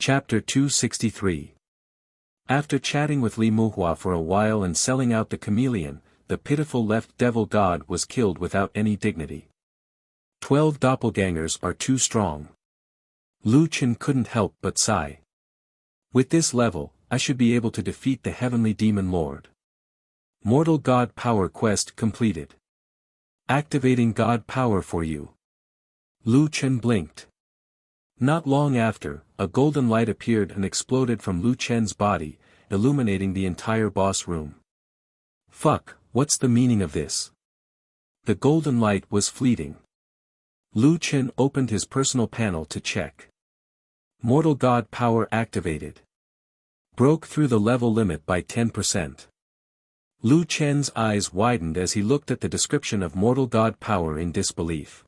Chapter 263. After chatting with Li Muhua for a while and selling out the chameleon, the pitiful left devil god was killed without any dignity. 12 doppelgangers are too strong. Lu Chen couldn't help but sigh. With this level, I should be able to defeat the heavenly demon lord. Mortal god power quest completed. Activating god power for you. Lu Chen blinked. Not long after, a golden light appeared and exploded from Lu Chen's body, illuminating the entire boss room. Fuck, what's the meaning of this? The golden light was fleeting. Lu Chen opened his personal panel to check. Mortal god power activated. Broke through the level limit by 10%. Lu Chen's eyes widened as he looked at the description of mortal god power in disbelief.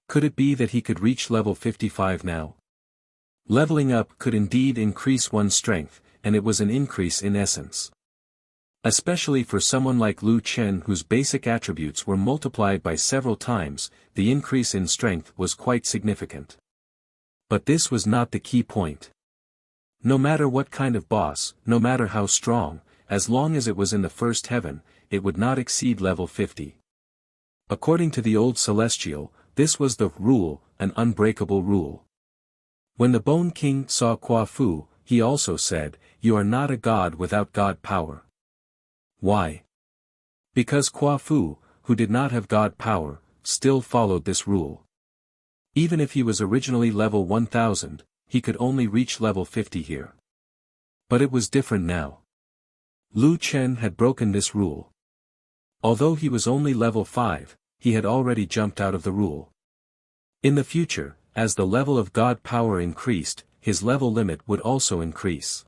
Could it be that he could reach level 55 now? Leveling up could indeed increase one's strength, and it was an increase in essence. Especially for someone like Lu Chen whose basic attributes were multiplied by several times, the increase in strength was quite significant. But this was not the key point. No matter what kind of boss, no matter how strong, as long as it was in the first heaven, it would not exceed level 50. According to the old celestial, this was the rule, an unbreakable rule. When the Bone King saw Kwa Fu, he also said, "You are not a god without god power." Why? Because Kwa Fu, who did not have god power, still followed this rule. Even if he was originally level 1000, he could only reach level 50 here. But it was different now. Lu Chen had broken this rule. Although he was only level 5, he had already jumped out of the rule. In the future, as the level of god power increased, his level limit would also increase.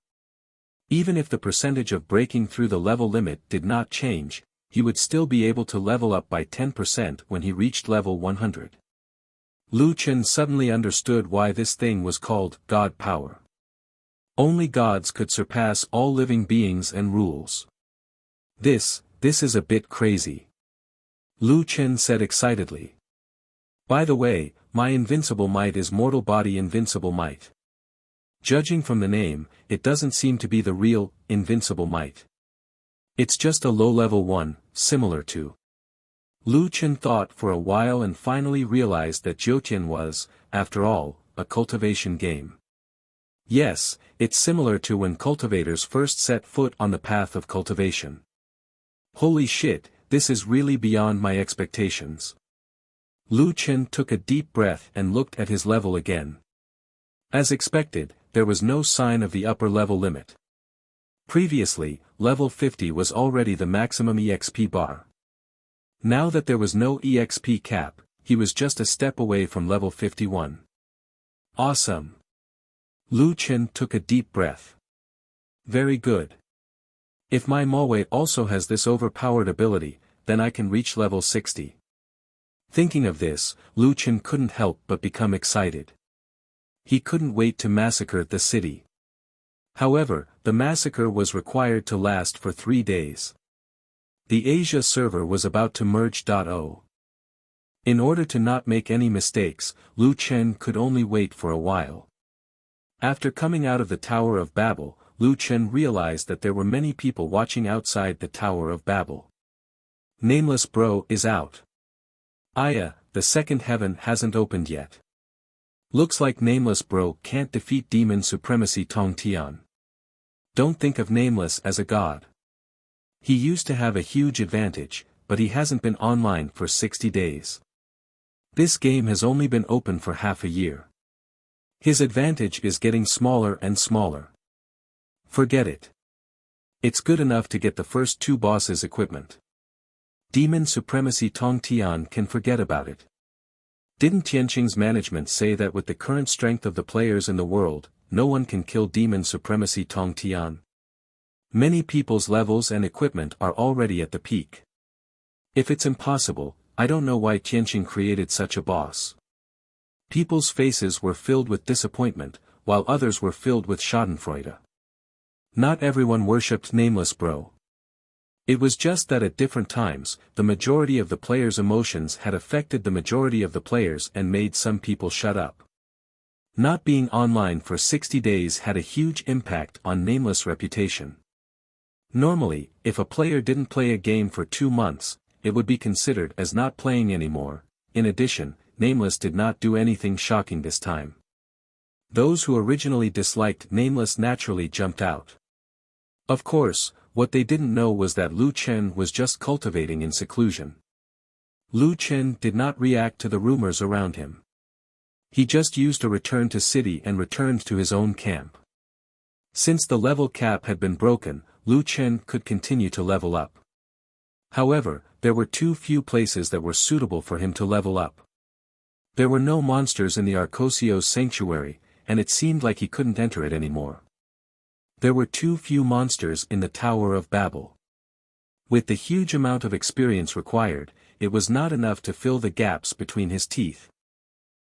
Even if the percentage of breaking through the level limit did not change, he would still be able to level up by 10% when he reached level 100. Lu Chen suddenly understood why this thing was called god power. Only gods could surpass all living beings and rules. This is a bit crazy. Lu Chen said excitedly. By the way, my invincible might is mortal body invincible might. Judging from the name, it doesn't seem to be the real, invincible might. It's just a low-level one, similar to. Lu Chen thought for a while and finally realized that Jiutian was, after all, a cultivation game. Yes, it's similar to when cultivators first set foot on the path of cultivation. Holy shit, this is really beyond my expectations. Lu Chen took a deep breath and looked at his level again. As expected, there was no sign of the upper level limit. Previously, level 50 was already the maximum EXP bar. Now that there was no EXP cap, he was just a step away from level 51. Awesome. Lu Chen took a deep breath. Very good. If my Moe also has this overpowered ability, then I can reach level 60. Thinking of this, Lu Chen couldn't help but become excited. He couldn't wait to massacre the city. However, the massacre was required to last for 3 days. The Asia server was about to merge. In order to not make any mistakes, Lu Chen could only wait for a while. After coming out of the Tower of Babel, Lu Chen realized that there were many people watching outside the Tower of Babel. Nameless Bro is out. Aya, the second heaven hasn't opened yet. Looks like Nameless Bro can't defeat Demon Supremacy Tong Tian. Don't think of Nameless as a god. He used to have a huge advantage, but he hasn't been online for 60 days. This game has only been open for half a year. His advantage is getting smaller and smaller. Forget it. It's good enough to get the first 2 bosses' equipment. Demon Supremacy Tong Tian can forget about it. Didn't Tianqing's management say that with the current strength of the players in the world, no one can kill Demon Supremacy Tong Tian? Many people's levels and equipment are already at the peak. If it's impossible, I don't know why Tianqing created such a boss. People's faces were filled with disappointment, while others were filled with schadenfreude. Not everyone worshipped Nameless Bro. It was just that at different times, the majority of the players' emotions had affected the majority of the players and made some people shut up. Not being online for 60 days had a huge impact on Nameless' reputation. Normally, if a player didn't play a game for 2 months, it would be considered as not playing anymore. In addition, Nameless did not do anything shocking this time. Those who originally disliked Nameless naturally jumped out. Of course, what they didn't know was that Lu Chen was just cultivating in seclusion. Lu Chen did not react to the rumors around him. He just used a return to city and returned to his own camp. Since the level cap had been broken, Lu Chen could continue to level up. However, there were too few places that were suitable for him to level up. There were no monsters in the Arcosios sanctuary, and it seemed like he couldn't enter it anymore. There were too few monsters in the Tower of Babel. With the huge amount of experience required, it was not enough to fill the gaps between his teeth.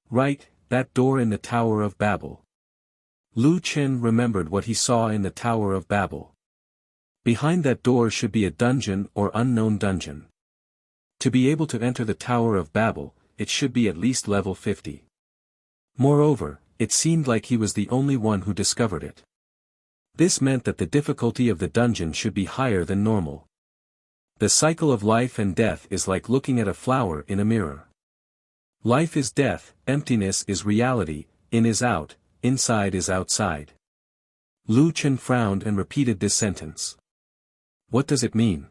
Right, that door in the Tower of Babel. Lu Chen remembered what he saw in the Tower of Babel. Behind that door should be a dungeon or unknown dungeon. To be able to enter the Tower of Babel, it should be at least level 50. Moreover, it seemed like he was the only one who discovered it. This meant that the difficulty of the dungeon should be higher than normal. The cycle of life and death is like looking at a flower in a mirror. Life is death, emptiness is reality, in is out, inside is outside. Lu Chen frowned and repeated this sentence. What does it mean?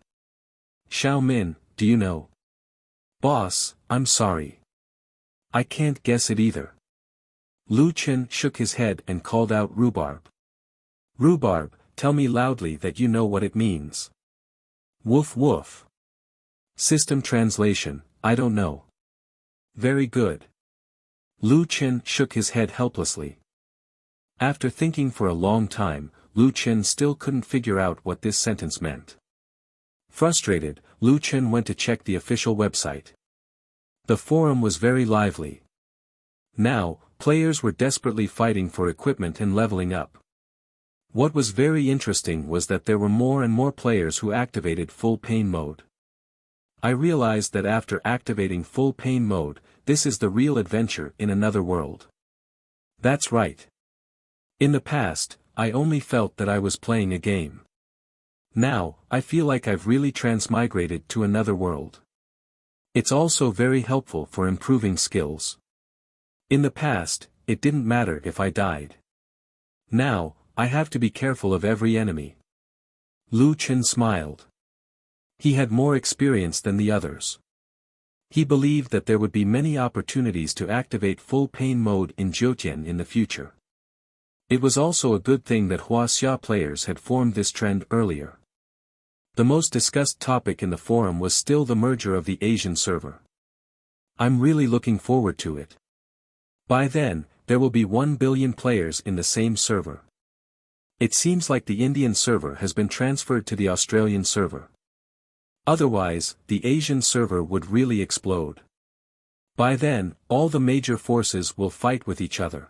Xiao Min, do you know? Boss, I'm sorry. I can't guess it either. Lu Chen shook his head and called out Rhubarb. Rhubarb, tell me loudly that you know what it means. Woof woof. System translation, I don't know. Very good. Lu Chen shook his head helplessly. After thinking for a long time, Lu Chen still couldn't figure out what this sentence meant. Frustrated, Lu Chen went to check the official website. The forum was very lively. Now, players were desperately fighting for equipment and leveling up. What was very interesting was that there were more and more players who activated full pain mode. I realized that after activating full pain mode, this is the real adventure in another world. That's right. In the past, I only felt that I was playing a game. Now, I feel like I've really transmigrated to another world. It's also very helpful for improving skills. In the past, it didn't matter if I died. Now, I have to be careful of every enemy. Lu Chen smiled. He had more experience than the others. He believed that there would be many opportunities to activate full pain mode in Jiutian in the future. It was also a good thing that Wuxia players had formed this trend earlier. The most discussed topic in the forum was still the merger of the Asian server. I'm really looking forward to it. By then, there will be 1 billion players in the same server. It seems like the Indian server has been transferred to the Australian server. Otherwise, the Asian server would really explode. By then, all the major forces will fight with each other.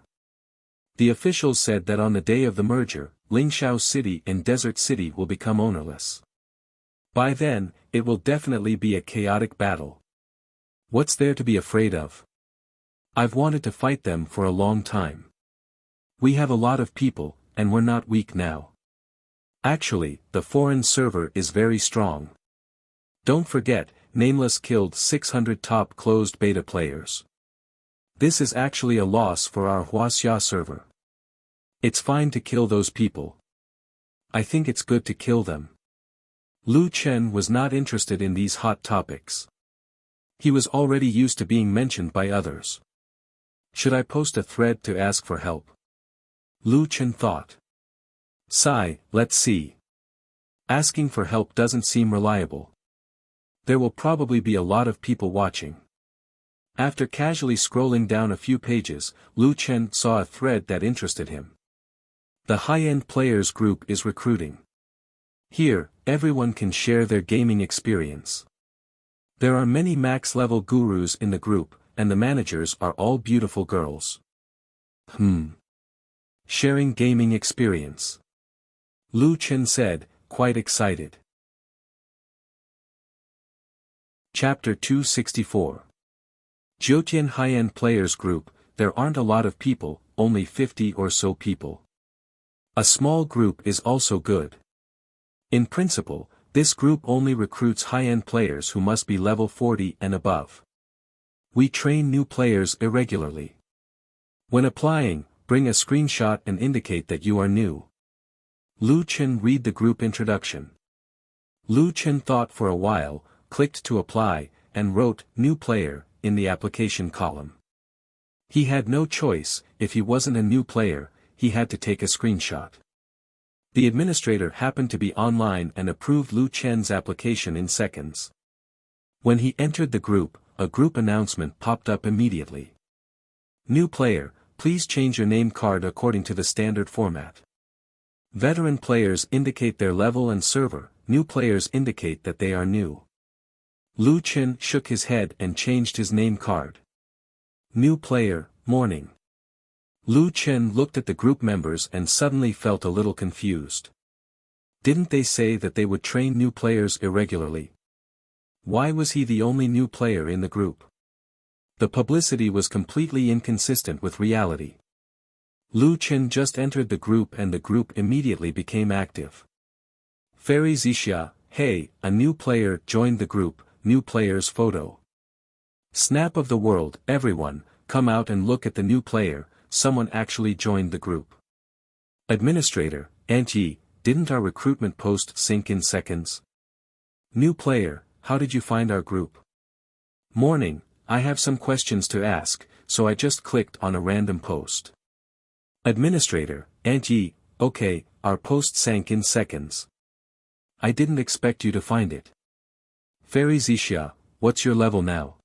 The officials said that on the day of the merger, Lingxiao City and Desert City will become ownerless. By then, it will definitely be a chaotic battle. What's there to be afraid of? I've wanted to fight them for a long time. We have a lot of people, and we're not weak now. Actually, the foreign server is very strong. Don't forget, Nameless killed 600 top closed beta players. This is actually a loss for our Wuxia server. It's fine to kill those people. I think it's good to kill them. Lu Chen was not interested in these hot topics. He was already used to being mentioned by others. Should I post a thread to ask for help? Lu Chen thought. Sigh, let's see. Asking for help doesn't seem reliable. There will probably be a lot of people watching. After casually scrolling down a few pages, Lu Chen saw a thread that interested him. The high-end players group is recruiting. Here, everyone can share their gaming experience. There are many max-level gurus in the group, and the managers are all beautiful girls. Sharing gaming experience. Lu Chen said, quite excited. Chapter 264. Jiutian High-End Players Group, there aren't a lot of people, only 50 or so people. A small group is also good. In principle, this group only recruits high-end players who must be level 40 and above. We train new players irregularly. When applying, bring a screenshot and indicate that you are new. Lu Chen read the group introduction. Lu Chen thought for a while, clicked to apply, and wrote, "New player," in the application column. He had no choice. If he wasn't a new player, he had to take a screenshot. The administrator happened to be online and approved Lu Chen's application in seconds. When he entered the group, a group announcement popped up immediately. New player, please change your name card according to the standard format. Veteran players indicate their level and server, new players indicate that they are new. Lu Chen shook his head and changed his name card. New player, morning. Lu Chen looked at the group members and suddenly felt a little confused. Didn't they say that they would train new players irregularly? Why was he the only new player in the group? The publicity was completely inconsistent with reality. Lu Chen just entered the group and the group immediately became active. Fairy Wuxia, hey, a new player joined the group, new player's photo. Snap of the world, everyone, come out and look at the new player, someone actually joined the group. Administrator, Auntie, didn't our recruitment post sync in seconds? New player, how did you find our group? Morning, I have some questions to ask, so I just clicked on a random post. Administrator, Auntie, okay, our post sank in seconds. I didn't expect you to find it. Fairy Wuxia, what's your level now?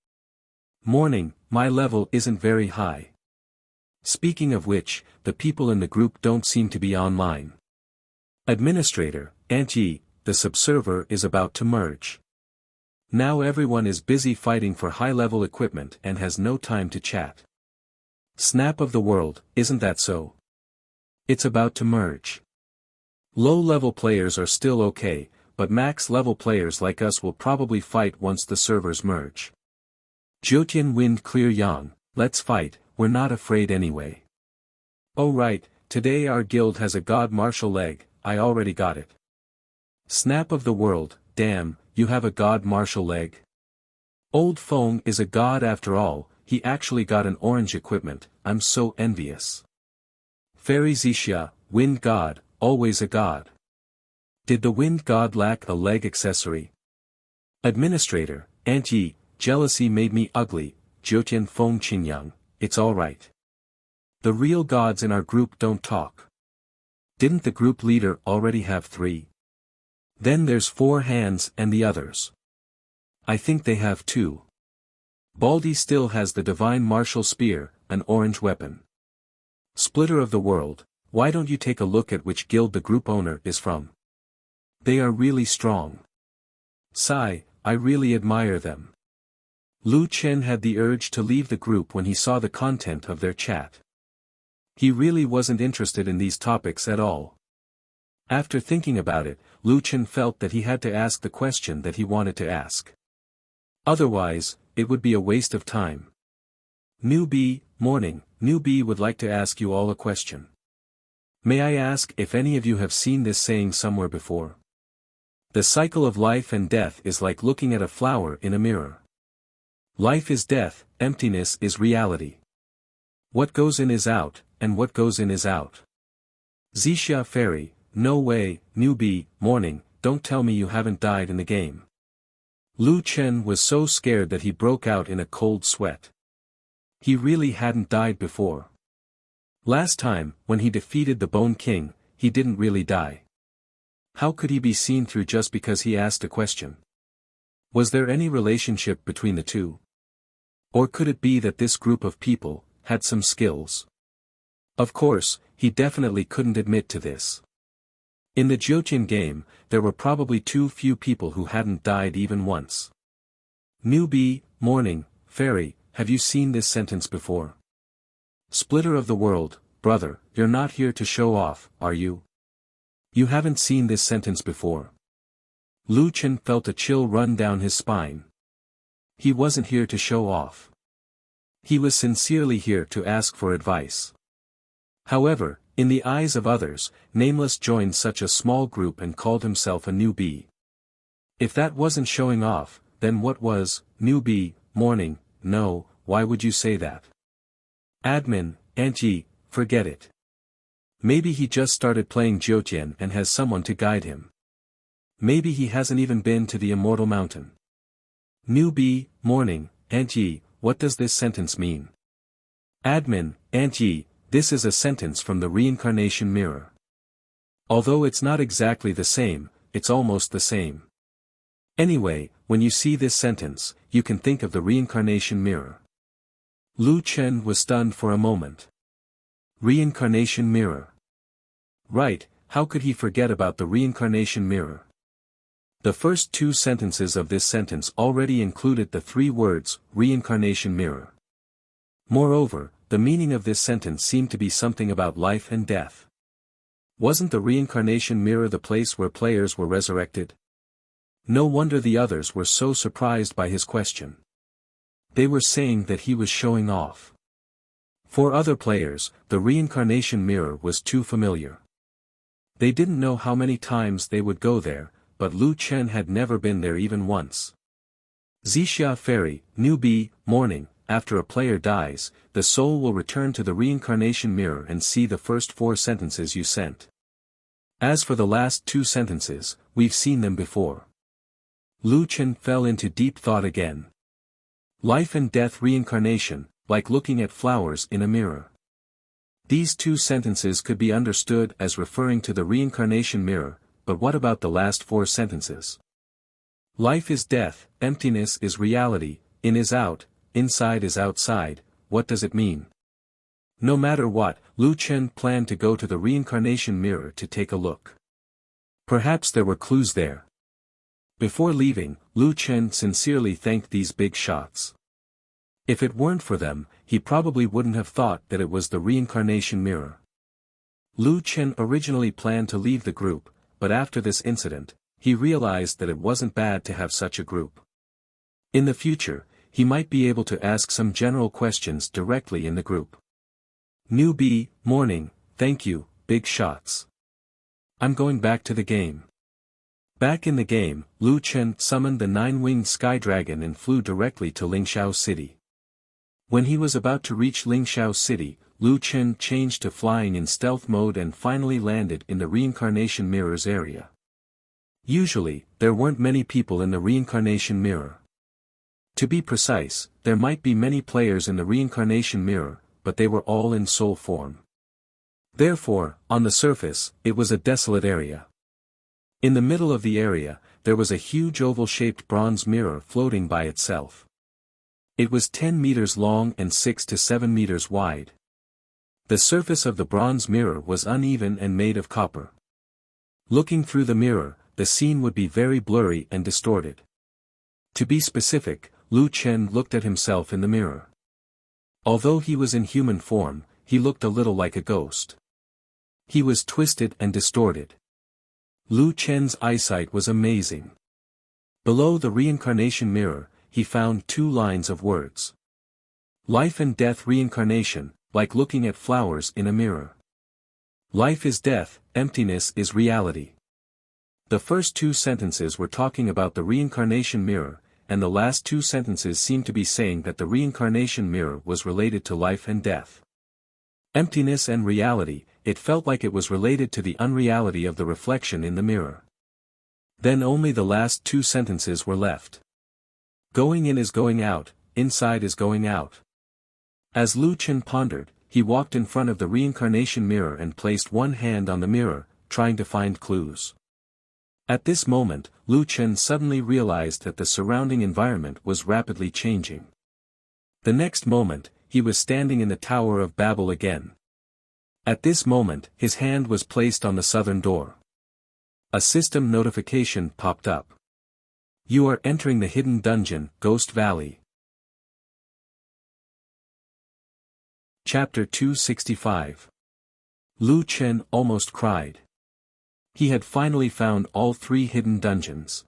Morning, my level isn't very high. Speaking of which, the people in the group don't seem to be online. Administrator, Auntie, the subserver is about to merge. Now everyone is busy fighting for high-level equipment and has no time to chat. Snap of the world, isn't that so? It's about to merge. Low-level players are still okay, but max-level players like us will probably fight once the servers merge. Jiutian Wind Clear Yang, let's fight, we're not afraid anyway. Oh right, today our guild has a god martial leg, I already got it. Snap of the world, damn, you have a god martial leg? Old Feng is a god after all, he actually got an orange equipment, I'm so envious. Fairy Wuxia, wind god, always a god. Did the wind god lack a leg accessory? Administrator, Auntie, jealousy made me ugly, Jiutian Feng Qinyang, it's alright. The real gods in our group don't talk. Didn't the group leader already have 3? Then there's 4 hands and the others. I think they have 2. Baldy still has the divine martial spear, an orange weapon. Splitter of the world, why don't you take a look at which guild the group owner is from? They are really strong. Sigh, I really admire them. Lu Chen had the urge to leave the group when he saw the content of their chat. He really wasn't interested in these topics at all. After thinking about it, Lu Chen felt that he had to ask the question that he wanted to ask. Otherwise, it would be a waste of time. Newbie, morning, Newbie would like to ask you all a question. May I ask if any of you have seen this saying somewhere before? The cycle of life and death is like looking at a flower in a mirror. Life is death, emptiness is reality. What goes in is out, and what goes in is out. Wuxia Fairy, no way, Newbie, morning, don't tell me you haven't died in the game. Lu Chen was so scared that he broke out in a cold sweat. He really hadn't died before. Last time, when he defeated the Bone King, he didn't really die. How could he be seen through just because he asked a question? Was there any relationship between the two? Or could it be that this group of people had some skills? Of course, he definitely couldn't admit to this. In the Jiutian game, there were probably too few people who hadn't died even once. Newbie, morning, Fairy, have you seen this sentence before? Splitter of the world, brother, you're not here to show off, are you? You haven't seen this sentence before. Lu Chen felt a chill run down his spine. He wasn't here to show off. He was sincerely here to ask for advice. However, in the eyes of others, Nameless joined such a small group and called himself a newbie. If that wasn't showing off, then what was? Newbie, morning, no, why would you say that? Admin, Anji, forget it. Maybe he just started playing Jiutian and has someone to guide him. Maybe he hasn't even been to the Immortal Mountain. Newbie, morning, Anji, what does this sentence mean? Admin, Anji, this is a sentence from the Reincarnation Mirror. Although it's not exactly the same, it's almost the same. Anyway, when you see this sentence, you can think of the Reincarnation Mirror. Lu Chen was stunned for a moment. Reincarnation Mirror. Right, how could he forget about the Reincarnation Mirror? The first two sentences of this sentence already included the three words, Reincarnation Mirror. Moreover, the meaning of this sentence seemed to be something about life and death. Wasn't the Reincarnation Mirror the place where players were resurrected? No wonder the others were so surprised by his question. They were saying that he was showing off. For other players, the Reincarnation Mirror was too familiar. They didn't know how many times they would go there, but Lu Chen had never been there even once. Zixia Fairy, newbie, morning, after a player dies, the soul will return to the Reincarnation Mirror and see the first 4 sentences you sent. As for the last 2 sentences, we've seen them before. Lu Chen fell into deep thought again. Life and death reincarnation, like looking at flowers in a mirror. These 2 sentences could be understood as referring to the Reincarnation Mirror, but what about the last 4 sentences? Life is death, emptiness is reality, in is out, inside is outside, what does it mean? No matter what, Lu Chen planned to go to the Reincarnation Mirror to take a look. Perhaps there were clues there. Before leaving, Lu Chen sincerely thanked these big shots. If it weren't for them, he probably wouldn't have thought that it was the Reincarnation Mirror. Lu Chen originally planned to leave the group, but after this incident, he realized that it wasn't bad to have such a group. In the future, he might be able to ask some general questions directly in the group. Newbie, morning, thank you, big shots. I'm going back to the game. Back in the game, Lu Chen summoned the 9-winged sky dragon and flew directly to Lingxiao City. When he was about to reach Lingxiao City, Lu Chen changed to flying in stealth mode and finally landed in the Reincarnation Mirror's area. Usually, there weren't many people in the Reincarnation Mirror. To be precise, there might be many players in the Reincarnation Mirror, but they were all in soul form. Therefore, on the surface, it was a desolate area. In the middle of the area, there was a huge oval-shaped bronze mirror floating by itself. It was 10 meters long and 6 to 7 meters wide. The surface of the bronze mirror was uneven and made of copper. Looking through the mirror, the scene would be very blurry and distorted. To be specific, Lu Chen looked at himself in the mirror. Although he was in human form, he looked a little like a ghost. He was twisted and distorted. Lu Chen's eyesight was amazing. Below the Reincarnation Mirror, he found 2 lines of words. Life and death reincarnation, like looking at flowers in a mirror. Life is death, emptiness is reality. The first 2 sentences were talking about the Reincarnation Mirror, and the last 2 sentences seemed to be saying that the Reincarnation Mirror was related to life and death. Emptiness and reality, it felt like it was related to the unreality of the reflection in the mirror. Then only the last 2 sentences were left. Going in is going out, inside is going out. As Lu Chen pondered, he walked in front of the Reincarnation Mirror and placed one hand on the mirror, trying to find clues. At this moment, Lu Chen suddenly realized that the surrounding environment was rapidly changing. The next moment, he was standing in the Tower of Babel again. At this moment, his hand was placed on the southern door. A system notification popped up. You are entering the hidden dungeon, Ghost Valley. Chapter 265. Lu Chen almost cried. He had finally found all 3 hidden dungeons.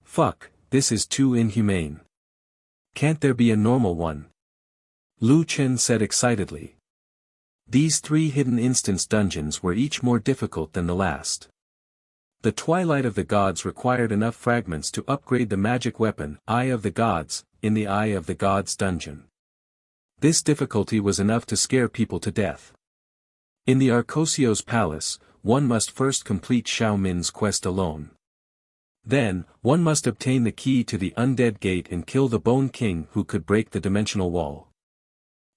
Fuck, this is too inhumane. Can't there be a normal one? Lu Chen said excitedly. These 3 hidden instance dungeons were each more difficult than the last. The Twilight of the Gods required enough fragments to upgrade the magic weapon, Eye of the Gods, in the Eye of the Gods dungeon. This difficulty was enough to scare people to death. In the Arcosio's palace, one must first complete Xiao Min's quest alone. Then, one must obtain the key to the Undead Gate and kill the Bone King who could break the dimensional wall.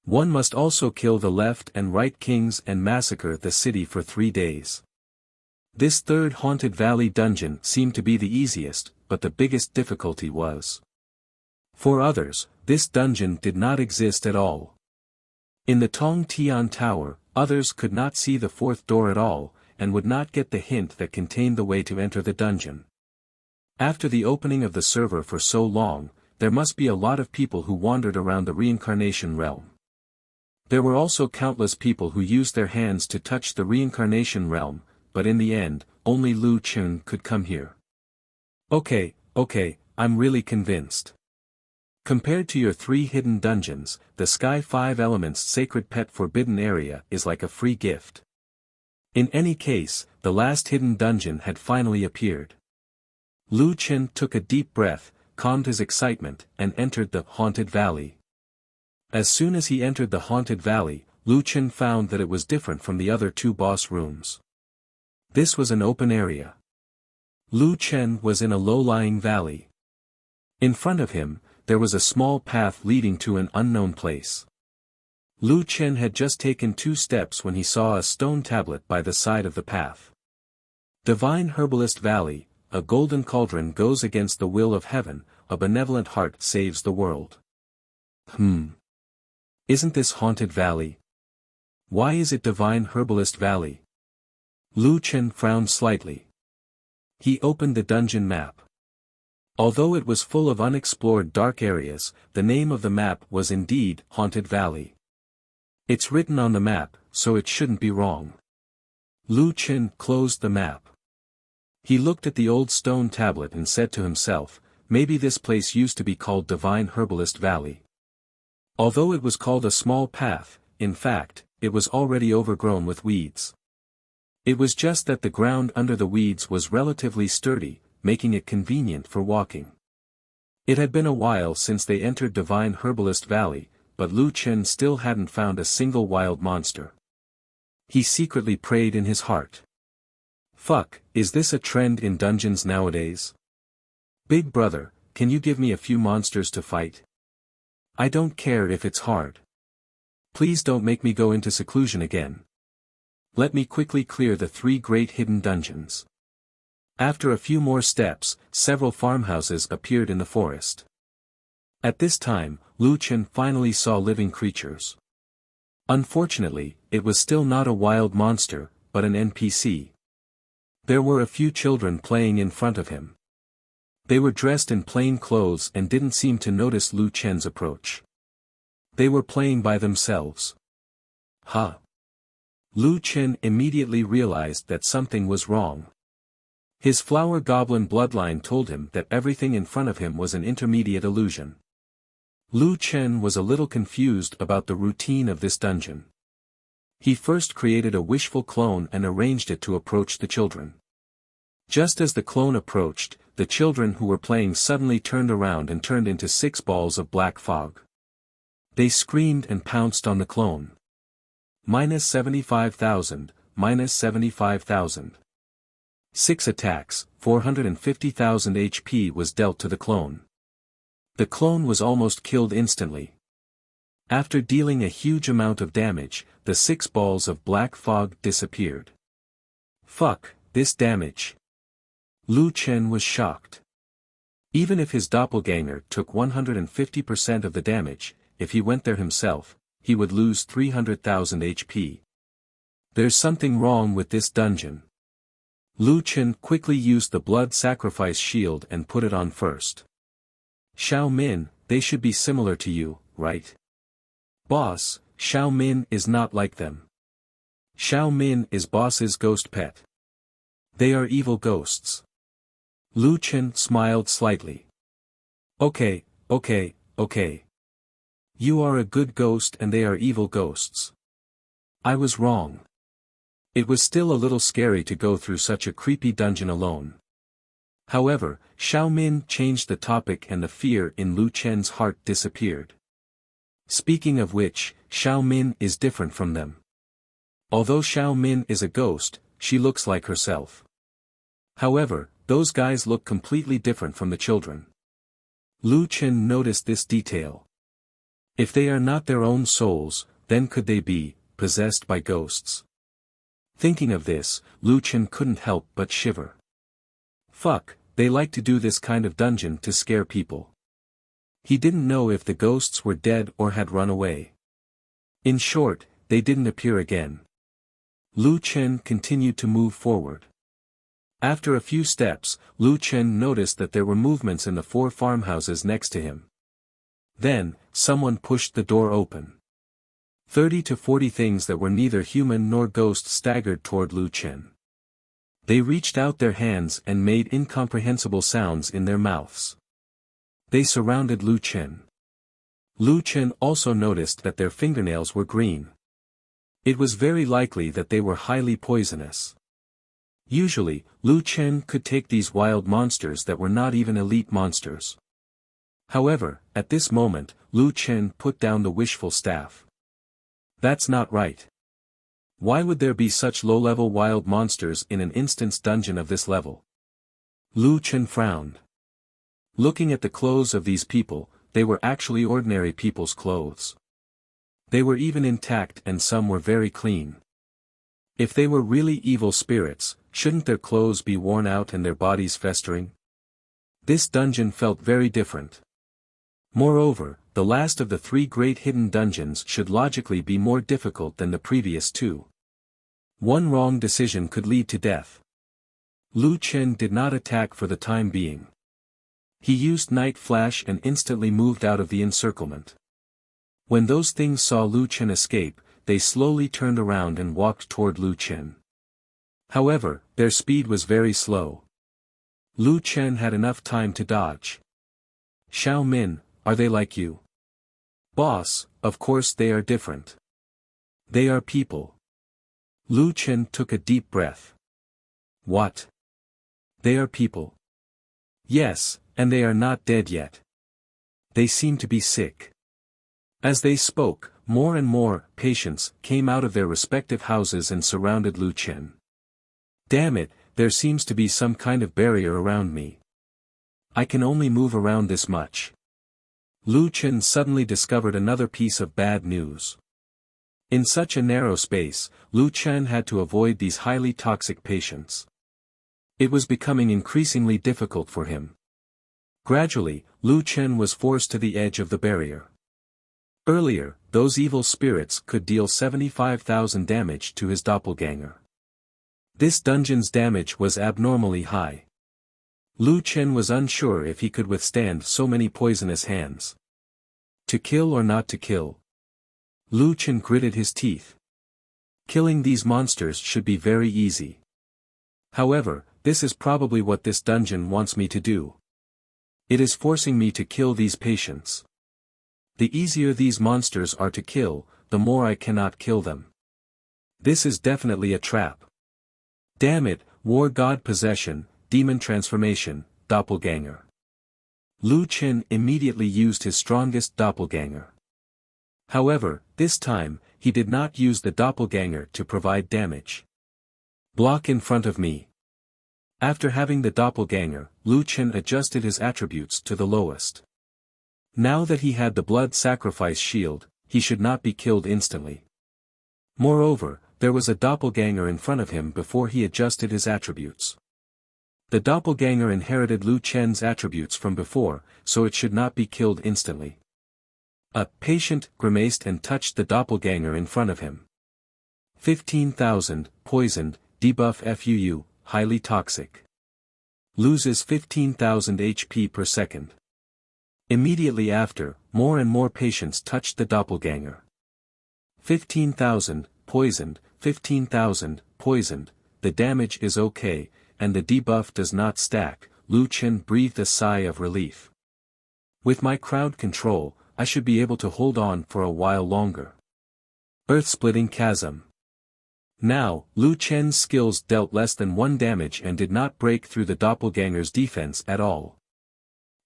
One must also kill the Left and Right Kings and massacre the city for 3 days. This third Haunted Valley dungeon seemed to be the easiest, but the biggest difficulty was. For others, this dungeon did not exist at all. In the Tong Tian Tower, others could not see the 4th door at all, and would not get the hint that contained the way to enter the dungeon. After the opening of the server for so long, there must be a lot of people who wandered around the reincarnation realm. There were also countless people who used their hands to touch the reincarnation realm, but in the end, only Lu Chun could come here. Okay, I'm really convinced. Compared to your 3 hidden dungeons, the Sky 5 Elements Sacred Pet Forbidden Area is like a free gift. In any case, the last hidden dungeon had finally appeared. Lu Chen took a deep breath, calmed his excitement, and entered the Haunted Valley. As soon as he entered the Haunted Valley, Lu Chen found that it was different from the other 2 boss rooms. This was an open area. Lu Chen was in a low-lying valley. In front of him, there was a small path leading to an unknown place. Lu Chen had just taken 2 steps when he saw a stone tablet by the side of the path. Divine Herbalist Valley, a golden cauldron goes against the will of heaven, a benevolent heart saves the world. Isn't this Haunted Valley? Why is it Divine Herbalist Valley? Lu Chen frowned slightly. He opened the dungeon map. Although it was full of unexplored dark areas, the name of the map was indeed Haunted Valley. It's written on the map, so it shouldn't be wrong. Lu Chen closed the map. He looked at the old stone tablet and said to himself, maybe this place used to be called Divine Herbalist Valley. Although it was called a small path, in fact, it was already overgrown with weeds. It was just that the ground under the weeds was relatively sturdy, making it convenient for walking. It had been a while since they entered Divine Herbalist Valley, but Lu Chen still hadn't found a single wild monster. He secretly prayed in his heart. Fuck, is this a trend in dungeons nowadays? Big brother, can you give me a few monsters to fight? I don't care if it's hard. Please don't make me go into seclusion again. Let me quickly clear the 3 great hidden dungeons. After a few more steps, several farmhouses appeared in the forest. At this time, Lu Chen finally saw living creatures. Unfortunately, it was still not a wild monster, but an NPC. There were a few children playing in front of him. They were dressed in plain clothes and didn't seem to notice Lu Chen's approach. They were playing by themselves. Lu Chen immediately realized that something was wrong. His flower goblin bloodline told him that everything in front of him was an intermediate illusion. Lu Chen was a little confused about the routine of this dungeon. He first created a wishful clone and arranged it to approach the children. Just as the clone approached, the children who were playing suddenly turned around and turned into 6 balls of black fog. They screamed and pounced on the clone. -75,000, -75,000. 6 attacks, 450,000 HP was dealt to the clone. The clone was almost killed instantly. After dealing a huge amount of damage, the 6 balls of black fog disappeared. Fuck, this damage. Lu Chen was shocked. Even if his doppelganger took 150% of the damage, if he went there himself, he would lose 300,000 HP. There's something wrong with this dungeon. Lu Chen quickly used the blood sacrifice shield and put it on first. Xiao Min, they should be similar to you, right? Boss, Xiao Min is not like them. Xiao Min is boss's ghost pet. They are evil ghosts. Lu Chen smiled slightly. Okay. You are a good ghost and they are evil ghosts. I was wrong. It was still a little scary to go through such a creepy dungeon alone. However, Xiao Min changed the topic and the fear in Lu Chen's heart disappeared. Speaking of which, Xiao Min is different from them. Although Xiao Min is a ghost, she looks like herself. However, those guys look completely different from the children. Lu Chen noticed this detail. If they are not their own souls, then could they be possessed by ghosts? Thinking of this, Lu Chen couldn't help but shiver. Fuck, they like to do this kind of dungeon to scare people. He didn't know if the ghosts were dead or had run away. In short, they didn't appear again. Lu Chen continued to move forward. After a few steps, Lu Chen noticed that there were movements in the 4 farmhouses next to him. Then, someone pushed the door open. 30 to 40 things that were neither human nor ghost staggered toward Lu Chen. They reached out their hands and made incomprehensible sounds in their mouths. They surrounded Lu Chen. Lu Chen also noticed that their fingernails were green. It was very likely that they were highly poisonous. Usually, Lu Chen could take these wild monsters that were not even elite monsters. However, at this moment, Lu Chen put down the wishful staff. That's not right. Why would there be such low-level wild monsters in an instance dungeon of this level? Lu Chen frowned. Looking at the clothes of these people, they were actually ordinary people's clothes. They were even intact and some were very clean. If they were really evil spirits, shouldn't their clothes be worn out and their bodies festering? This dungeon felt very different. Moreover, the last of the 3 great hidden dungeons should logically be more difficult than the previous 2. One wrong decision could lead to death. Lu Chen did not attack for the time being. He used Night Flash and instantly moved out of the encirclement. When those things saw Lu Chen escape, they slowly turned around and walked toward Lu Chen. However, their speed was very slow. Lu Chen had enough time to dodge. Xiao Min, are they like you? Boss, of course they are different. They are people. Lu Chen took a deep breath. What? They are people. Yes, and they are not dead yet. They seem to be sick. As they spoke, more and more patients came out of their respective houses and surrounded Lu Chen. Damn it, there seems to be some kind of barrier around me. I can only move around this much. Lu Chen suddenly discovered another piece of bad news. In such a narrow space, Lu Chen had to avoid these highly toxic patients. It was becoming increasingly difficult for him. Gradually, Lu Chen was forced to the edge of the barrier. Earlier, those evil spirits could deal 75,000 damage to his doppelganger. This dungeon's damage was abnormally high. Lu Chen was unsure if he could withstand so many poisonous hands. To kill or not to kill? Lu Chen gritted his teeth. Killing these monsters should be very easy. However, this is probably what this dungeon wants me to do. It is forcing me to kill these patients. The easier these monsters are to kill, the more I cannot kill them. This is definitely a trap. Damn it, War God Possession, Demon Transformation, Doppelganger. Lu Chen immediately used his strongest doppelganger. However, this time, he did not use the doppelganger to provide damage. Block in front of me. After having the doppelganger, Lu Chen adjusted his attributes to the lowest. Now that he had the blood sacrifice shield, he should not be killed instantly. Moreover, there was a doppelganger in front of him before he adjusted his attributes. The doppelganger inherited Lu Chen's attributes from before, so it should not be killed instantly. A patient grimaced and touched the doppelganger in front of him. 15,000, poisoned, debuff FUU, highly toxic. Loses 15,000 HP per second. Immediately after, more and more patients touched the doppelganger. 15,000, poisoned, 15,000, poisoned, the damage is okay, and the debuff does not stack. Lu Chen breathed a sigh of relief. With my crowd control, I should be able to hold on for a while longer. Earth-splitting chasm. Now, Lu Chen's skills dealt less than 1 damage and did not break through the doppelganger's defense at all.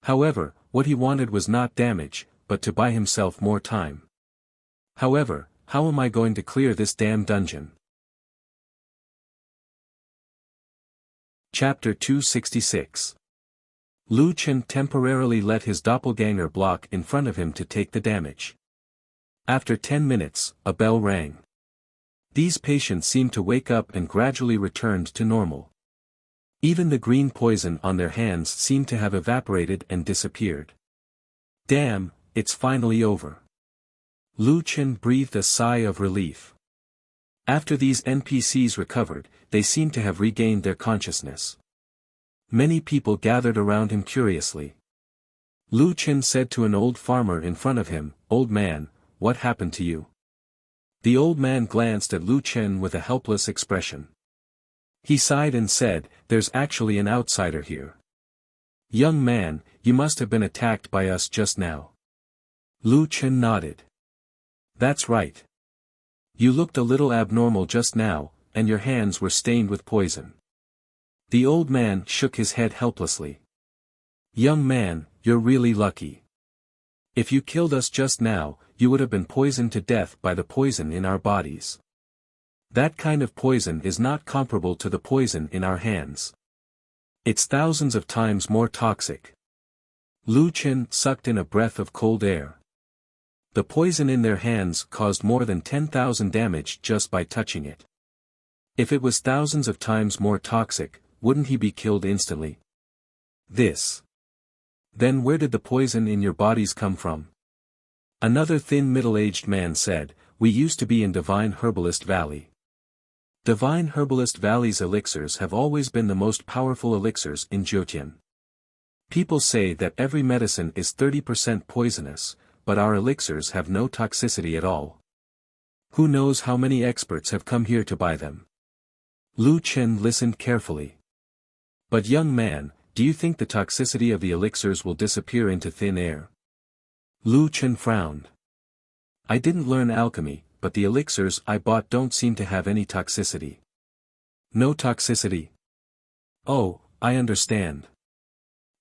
However, what he wanted was not damage, but to buy himself more time. However, how am I going to clear this damn dungeon? Chapter 266. Lu Chen temporarily let his doppelganger block in front of him to take the damage. After 10 minutes, a bell rang. These patients seemed to wake up and gradually returned to normal. Even the green poison on their hands seemed to have evaporated and disappeared. Damn, it's finally over. Lu Chen breathed a sigh of relief. After these NPCs recovered, they seemed to have regained their consciousness. Many people gathered around him curiously. Lu Chen said to an old farmer in front of him, "Old man, what happened to you?" The old man glanced at Lu Chen with a helpless expression. He sighed and said, "There's actually an outsider here." "Young man, you must have been attacked by us just now." Lu Chen nodded. "That's right. You looked a little abnormal just now, and your hands were stained with poison." The old man shook his head helplessly. "Young man, you're really lucky. If you killed us just now, you would have been poisoned to death by the poison in our bodies. That kind of poison is not comparable to the poison in our hands. It's thousands of times more toxic." Lu Chen sucked in a breath of cold air. The poison in their hands caused more than 10,000 damage just by touching it. If it was thousands of times more toxic, wouldn't he be killed instantly? Then where did the poison in your bodies come from? Another thin middle-aged man said, "We used to be in Divine Herbalist Valley. Divine Herbalist Valley's elixirs have always been the most powerful elixirs in Jyotian. People say that every medicine is 30% poisonous, but our elixirs have no toxicity at all. Who knows how many experts have come here to buy them?" Lu Chen listened carefully. "But young man, do you think the toxicity of the elixirs will disappear into thin air?" Lu Chen frowned. "I didn't learn alchemy, but the elixirs I bought don't seem to have any toxicity." "No toxicity? Oh, I understand.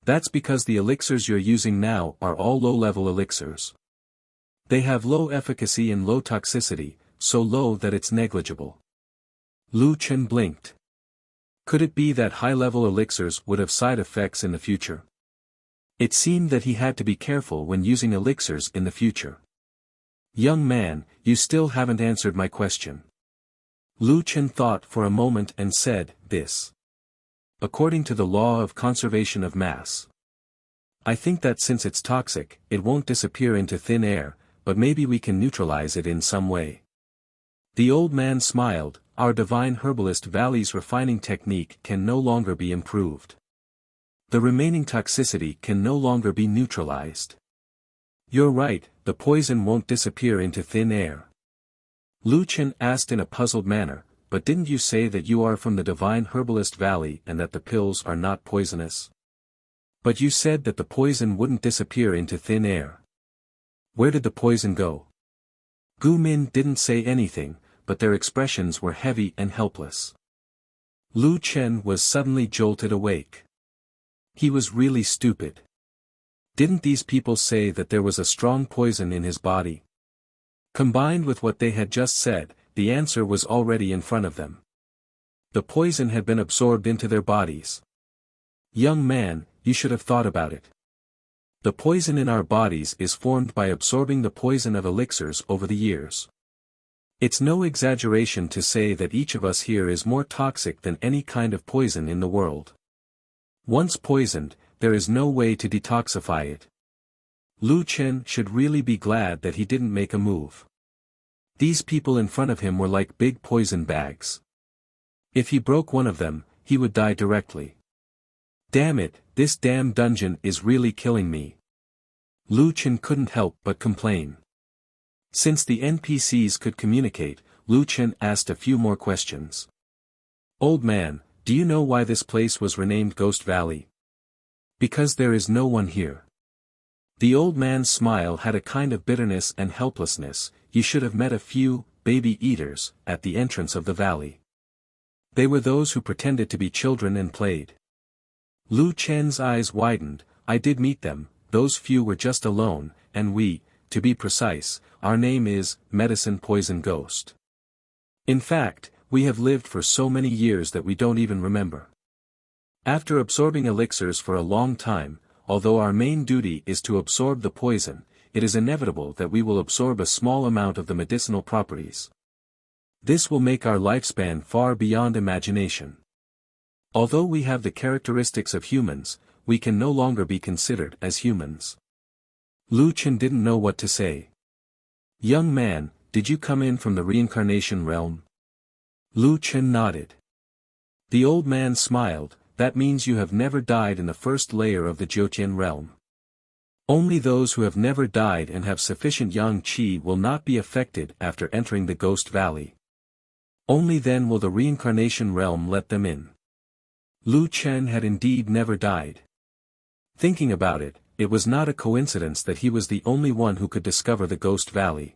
That's because the elixirs you're using now are all low-level elixirs. They have low efficacy and low toxicity, so low that it's negligible." Lu Chen blinked. Could it be that high-level elixirs would have side effects in the future? It seemed that he had to be careful when using elixirs in the future. "Young man, you still haven't answered my question." Lu Chen thought for a moment and said, "This. According to the law of conservation of mass. I think that since it's toxic, it won't disappear into thin air, but maybe we can neutralize it in some way." The old man smiled. "Our Divine Herbalist Valley's refining technique can no longer be improved. The remaining toxicity can no longer be neutralized." "You're right, the poison won't disappear into thin air." Lu Chen asked in a puzzled manner, "But didn't you say that you are from the Divine Herbalist Valley and that the pills are not poisonous? But you said that the poison wouldn't disappear into thin air. Where did the poison go?" Gu Min didn't say anything, but their expressions were heavy and helpless. Lu Chen was suddenly jolted awake. He was really stupid. Didn't these people say that there was a strong poison in his body? Combined with what they had just said, the answer was already in front of them. The poison had been absorbed into their bodies. "Young man, you should have thought about it. The poison in our bodies is formed by absorbing the poison of elixirs over the years. It's no exaggeration to say that each of us here is more toxic than any kind of poison in the world. Once poisoned, there is no way to detoxify it." Lu Chen should really be glad that he didn't make a move. These people in front of him were like big poison bags. If he broke one of them, he would die directly. "Damn it, this damn dungeon is really killing me." Lu Chen couldn't help but complain. Since the NPCs could communicate, Lu Chen asked a few more questions. "Old man, do you know why this place was renamed Ghost Valley?" "Because there is no one here." The old man's smile had a kind of bitterness and helplessness. "You should have met a few, baby eaters, at the entrance of the valley. They were those who pretended to be children and played. Lu Chen's eyes widened. I did meet them, those few were just alone, and we, to be precise, our name is, Medicine Poison Ghost. In fact, we have lived for so many years that we don't even remember. After absorbing elixirs for a long time, although our main duty is to absorb the poison, it is inevitable that we will absorb a small amount of the medicinal properties. This will make our lifespan far beyond imagination. Although we have the characteristics of humans, we can no longer be considered as humans. Lu Chen didn't know what to say. Young man, did you come in from the reincarnation realm? Lu Chen nodded. The old man smiled. That means you have never died in the first layer of the Jiutian realm. Only those who have never died and have sufficient yang qi will not be affected after entering the Ghost Valley. Only then will the reincarnation realm let them in. Lu Chen had indeed never died. Thinking about it, it was not a coincidence that he was the only one who could discover the Ghost Valley.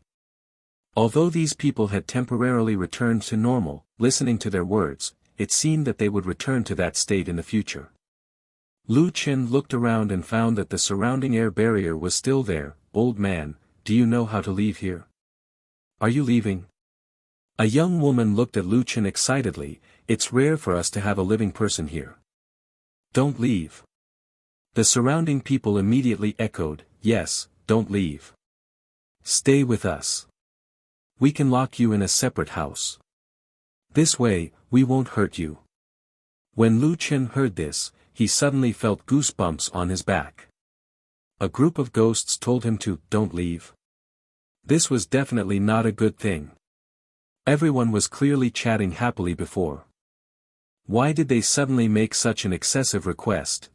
Although these people had temporarily returned to normal, listening to their words, it seemed that they would return to that state in the future. Lu Chen looked around and found that the surrounding air barrier was still there. Old man, do you know how to leave here? Are you leaving? A young woman looked at Lu Chen excitedly. It's rare for us to have a living person here. Don't leave. The surrounding people immediately echoed, yes, don't leave. Stay with us. We can lock you in a separate house. This way, we won't hurt you. When Lu Chen heard this, he suddenly felt goosebumps on his back. A group of ghosts told him to, don't leave. This was definitely not a good thing. Everyone was clearly chatting happily before. Why did they suddenly make such an excessive request?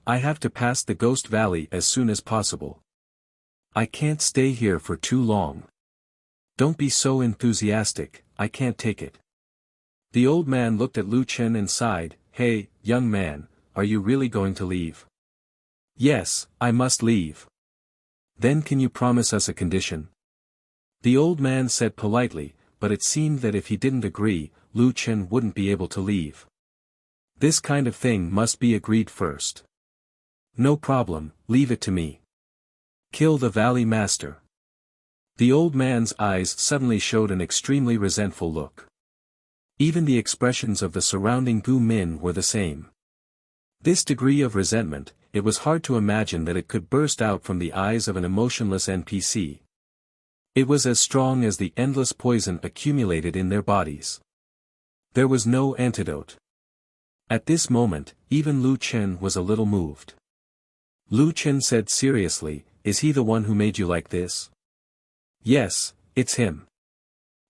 I have to pass the Ghost Valley as soon as possible. I can't stay here for too long. Don't be so enthusiastic, I can't take it. The old man looked at Lu Chen and sighed, hey, young man, are you really going to leave? Yes, I must leave. Then can you promise us a condition? The old man said politely, but it seemed that if he didn't agree, Lu Chen wouldn't be able to leave. This kind of thing must be agreed first. No problem, leave it to me. Kill the Valley Master. The old man's eyes suddenly showed an extremely resentful look. Even the expressions of the surrounding Gu Min were the same. This degree of resentment, it was hard to imagine that it could burst out from the eyes of an emotionless NPC. It was as strong as the endless poison accumulated in their bodies. There was no antidote. At this moment, even Lu Chen was a little moved. Lu Chen said seriously, is he the one who made you like this? Yes, it's him.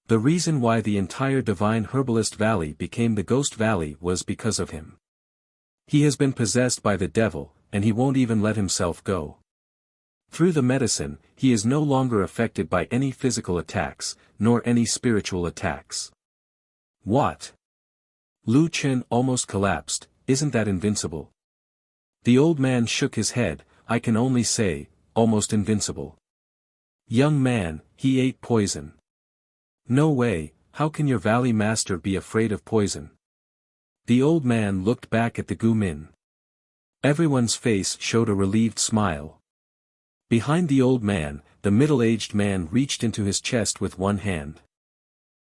The reason why the entire Divine Herbalist Valley became the Ghost Valley was because of him. He has been possessed by the devil, and he won't even let himself go. Through the medicine, he is no longer affected by any physical attacks, nor any spiritual attacks. What? Lu Chen almost collapsed, isn't that invincible? The old man shook his head, I can only say, almost invincible. Young man, he ate poison. No way, how can your Valley Master be afraid of poison? The old man looked back at the Gu Min. Everyone's face showed a relieved smile. Behind the old man, the middle-aged man reached into his chest with one hand.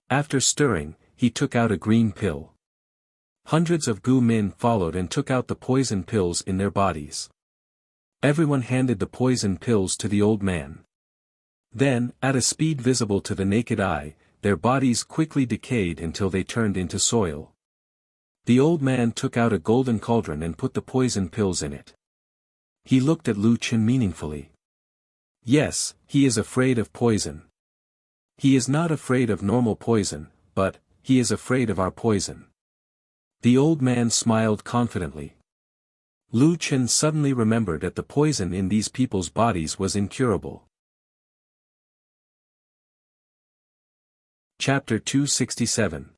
After stirring, he took out a green pill. Hundreds of Gu Min followed and took out the poison pills in their bodies. Everyone handed the poison pills to the old man. Then, at a speed visible to the naked eye, their bodies quickly decayed until they turned into soil. The old man took out a golden cauldron and put the poison pills in it. He looked at Lu Chen meaningfully. Yes, he is afraid of poison. He is not afraid of normal poison, but, he is afraid of our poison. The old man smiled confidently. Lu Chen suddenly remembered that the poison in these people's bodies was incurable. Chapter 267.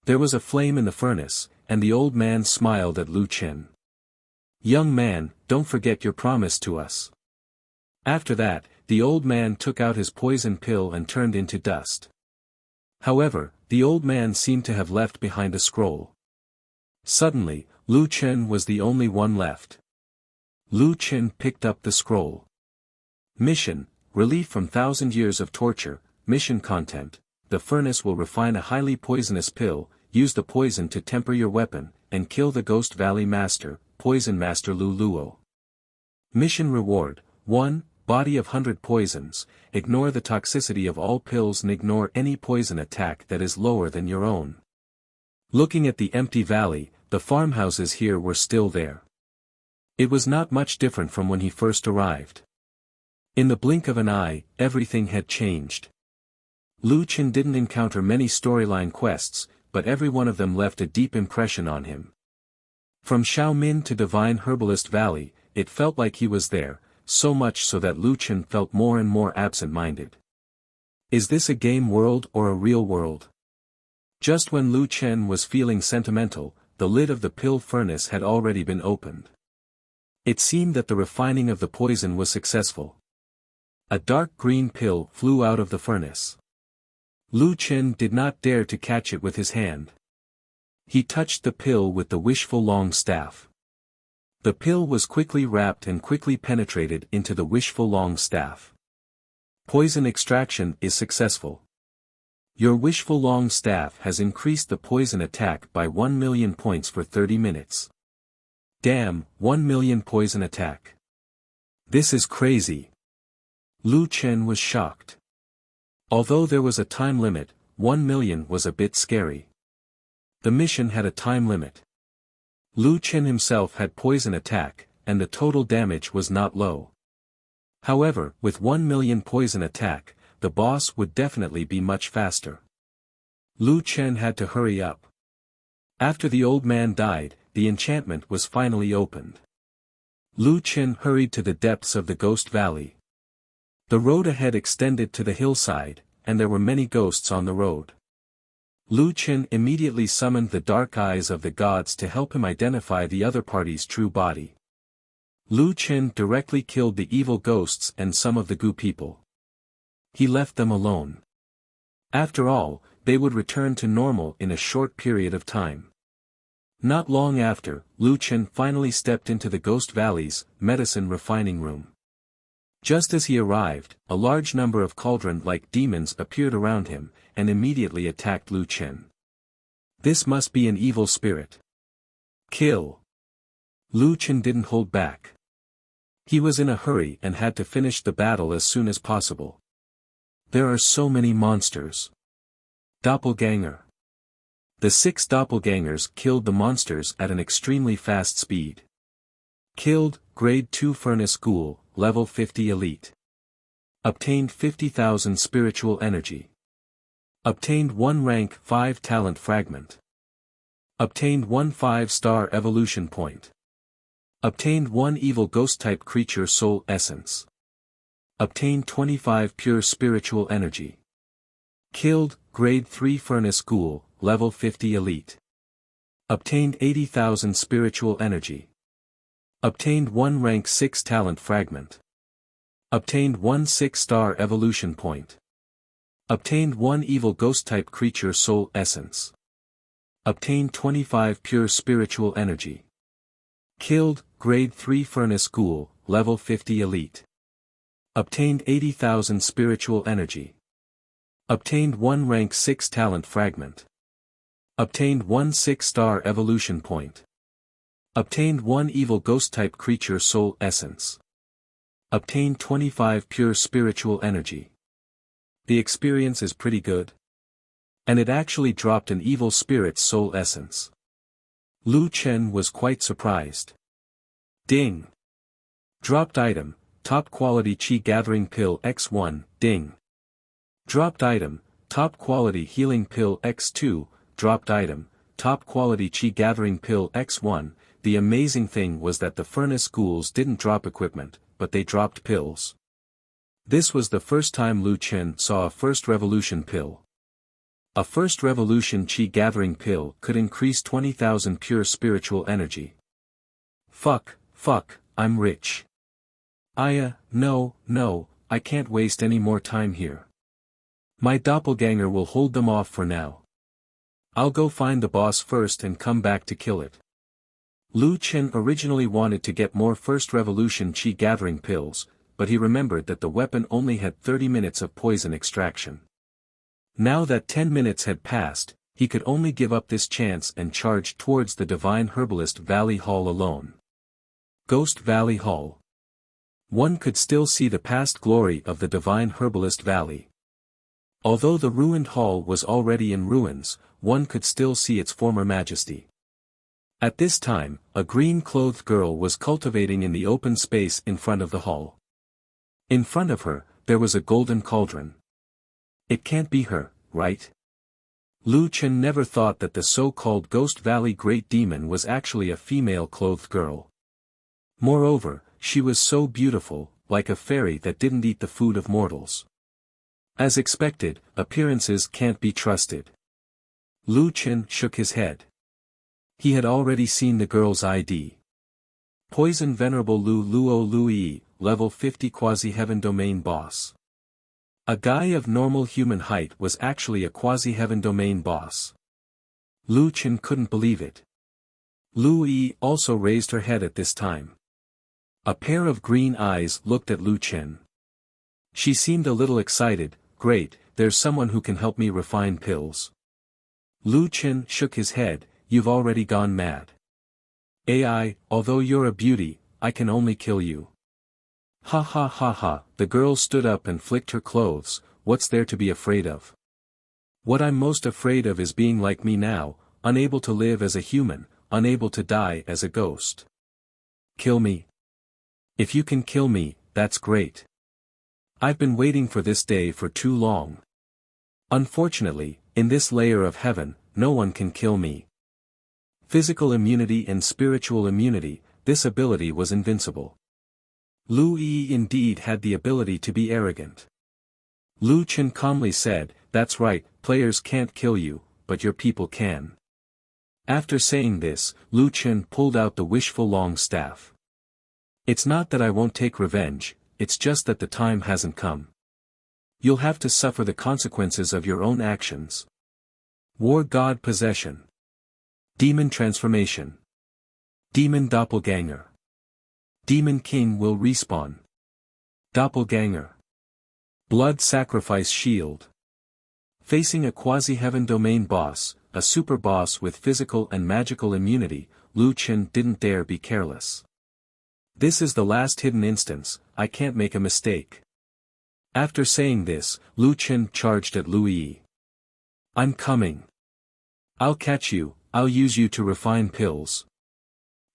There was a flame in the furnace, and the old man smiled at Lu Chen. Young man, don't forget your promise to us. After that, the old man took out his poison pill and turned into dust. However, the old man seemed to have left behind a scroll. Suddenly, Lu Chen was the only one left. Lu Chen picked up the scroll. Mission: relief from 1,000 years of torture. Mission content: the furnace will refine a highly poisonous pill, use the poison to temper your weapon, and kill the Ghost Valley Master, Poison Master Lu Luo. Mission reward: 1. Body of 100 poisons, ignore the toxicity of all pills and ignore any poison attack that is lower than your own. Looking at the empty valley, the farmhouses here were still there. It was not much different from when he first arrived. In the blink of an eye, everything had changed. Lu Chen didn't encounter many storyline quests, but every one of them left a deep impression on him. From Xiaomin to Divine Herbalist Valley, it felt like he was there, so much so that Lu Chen felt more and more absent-minded. Is this a game world or a real world? Just when Lu Chen was feeling sentimental, the lid of the pill furnace had already been opened. It seemed that the refining of the poison was successful. A dark green pill flew out of the furnace. Lu Chen did not dare to catch it with his hand. He touched the pill with the wishful long staff. The pill was quickly wrapped and quickly penetrated into the wishful long staff. Poison extraction is successful. Your wishful long staff has increased the poison attack by 1 million points for 30 minutes. Damn, 1 million poison attack. This is crazy. Lu Chen was shocked. Although there was a time limit, 1 million was a bit scary. The mission had a time limit. Lu Chen himself had poison attack, and the total damage was not low. However, with 1 million poison attack, the boss would definitely be much faster. Lu Chen had to hurry up. After the old man died, the enchantment was finally opened. Lu Chen hurried to the depths of the Ghost Valley. The road ahead extended to the hillside, and there were many ghosts on the road. Lu Chen immediately summoned the dark eyes of the gods to help him identify the other party's true body. Lu Chen directly killed the evil ghosts and some of the Gu people. He left them alone. After all, they would return to normal in a short period of time. Not long after, Lu Chen finally stepped into the Ghost Valley's medicine refining room. Just as he arrived, a large number of cauldron-like demons appeared around him, and immediately attacked Lu Chen. This must be an evil spirit. Kill! Lu Chen didn't hold back. He was in a hurry and had to finish the battle as soon as possible. There are so many monsters. Doppelganger. The 6 doppelgangers killed the monsters at an extremely fast speed. Killed, Grade 2 Furnace Ghoul, Level 50 Elite. Obtained 50,000 spiritual energy. Obtained 1 Rank 5 Talent Fragment. Obtained 1 5-star Evolution Point. Obtained 1 Evil Ghost-type Creature Soul Essence. Obtained 25 Pure Spiritual Energy. Killed, Grade 3 Furnace Ghoul, Level 50 Elite. Obtained 80,000 spiritual energy. Obtained 1 Rank 6 Talent Fragment. Obtained 1 6-star Evolution Point. Obtained 1 Evil Ghost-type Creature Soul Essence. Obtained 25 Pure Spiritual Energy. Killed, Grade 3 Furnace Ghoul, Level 50 Elite. Obtained 80,000 spiritual energy. Obtained 1 Rank 6 Talent Fragment. Obtained 1 6-star Evolution Point. Obtained 1 Evil Ghost-type Creature Soul Essence. Obtained 25 Pure Spiritual Energy. The experience is pretty good. And it actually dropped an Evil Spirit's Soul Essence. Lu Chen was quite surprised. Ding! Dropped item, Top Quality Qi Gathering Pill X1, ding! Dropped item, Top Quality Healing Pill X2, dropped item, Top Quality Qi Gathering Pill X1. The amazing thing was that the furnace ghouls didn't drop equipment, but they dropped pills. This was the first time Lu Chen saw a First Revolution pill. A First Revolution Qi Gathering pill could increase 20,000 pure spiritual energy. Fuck, I'm rich. No, I can't waste any more time here. My doppelganger will hold them off for now. I'll go find the boss first and come back to kill it. Lu Chen originally wanted to get more First Revolution Qi gathering pills, but he remembered that the weapon only had 30 minutes of poison extraction. Now that 10 minutes had passed, he could only give up this chance and charge towards the Divine Herbalist Valley Hall alone. Ghost Valley Hall. One could still see the past glory of the Divine Herbalist Valley. Although the ruined hall was already in ruins, one could still see its former majesty. At this time, a green-clothed girl was cultivating in the open space in front of the hall. In front of her, there was a golden cauldron. It can't be her, right? Lu Chen never thought that the so-called Ghost Valley Great Demon was actually a female-clothed girl. Moreover, she was so beautiful, like a fairy that didn't eat the food of mortals. As expected, appearances can't be trusted. Lu Chen shook his head. He had already seen the girl's ID. Poison Venerable Lu Luo Lui, level 50 Quasi-Heaven Domain Boss. A guy of normal human height was actually a Quasi-Heaven Domain Boss. Lu Chen couldn't believe it. Lu Yi also raised her head at this time. A pair of green eyes looked at Lu Chen. She seemed a little excited. Great, there's someone who can help me refine pills. Lu Chen shook his head. You've already gone mad. AI, although you're a beauty, I can only kill you. Ha ha ha ha, the girl stood up and flicked her clothes. What's there to be afraid of? What I'm most afraid of is being like me now, unable to live as a human, unable to die as a ghost. Kill me. If you can kill me, that's great. I've been waiting for this day for too long. Unfortunately, in this layer of heaven, no one can kill me. Physical immunity and spiritual immunity, this ability was invincible. Lu Yi indeed had the ability to be arrogant. Lu Chen calmly said, that's right, players can't kill you, but your people can. After saying this, Lu Chen pulled out the wishful long staff. It's not that I won't take revenge, it's just that the time hasn't come. You'll have to suffer the consequences of your own actions. War God Possession. Demon Transformation. Demon Doppelganger. Demon King will respawn. Doppelganger. Blood Sacrifice Shield. Facing a Quasi-Heaven Domain boss, a super boss with physical and magical immunity, Lu Chen didn't dare be careless. This is the last hidden instance, I can't make a mistake. After saying this, Lu Chen charged at Lu Yi. I'm coming. I'll catch you, I'll use you to refine pills.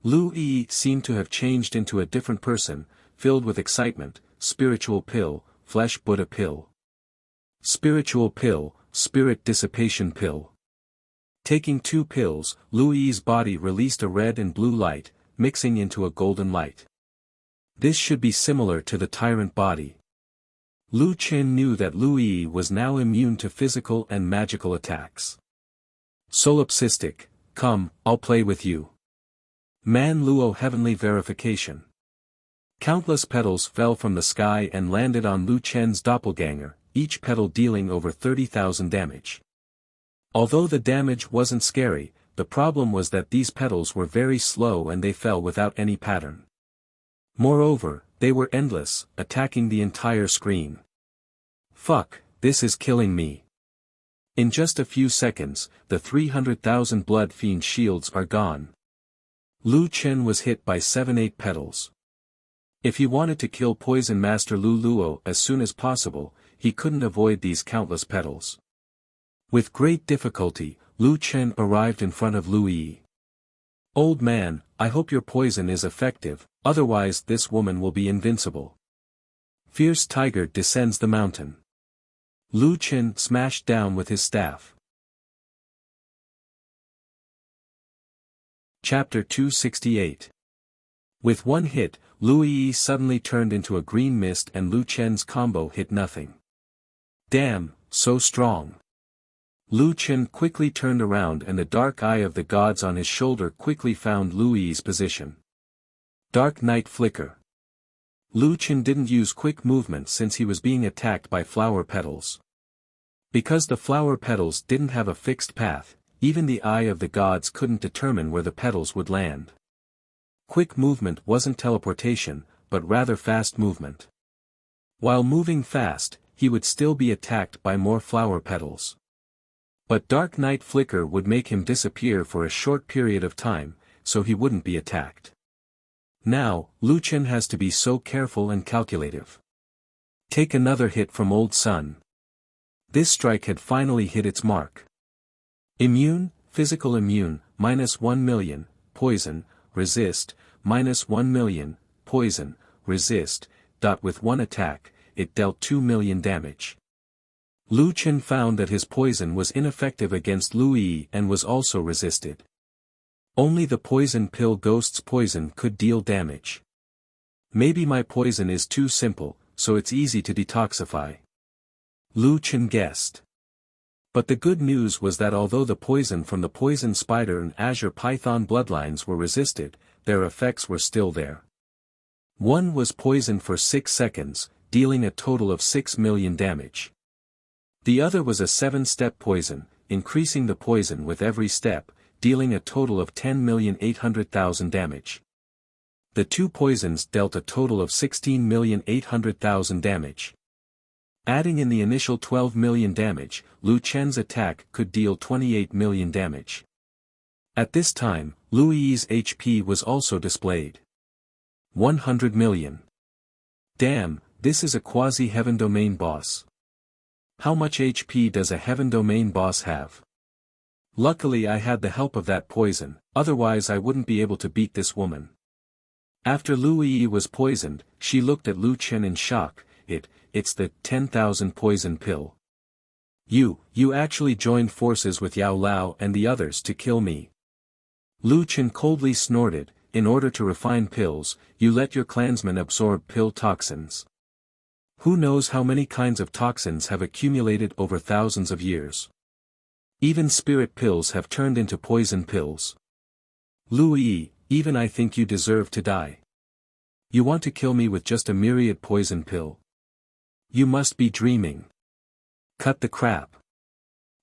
Lu Yi seemed to have changed into a different person, filled with excitement. Spiritual pill, flesh Buddha pill. Spiritual pill, spirit dissipation pill. Taking 2 pills, Lu Yi's body released a red and blue light, mixing into a golden light. This should be similar to the tyrant body. Lu Chen knew that Lu Yi was now immune to physical and magical attacks. Solipsistic, come, I'll play with you. Man Luo Heavenly Verification. Countless petals fell from the sky and landed on Lu Chen's doppelganger, each petal dealing over 30,000 damage. Although the damage wasn't scary, the problem was that these petals were very slow and they fell without any pattern. Moreover, they were endless, attacking the entire screen. Fuck, this is killing me. In just a few seconds, the 300,000 blood fiend shields are gone. Lu Chen was hit by 7-8 petals. If he wanted to kill Poison Master Lu Luo as soon as possible, he couldn't avoid these countless petals. With great difficulty, Lu Chen arrived in front of Lu Yi. Old man, I hope your poison is effective, otherwise this woman will be invincible. Fierce tiger descends the mountain. Lu Chen smashed down with his staff. Chapter 268. With one hit, Lu Yi suddenly turned into a green mist and Lu Chen's combo hit nothing. Damn, so strong. Lu Chen quickly turned around and the dark eye of the gods on his shoulder quickly found Lu Yi's position. Dark Night Flicker. Lu Chen didn't use quick movement since he was being attacked by flower petals. Because the flower petals didn't have a fixed path, even the eye of the gods couldn't determine where the petals would land. Quick movement wasn't teleportation, but rather fast movement. While moving fast, he would still be attacked by more flower petals. But Dark Night Flicker would make him disappear for a short period of time, so he wouldn't be attacked. Now, Lu Chen has to be so careful and calculative. Take another hit from Old Sun. This strike had finally hit its mark. Immune, physical immune, -1,000,000, poison, resist, -1,000,000, poison, resist. With one attack, it dealt 2,000,000 damage. Lu Chen found that his poison was ineffective against Lu Yi and was also resisted. Only the poison pill Ghost's poison could deal damage. Maybe my poison is too simple, so it's easy to detoxify. Lu Chen guessed. But the good news was that although the poison from the poison spider and azure python bloodlines were resisted, their effects were still there. One was poison for 6 seconds, dealing a total of 6,000,000 damage. The other was a 7-step poison, increasing the poison with every step, dealing a total of 10,800,000 damage. The two poisons dealt a total of 16,800,000 damage. Adding in the initial 12,000,000 damage, Lu Chen's attack could deal 28,000,000 damage. At this time, Lu Yi's HP was also displayed. 100,000,000. Damn, this is a quasi-heaven domain boss. How much HP does a heaven domain boss have? Luckily I had the help of that poison, otherwise I wouldn't be able to beat this woman. After Lu Yi was poisoned, she looked at Lu Chen in shock. It's the 10,000 poison pill. You actually joined forces with Yao Lao and the others to kill me. Lu Chen coldly snorted, in order to refine pills, you let your clansmen absorb pill toxins. Who knows how many kinds of toxins have accumulated over thousands of years. Even spirit pills have turned into poison pills. Lu Yi, even I think you deserve to die. You want to kill me with just a myriad poison pill? You must be dreaming. Cut the crap.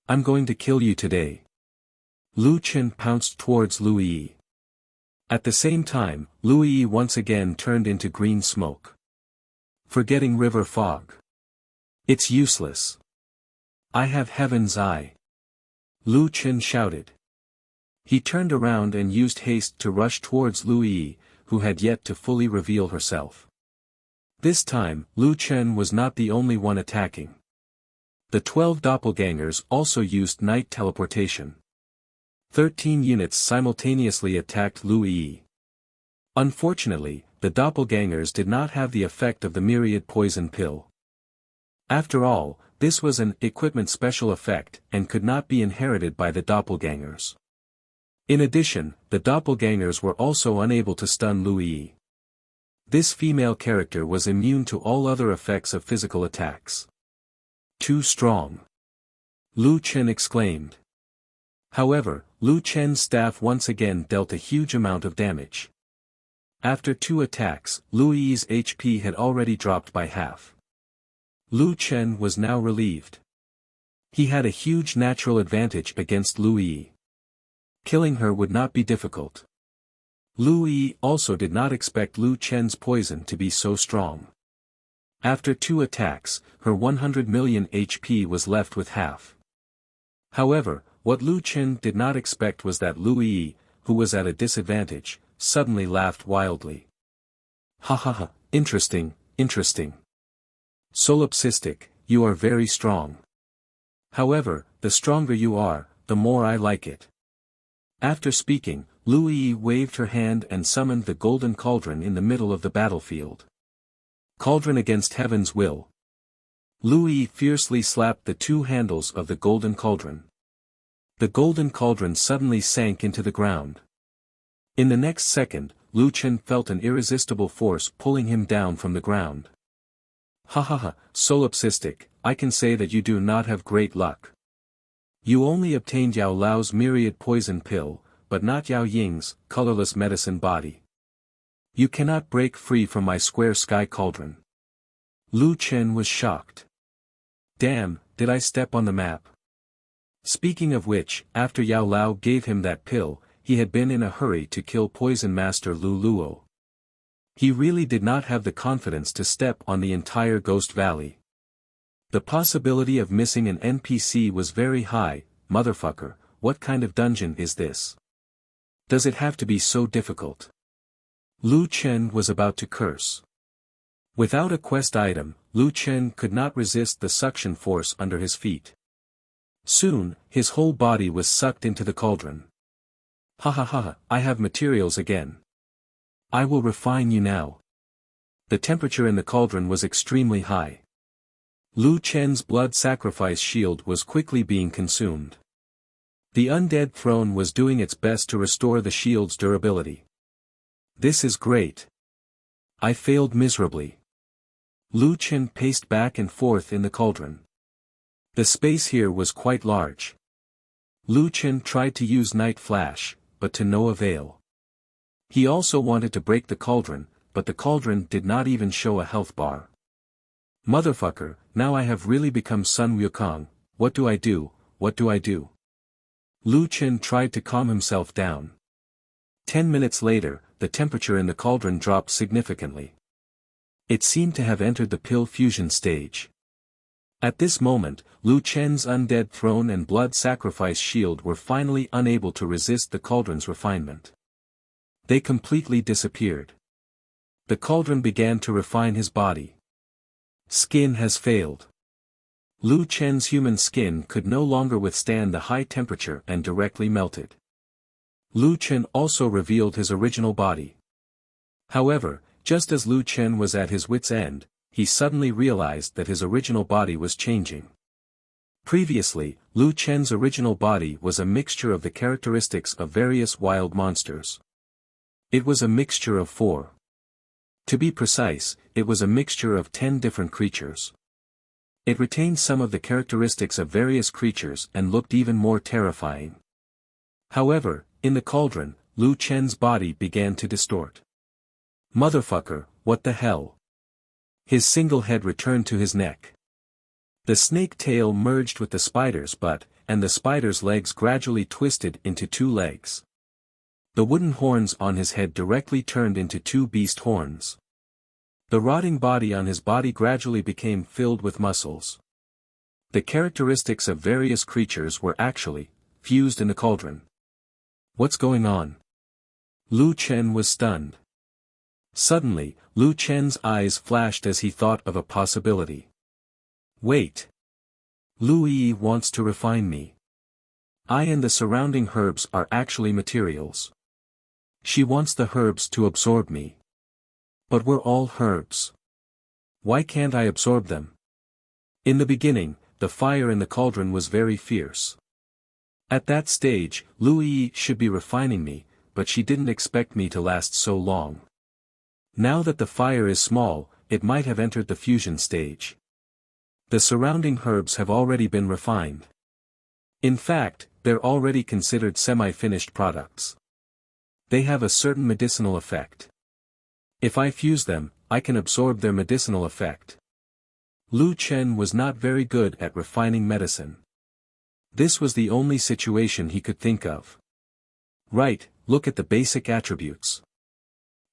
I'm going to kill you today. Lu Chen pounced towards Lu Yi. At the same time, Lu Yi once again turned into green smoke. Forgetting river fog. It's useless. I have heaven's eye. Lu Chen shouted. He turned around and used haste to rush towards Lu Yi, who had yet to fully reveal herself. This time, Lu Chen was not the only one attacking. The 12 doppelgangers also used night teleportation. 13 units simultaneously attacked Lu Yi. Unfortunately, the doppelgangers did not have the effect of the myriad poison pill. After all, this was an equipment special effect and could not be inherited by the doppelgangers. In addition, the doppelgangers were also unable to stun Lu Yi. This female character was immune to all other effects of physical attacks. Too strong. Lu Chen exclaimed. However, Lu Chen's staff once again dealt a huge amount of damage. After 2 attacks, Lu Yi's HP had already dropped by half. Lu Chen was now relieved. He had a huge natural advantage against Lu Yi. Killing her would not be difficult. Lu Yi also did not expect Lu Chen's poison to be so strong. After 2 attacks, her 100,000,000 HP was left with half. However, what Lu Chen did not expect was that Lu Yi, who was at a disadvantage, suddenly laughed wildly. Ha ha ha, interesting, interesting. Solipsistic, you are very strong. However, the stronger you are, the more I like it. After speaking, Lu Yi waved her hand and summoned the golden cauldron in the middle of the battlefield. Cauldron against heaven's will. Lu Yi fiercely slapped the 2 handles of the golden cauldron. The golden cauldron suddenly sank into the ground. In the next second, Lu Chen felt an irresistible force pulling him down from the ground. Ha ha ha, solipsistic, I can say that you do not have great luck. You only obtained Yao Lao's myriad poison pill, but not Yao Ying's colorless medicine body. You cannot break free from my square sky cauldron. Lu Chen was shocked. Damn, did I step on the map? Speaking of which, after Yao Lao gave him that pill, he had been in a hurry to kill Poison Master Lu Luo. He really did not have the confidence to step on the entire Ghost Valley. The possibility of missing an NPC was very high. Motherfucker, what kind of dungeon is this? Does it have to be so difficult? Lu Chen was about to curse. Without a quest item, Lu Chen could not resist the suction force under his feet. Soon, his whole body was sucked into the cauldron. Ha ha ha, I have materials again. I will refine you now. The temperature in the cauldron was extremely high. Lu Chen's blood sacrifice shield was quickly being consumed. The undead throne was doing its best to restore the shield's durability. This is great. I failed miserably. Lu Chen paced back and forth in the cauldron. The space here was quite large. Lu Chen tried to use Night Flash, but to no avail. He also wanted to break the cauldron, but the cauldron did not even show a health bar. Motherfucker, now I have really become Sun Wukong. What do I do, what do I do? Lu Chen tried to calm himself down. 10 minutes later, the temperature in the cauldron dropped significantly. It seemed to have entered the pill fusion stage. At this moment, Lu Chen's undead throne and blood sacrifice shield were finally unable to resist the cauldron's refinement. They completely disappeared. The cauldron began to refine his body. Skin has failed. Lu Chen's human skin could no longer withstand the high temperature and directly melted. Lu Chen also revealed his original body. However, just as Lu Chen was at his wit's end, he suddenly realized that his original body was changing. Previously, Lu Chen's original body was a mixture of the characteristics of various wild monsters. It was a mixture of 4. To be precise, it was a mixture of 10 different creatures. It retained some of the characteristics of various creatures and looked even more terrifying. However, in the cauldron, Lu Chen's body began to distort. Motherfucker, what the hell? His single head returned to his neck. The snake tail merged with the spider's butt, and the spider's legs gradually twisted into 2 legs. The wooden horns on his head directly turned into 2 beast horns. The rotting body on his body gradually became filled with muscles. The characteristics of various creatures were actually fused in the cauldron. What's going on? Lu Chen was stunned. Suddenly, Lu Chen's eyes flashed as he thought of a possibility. Wait. Lu Yi wants to refine me. I and the surrounding herbs are actually materials. She wants the herbs to absorb me. But we're all herbs. Why can't I absorb them? In the beginning, the fire in the cauldron was very fierce. At that stage, Lu Yi should be refining me, but she didn't expect me to last so long. Now that the fire is small, it might have entered the fusion stage. The surrounding herbs have already been refined. In fact, they're already considered semi-finished products. They have a certain medicinal effect. If I fuse them, I can absorb their medicinal effect. Lu Chen was not very good at refining medicine. This was the only situation he could think of. Right, look at the basic attributes.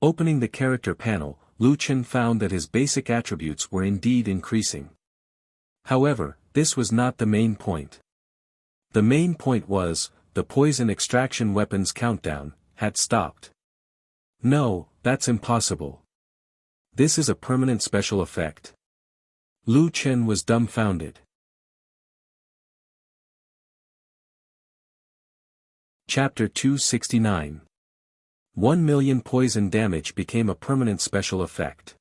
Opening the character panel, Lu Chen found that his basic attributes were indeed increasing. However, this was not the main point. The main point was, the poison extraction weapons countdown had stopped. No, that's impossible. This is a permanent special effect. Lu Chen was dumbfounded. Chapter 269. 1 million poison damage became a permanent special effect.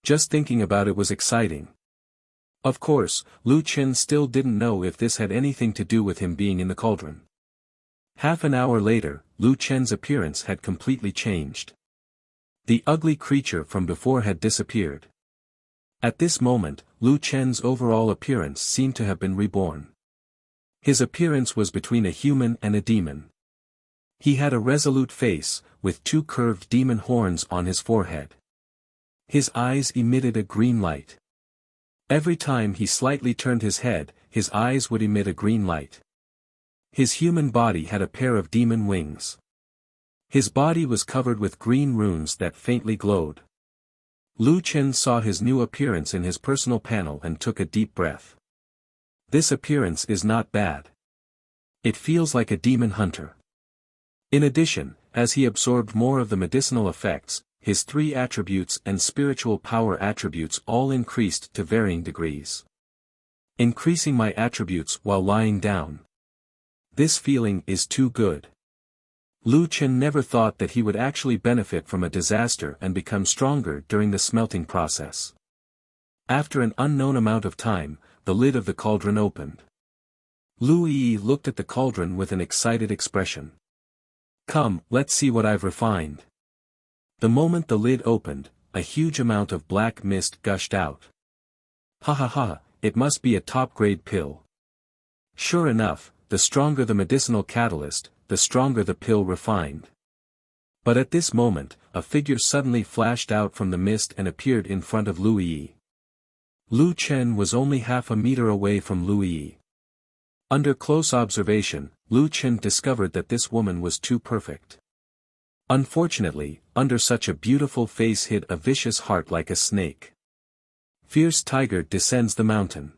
Just thinking about it was exciting. Of course, Lu Chen still didn't know if this had anything to do with him being in the cauldron. Half an hour later, Lu Chen's appearance had completely changed. The ugly creature from before had disappeared. At this moment, Lu Chen's overall appearance seemed to have been reborn. His appearance was between a human and a demon. He had a resolute face, with two curved demon horns on his forehead. His eyes emitted a green light. Every time he slightly turned his head, his eyes would emit a green light. His human body had a pair of demon wings. His body was covered with green runes that faintly glowed. Lu Chen saw his new appearance in his personal panel and took a deep breath. This appearance is not bad. It feels like a demon hunter. In addition, as he absorbed more of the medicinal effects, his 3 attributes and spiritual power attributes all increased to varying degrees. Increasing my attributes while lying down. This feeling is too good. Lu Chen never thought that he would actually benefit from a disaster and become stronger during the smelting process. After an unknown amount of time, the lid of the cauldron opened. Lu Yi looked at the cauldron with an excited expression. Come, let's see what I've refined. The moment the lid opened, a huge amount of black mist gushed out. Ha ha ha, it must be a top-grade pill. Sure enough, the stronger the medicinal catalyst, the stronger the pill refined. But at this moment, a figure suddenly flashed out from the mist and appeared in front of Lu Yi. Lu Chen was only half a meter away from Lu Yi. Under close observation, Lu Chen discovered that this woman was too perfect. Unfortunately, under such a beautiful face hid a vicious heart like a snake. Fierce tiger descends the mountain.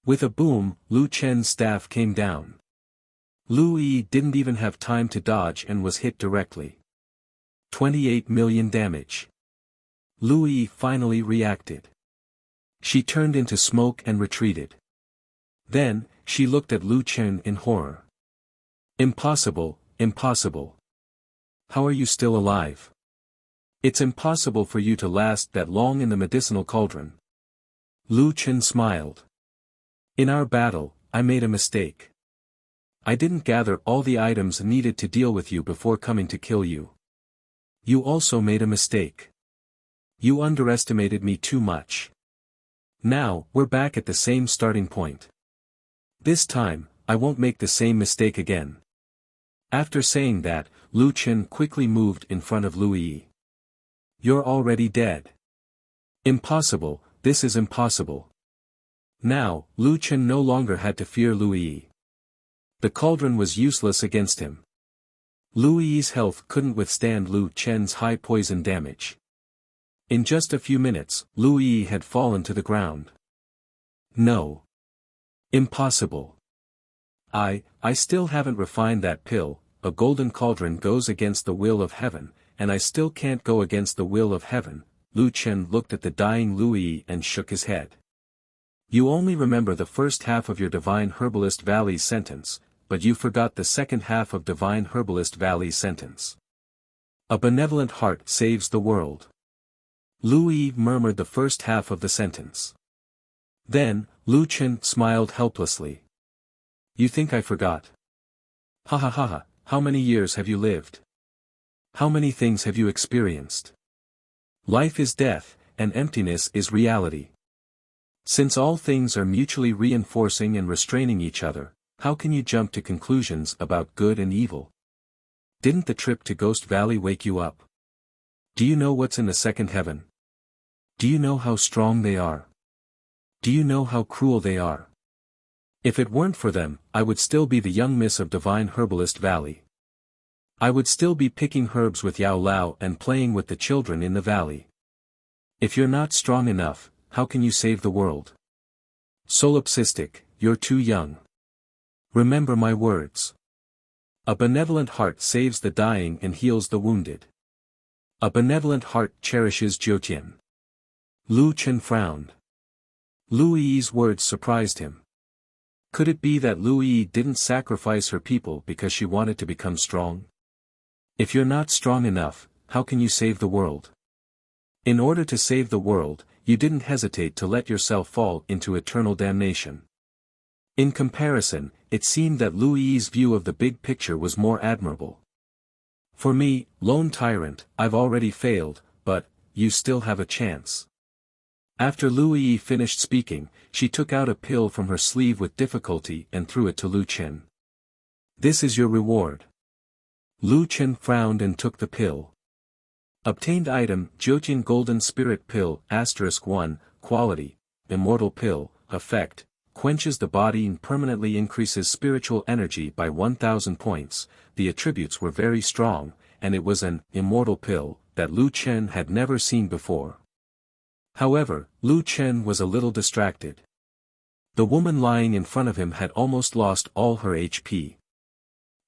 With a boom, Lu Chen's staff came down. Lu Yi didn't even have time to dodge and was hit directly. 28 million damage. Lu Yi finally reacted. She turned into smoke and retreated. Then, she looked at Lu Chen in horror. Impossible, impossible. How are you still alive? It's impossible for you to last that long in the medicinal cauldron. Lu Chen smiled. In our battle, I made a mistake. I didn't gather all the items needed to deal with you before coming to kill you. You also made a mistake. You underestimated me too much. Now, we're back at the same starting point. This time, I won't make the same mistake again. After saying that, Lu Chen quickly moved in front of Lu Yi. You're already dead. Impossible, this is impossible. Now, Lu Chen no longer had to fear Lu Yi. The cauldron was useless against him. Lu Yi's health couldn't withstand Lu Chen's high poison damage. In just a few minutes, Lu Yi had fallen to the ground. No. Impossible. I still haven't refined that pill. A golden cauldron goes against the will of heaven, and I still can't go against the will of heaven. Lu Chen looked at the dying Lu Yi and shook his head. You only remember the first half of your Divine Herbalist Valley's sentence, but you forgot the second half of Divine Herbalist Valley's sentence. A benevolent heart saves the world. Lu Yi murmured the first half of the sentence. Then, Lu Chen smiled helplessly. You think I forgot? Ha ha ha ha, how many years have you lived? How many things have you experienced? Life is death, and emptiness is reality. Since all things are mutually reinforcing and restraining each other, how can you jump to conclusions about good and evil? Didn't the trip to Ghost Valley wake you up? Do you know what's in the second heaven? Do you know how strong they are? Do you know how cruel they are? If it weren't for them, I would still be the young miss of Divine Herbalist Valley. I would still be picking herbs with Yao Lao and playing with the children in the valley. If you're not strong enough, how can you save the world? Solipsistic, you're too young. Remember my words. A benevolent heart saves the dying and heals the wounded. A benevolent heart cherishes Jiutian. Lu Chen frowned. Lu Yi's words surprised him. Could it be that Lu Yi didn't sacrifice her people because she wanted to become strong? If you're not strong enough, how can you save the world? In order to save the world, you didn't hesitate to let yourself fall into eternal damnation. In comparison, it seemed that Lu Yi's view of the big picture was more admirable. For me, lone tyrant, I've already failed, but, you still have a chance. After Lu Yi finished speaking, she took out a pill from her sleeve with difficulty and threw it to Lu Chen. This is your reward. Lu Chen frowned and took the pill. Obtained item, Jiutian Golden Spirit Pill, *1, quality, immortal pill, effect, quenches the body and permanently increases spiritual energy by 1000 points. The attributes were very strong, and it was an immortal pill that Lu Chen had never seen before. However, Lu Chen was a little distracted. The woman lying in front of him had almost lost all her HP.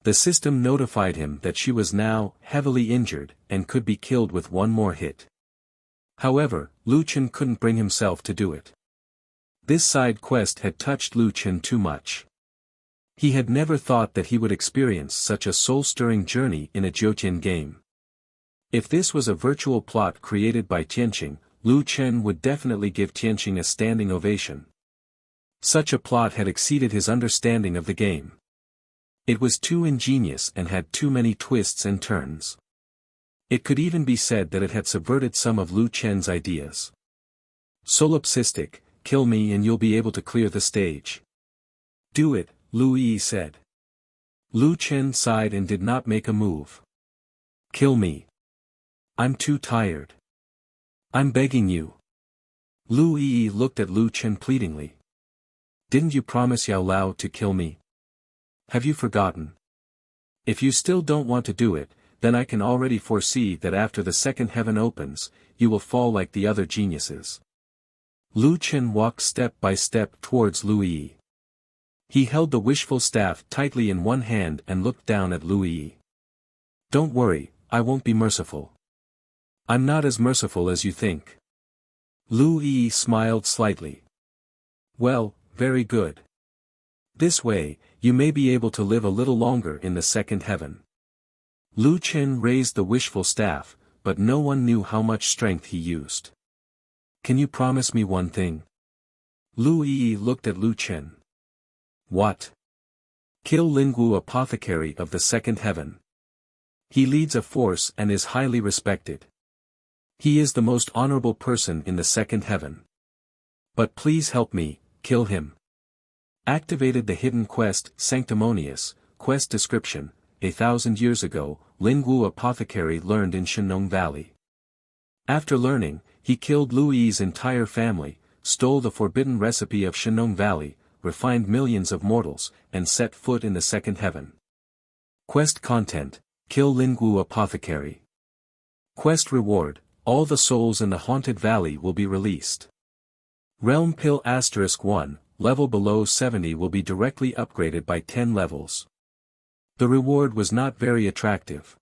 The system notified him that she was now heavily injured and could be killed with one more hit. However, Lu Chen couldn't bring himself to do it. This side quest had touched Lu Chen too much. He had never thought that he would experience such a soul-stirring journey in a Jiutian game. If this was a virtual plot created by Tianqing, Lu Chen would definitely give Tianqing a standing ovation. Such a plot had exceeded his understanding of the game. It was too ingenious and had too many twists and turns. It could even be said that it had subverted some of Lu Chen's ideas. Solipsistic, kill me and you'll be able to clear the stage. Do it, Lu Yi said. Lu Chen sighed and did not make a move. Kill me. I'm too tired. I'm begging you. Lu Yi looked at Lu Chen pleadingly. Didn't you promise Yao Lao to kill me? Have you forgotten? If you still don't want to do it, then I can already foresee that after the second heaven opens, you will fall like the other geniuses. Lu Chen walked step by step towards Lu Yi. He held the wishful staff tightly in one hand and looked down at Lu Yi. Don't worry, I won't be merciful. I'm not as merciful as you think. Lu Yi smiled slightly. Well, very good. This way, you may be able to live a little longer in the second heaven. Lu Chen raised the wishful staff, but no one knew how much strength he used. Can you promise me one thing? Lu Yi looked at Lu Chen. What? Kill Lingwu Apothecary of the second heaven. He leads a force and is highly respected. He is the most honorable person in the second heaven. But please help me, kill him. Activated the hidden quest, Sanctimonious, quest description, 1,000 years ago, Lingwu Apothecary learned in Shenong Valley. After learning, he killed Lu Yi's entire family, stole the forbidden recipe of Shenong Valley, refined millions of mortals, and set foot in the second heaven. Quest content, kill Lingwu Apothecary. Quest reward, all the souls in the haunted valley will be released. Realm Pill *1, level below 70 will be directly upgraded by 10 levels. The reward was not very attractive.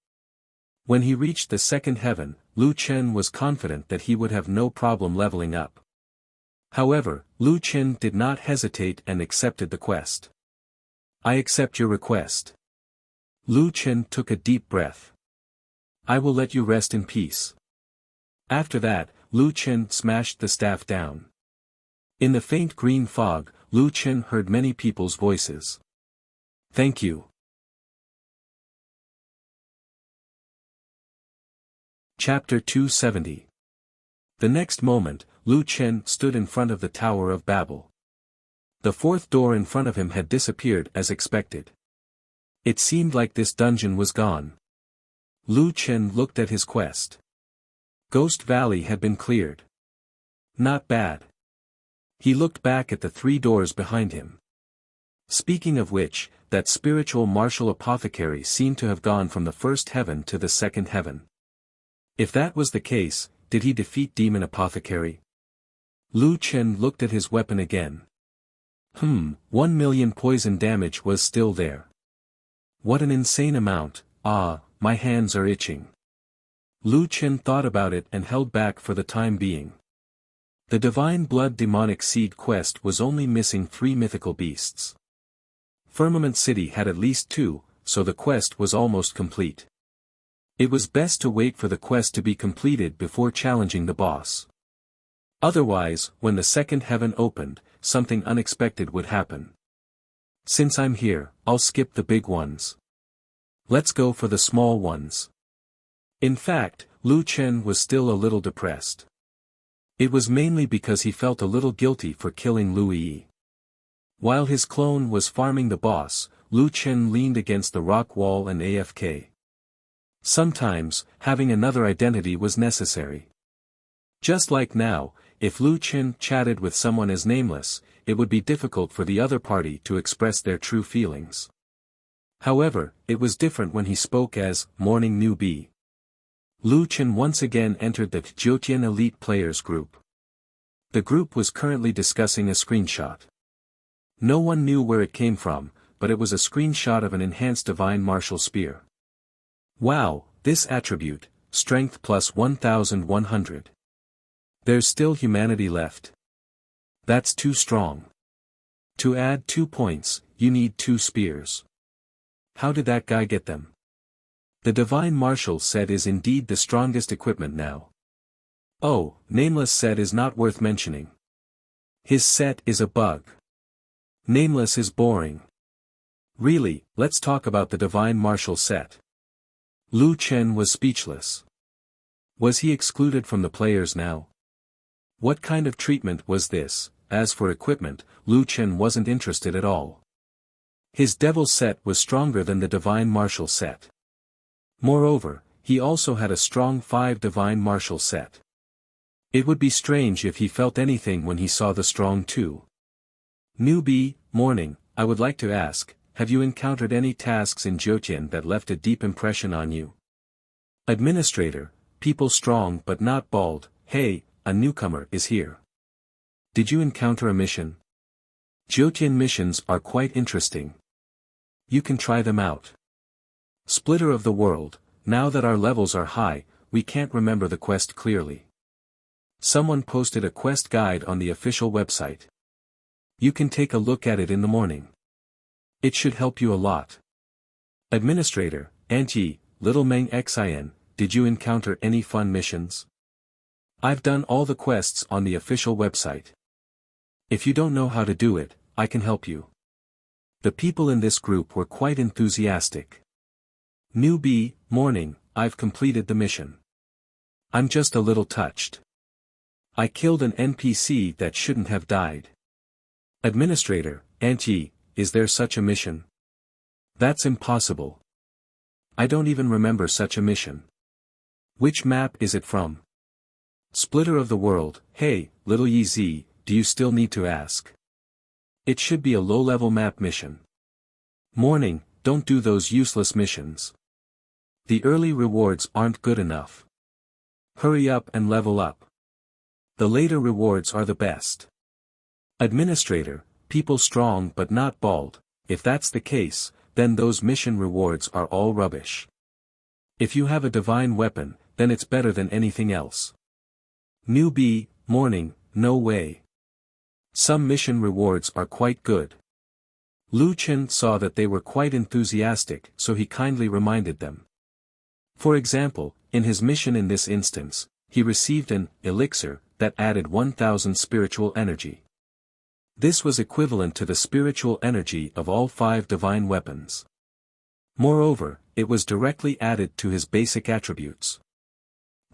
When he reached the second heaven, Lu Chen was confident that he would have no problem leveling up. However, Lu Chen did not hesitate and accepted the quest. I accept your request. Lu Chen took a deep breath. I will let you rest in peace. After that, Lu Chen smashed the staff down. In the faint green fog, Lu Chen heard many people's voices. Thank you. Chapter 270. The next moment, Lu Chen stood in front of the Tower of Babel. The fourth door in front of him had disappeared as expected. It seemed like this dungeon was gone. Lu Chen looked at his quest. Ghost Valley had been cleared. Not bad. He looked back at the 3 doors behind him. Speaking of which, that spiritual martial apothecary seemed to have gone from the first heaven to the second heaven. If that was the case, did he defeat Demon Apothecary? Lu Chen looked at his weapon again. 1 million poison damage was still there. What an insane amount, my hands are itching. Lu Chen thought about it and held back for the time being. The Divine Blood Demonic Seed quest was only missing 3 mythical beasts. Firmament City had at least 2, so the quest was almost complete. It was best to wait for the quest to be completed before challenging the boss. Otherwise, when the second heaven opened, something unexpected would happen. Since I'm here, I'll skip the big ones. Let's go for the small ones. In fact, Lu Chen was still a little depressed. It was mainly because he felt a little guilty for killing Lu Yi. While his clone was farming the boss, Lu Chen leaned against the rock wall and AFK. Sometimes, having another identity was necessary. Just like now, if Lu Qin chatted with someone as nameless, it would be difficult for the other party to express their true feelings. However, it was different when he spoke as Morning Newbie. Lu Qin once again entered the Jiutian Elite Players group. The group was currently discussing a screenshot. No one knew where it came from, but it was a screenshot of an enhanced divine martial spear. Wow, this attribute, strength plus 1100. There's still humanity left. That's too strong. To add 2 points, you need 2 spears. How did that guy get them? The divine martial set is indeed the strongest equipment now. Oh, Nameless set is not worth mentioning. His set is a bug. Nameless is boring. Really, let's talk about the divine martial set. Lu Chen was speechless. Was he excluded from the players now? What kind of treatment was this? As for equipment, Lu Chen wasn't interested at all. His devil set was stronger than the divine martial set. Moreover, he also had a strong 5 divine martial set. It would be strange if he felt anything when he saw the strong 2. Newbie, Morning, I would like to ask, have you encountered any tasks in Jiutian that left a deep impression on you? Administrator, people strong but not bald, hey, a newcomer is here. Did you encounter a mission? Jiutian missions are quite interesting. You can try them out. Splitter of the world, now that our levels are high, we can't remember the quest clearly. Someone posted a quest guide on the official website. You can take a look at it in the morning. It should help you a lot. Administrator, Auntie, Little Meng Xin, did you encounter any fun missions? I've done all the quests on the official website. If you don't know how to do it, I can help you. The people in this group were quite enthusiastic. Newbie, Morning, I've completed the mission. I'm just a little touched. I killed an NPC that shouldn't have died. Administrator, Auntie, is there such a mission? That's impossible. I don't even remember such a mission. Which map is it from? Splitter of the world, hey, Little Yi Z, do you still need to ask? It should be a low-level map mission. Morning, don't do those useless missions. The early rewards aren't good enough. Hurry up and level up. The later rewards are the best. Administrator, people strong but not bald, if that's the case, then those mission rewards are all rubbish. If you have a divine weapon, then it's better than anything else. Newbie, Morning, no way. Some mission rewards are quite good. Lu Chen saw that they were quite enthusiastic, so he kindly reminded them. For example, in his mission in this instance, he received an elixir that added 1000 spiritual energy. This was equivalent to the spiritual energy of all 5 divine weapons. Moreover, it was directly added to his basic attributes.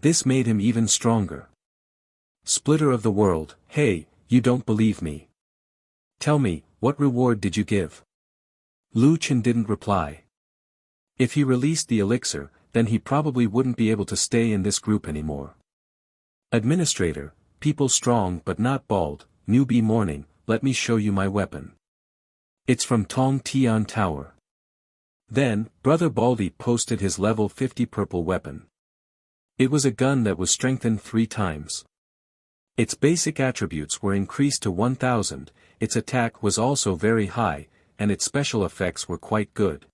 This made him even stronger. Splitter of the world, hey, you don't believe me. Tell me, what reward did you give? Lu Chen didn't reply. If he released the elixir, then he probably wouldn't be able to stay in this group anymore. Administrator, people strong but not bald, Newbie Morning, let me show you my weapon. It's from Tong Tian Tower. Then, Brother Baldy posted his level 50 purple weapon. It was a gun that was strengthened 3 times. Its basic attributes were increased to 1000, its attack was also very high, and its special effects were quite good.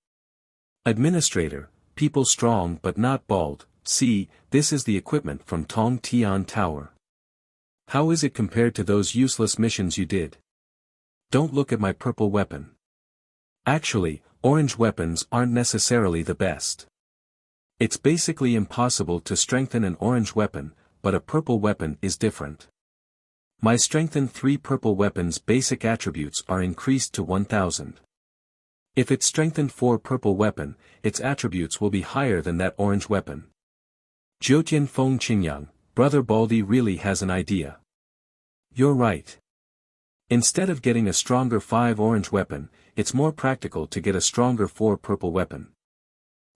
Administrator, people strong but not bald, see, this is the equipment from Tong Tian Tower. How is it compared to those useless missions you did? Don't look at my purple weapon. Actually, orange weapons aren't necessarily the best. It's basically impossible to strengthen an orange weapon, but a purple weapon is different. My strengthened 3 purple weapons' basic attributes are increased to 1000. If it's strengthened 4 purple weapon, its attributes will be higher than that orange weapon. Jiutian Feng Qingyang, Brother Baldy really has an idea. You're right. Instead of getting a stronger 5 orange weapon, it's more practical to get a stronger 4 purple weapon.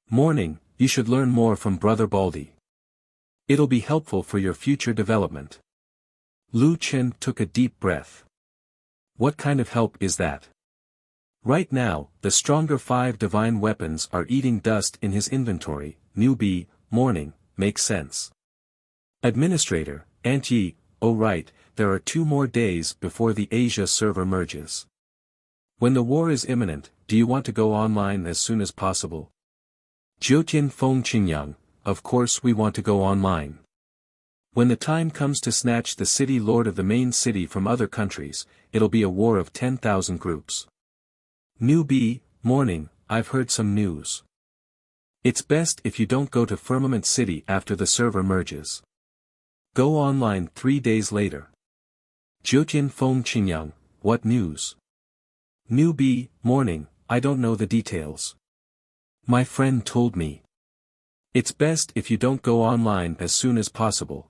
Morning, You should learn more from Brother Baldy. It'll be helpful for your future development. Lu Chen took a deep breath. What kind of help is that? Right now, the stronger 5 divine weapons are eating dust in his inventory. Newbie, morning, makes sense. Administrator, Aunt Yi, oh right, there are 2 more days before the Asia server merges. When the war is imminent, do you want to go online as soon as possible? Jiutian Feng Qingyang, of course we want to go online. When the time comes to snatch the city lord of the main city from other countries, it'll be a war of 10,000 groups. Newbie, morning, I've heard some news. It's best if you don't go to Firmament City after the server merges. Go online 3 days later. Jiutian Feng Qingyang, what news? Newbie, morning, I don't know the details. My friend told me. It's best if you don't go online as soon as possible.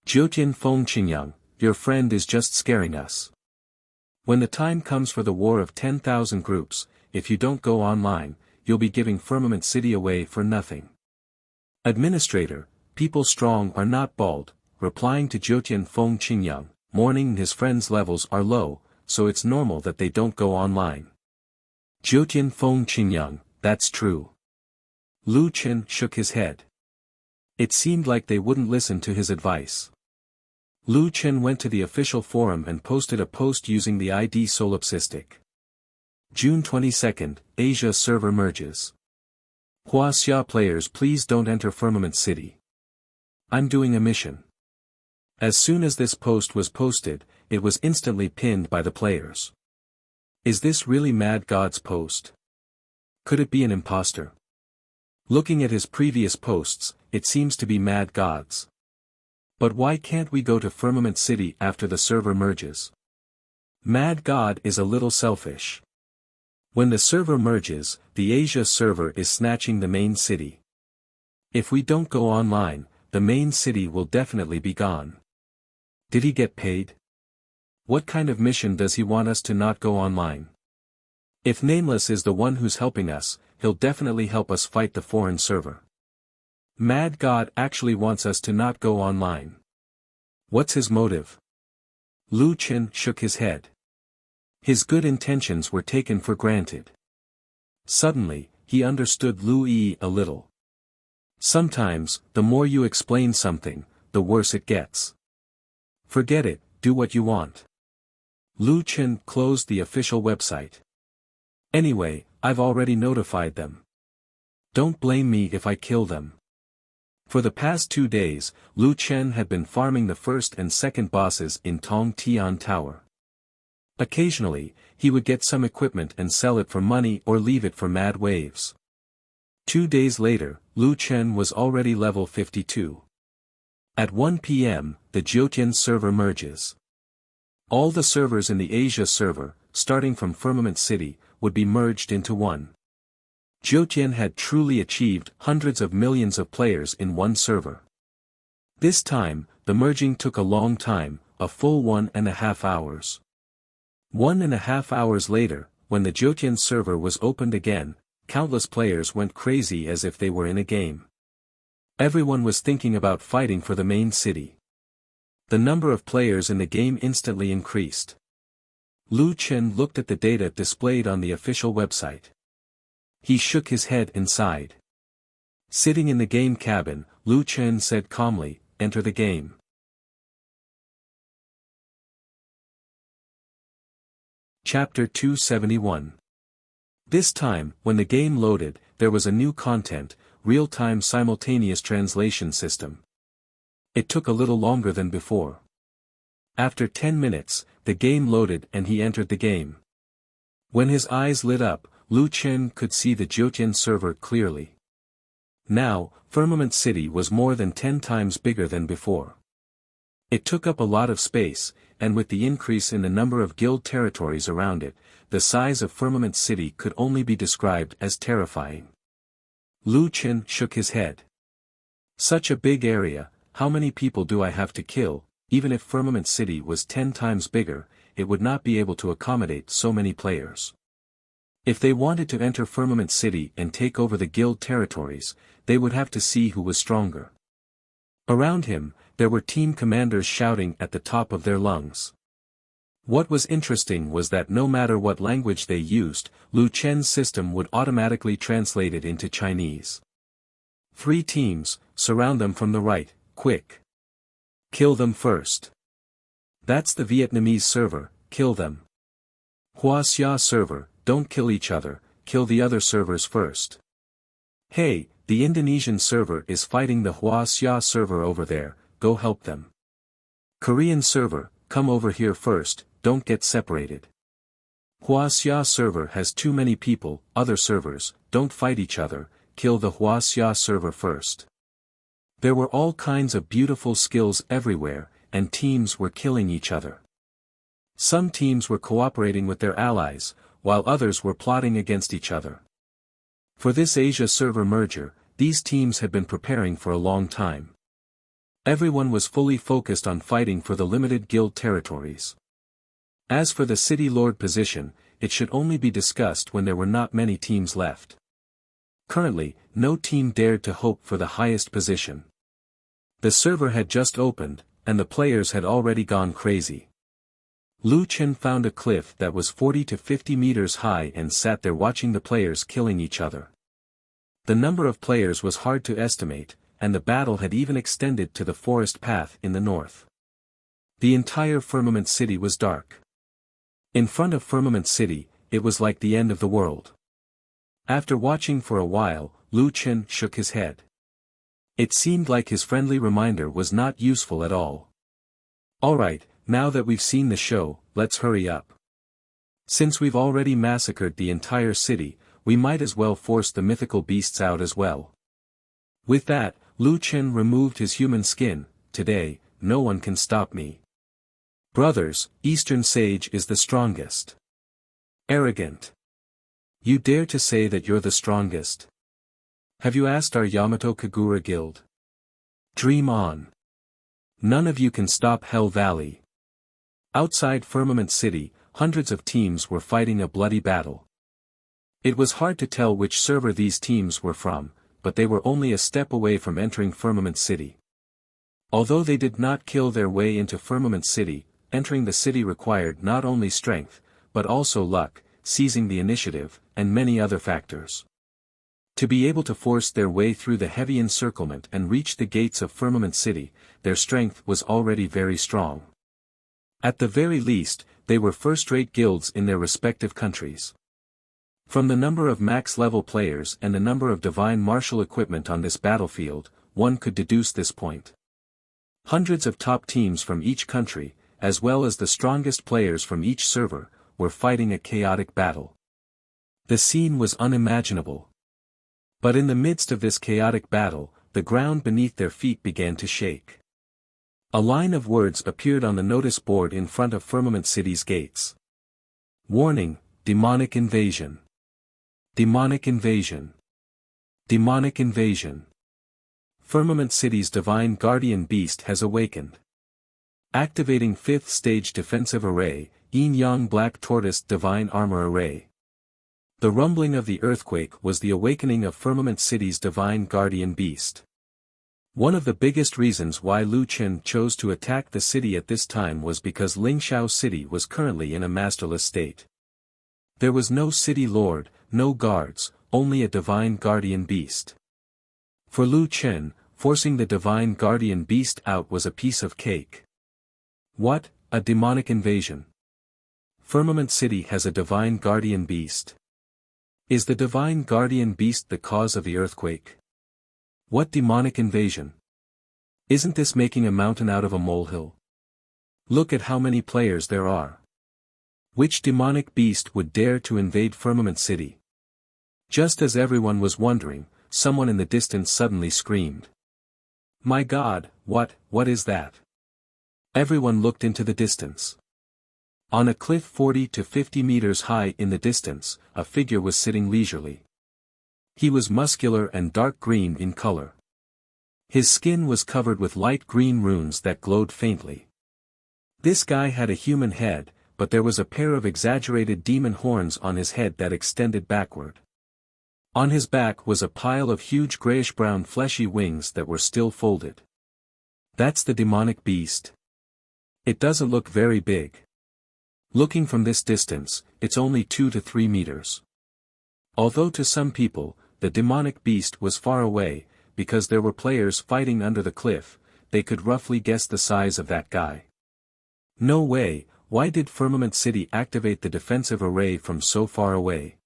Jiutian Feng Qingyang, your friend is just scaring us. When the time comes for the war of 10,000 groups, if you don't go online, you'll be giving Firmament City away for nothing. Administrator, people strong are not bald, replying to Jiutian Feng Qingyang, morning his friend's levels are low, so it's normal that they don't go online. Jiutian Feng Qingyang, that's true. Lu Chen shook his head. It seemed like they wouldn't listen to his advice. Lu Chen went to the official forum and posted a post using the ID Solipsistic. June 22, Asia server merges. Wuxia players please don't enter Firmament City. I'm doing a mission. As soon as this post was posted, it was instantly pinned by the players. Is this really Mad God's post? Could it be an imposter? Looking at his previous posts, it seems to be Mad God's. But why can't we go to Firmament City after the server merges? Mad God is a little selfish. When the server merges, the Asia server is snatching the main city. If we don't go online, the main city will definitely be gone. Did he get paid? What kind of mission does he want us to not go online? If Nameless is the one who's helping us, he'll definitely help us fight the foreign server. Mad God actually wants us to not go online. What's his motive? Lu Chen shook his head. His good intentions were taken for granted. Suddenly, he understood Lu Yi a little. Sometimes, the more you explain something, the worse it gets. Forget it, do what you want. Lu Chen closed the official website. Anyway, I've already notified them. Don't blame me if I kill them. For the past 2 days, Lu Chen had been farming the first and second bosses in Tong Tian Tower. Occasionally, he would get some equipment and sell it for money or leave it for mad waves. 2 days later, Lu Chen was already level 52. At 1 p.m., the Jiutian server merges. All the servers in the Asia server, starting from Firmament City, would be merged into one. Jiutian had truly achieved hundreds of millions of players in one server. This time, the merging took a long time, a full 1.5 hours. 1.5 hours later, when the Jiutian server was opened again, countless players went crazy as if they were in a game. Everyone was thinking about fighting for the main city. The number of players in the game instantly increased. Lu Chen looked at the data displayed on the official website. He shook his head and sighed. Sitting in the game cabin, Lu Chen said calmly, "Enter the game." Chapter 271. This time, when the game loaded, there was a new content, real-time simultaneous translation system. It took a little longer than before. After 10 minutes, the game loaded and he entered the game. When his eyes lit up, Lu Chen could see the Jiutian server clearly. Now, Firmament City was more than 10 times bigger than before. It took up a lot of space, and with the increase in the number of guild territories around it, the size of Firmament City could only be described as terrifying. Lu Chen shook his head. Such a big area, how many people do I have to kill? Even if Firmament City was 10 times bigger, it would not be able to accommodate so many players. If they wanted to enter Firmament City and take over the guild territories, they would have to see who was stronger. Around him, there were team commanders shouting at the top of their lungs. What was interesting was that no matter what language they used, Lu Chen's system would automatically translate it into Chinese. 3 teams, surround them from the right, quick. Kill them first. That's the Vietnamese server, kill them. Wuxia server, don't kill each other, kill the other servers first. Hey, the Indonesian server is fighting the Wuxia server over there, go help them. Korean server, come over here first, don't get separated. Wuxia server has too many people, other servers, don't fight each other, kill the Wuxia server first. There were all kinds of beautiful skills everywhere, and teams were killing each other. Some teams were cooperating with their allies, while others were plotting against each other. For this Asia server merger, these teams had been preparing for a long time. Everyone was fully focused on fighting for the limited guild territories. As for the city lord position, it should only be discussed when there were not many teams left. Currently, no team dared to hope for the highest position. The server had just opened, and the players had already gone crazy. Lu Chen found a cliff that was 40 to 50 meters high and sat there watching the players killing each other. The number of players was hard to estimate, and the battle had even extended to the forest path in the north. The entire Firmament City was dark. In front of Firmament City, it was like the end of the world. After watching for a while, Lu Chen shook his head. It seemed like his friendly reminder was not useful at all. Alright, now that we've seen the show, let's hurry up. Since we've already massacred the entire city, we might as well force the mythical beasts out as well. With that, Lu Chen removed his human skin. Today, no one can stop me. Brothers, Eastern Sage is the strongest. Arrogant. You dare to say that you're the strongest? Have you asked our Yamato Kagura guild? Dream on. None of you can stop Hell Valley. Outside Firmament City, hundreds of teams were fighting a bloody battle. It was hard to tell which server these teams were from, but they were only a step away from entering Firmament City. Although they did not kill their way into Firmament City, entering the city required not only strength, but also luck, seizing the initiative, and many other factors. To be able to force their way through the heavy encirclement and reach the gates of Firmament City, their strength was already very strong. At the very least, they were first-rate guilds in their respective countries. From the number of max-level players and the number of divine martial equipment on this battlefield, one could deduce this point. Hundreds of top teams from each country, as well as the strongest players from each server, were fighting a chaotic battle. The scene was unimaginable. But in the midst of this chaotic battle, the ground beneath their feet began to shake. A line of words appeared on the notice board in front of Firmament City's gates. Warning, demonic invasion. Demonic invasion. Demonic invasion. Firmament City's divine guardian beast has awakened. Activating 5th stage defensive array, Yin-Yang Black Tortoise divine armor array. The rumbling of the earthquake was the awakening of Firmament City's divine guardian beast. One of the biggest reasons why Lu Chen chose to attack the city at this time was because Lingxiao City was currently in a masterless state. There was no city lord, no guards, only a divine guardian beast. For Lu Chen, forcing the divine guardian beast out was a piece of cake. What, a demonic invasion? Firmament City has a divine guardian beast. Is the divine guardian beast the cause of the earthquake? What demonic invasion? Isn't this making a mountain out of a molehill? Look at how many players there are. Which demonic beast would dare to invade Firmament City? Just as everyone was wondering, someone in the distance suddenly screamed. My God, what is that? Everyone looked into the distance. On a cliff 40 to 50 meters high in the distance, a figure was sitting leisurely. He was muscular and dark green in color. His skin was covered with light green runes that glowed faintly. This guy had a human head, but there was a pair of exaggerated demon horns on his head that extended backward. On his back was a pile of huge grayish-brown fleshy wings that were still folded. That's the demonic beast. It doesn't look very big. Looking from this distance, it's only 2 to 3 meters. Although to some people, the demonic beast was far away, because there were players fighting under the cliff, they could roughly guess the size of that guy. No way, why did Firmament City activate the defensive array from so far away?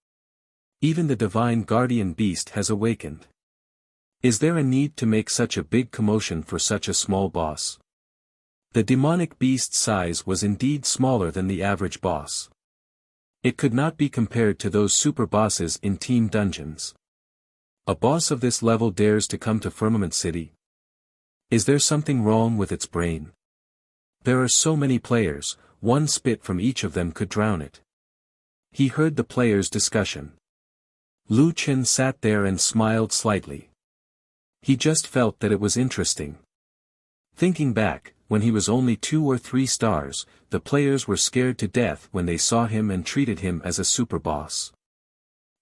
Even the divine guardian beast has awakened. Is there a need to make such a big commotion for such a small boss? The demonic beast's size was indeed smaller than the average boss. It could not be compared to those super bosses in team dungeons. A boss of this level dares to come to Firmament City? Is there something wrong with its brain? There are so many players, one spit from each of them could drown it. He heard the players' discussion. Lu Chen sat there and smiled slightly. He just felt that it was interesting. Thinking back, when he was only 2 or 3 stars, the players were scared to death when they saw him and treated him as a super boss.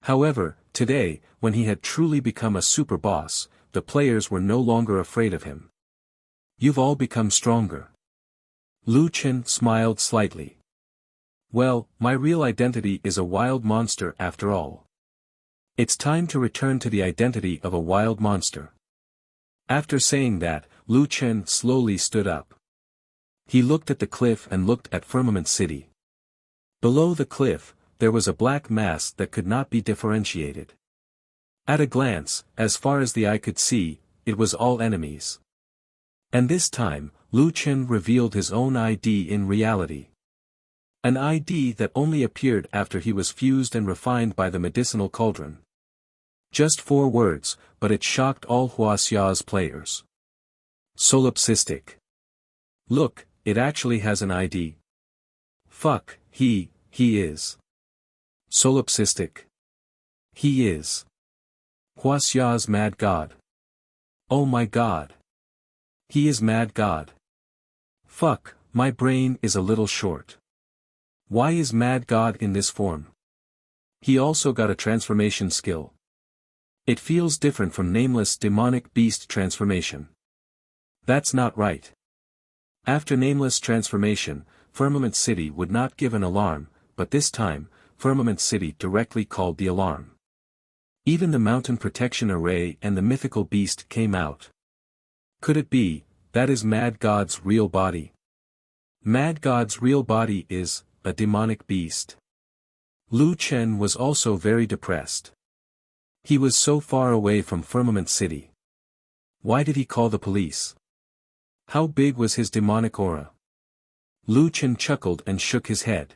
However, today, when he had truly become a super boss, the players were no longer afraid of him. You've all become stronger. Lu Chen smiled slightly. Well, my real identity is a wild monster after all. It's time to return to the identity of a wild monster. After saying that, Lu Chen slowly stood up. He looked at the cliff and looked at Firmament City. Below the cliff, there was a black mass that could not be differentiated. At a glance, as far as the eye could see, it was all enemies. And this time, Lu Chen revealed his own ID in reality. An ID that only appeared after he was fused and refined by the medicinal cauldron. Just 4 words, but it shocked all Wuxia's players. Solipsistic. Look, it actually has an ID. Fuck, he is. Solipsistic. He is. Wuxia's mad god. Oh my god. He is mad god. Fuck, my brain is a little short. Why is mad god in this form? He also got a transformation skill. It feels different from nameless demonic beast transformation. That's not right. After nameless transformation, Firmament City would not give an alarm, but this time, Firmament City directly called the alarm. Even the mountain protection array and the mythical beast came out. Could it be, that is Mad God's real body? Mad God's real body is, a demonic beast. Lu Chen was also very depressed. He was so far away from Firmament City. Why did he call the police? How big was his demonic aura? Lu Chen chuckled and shook his head.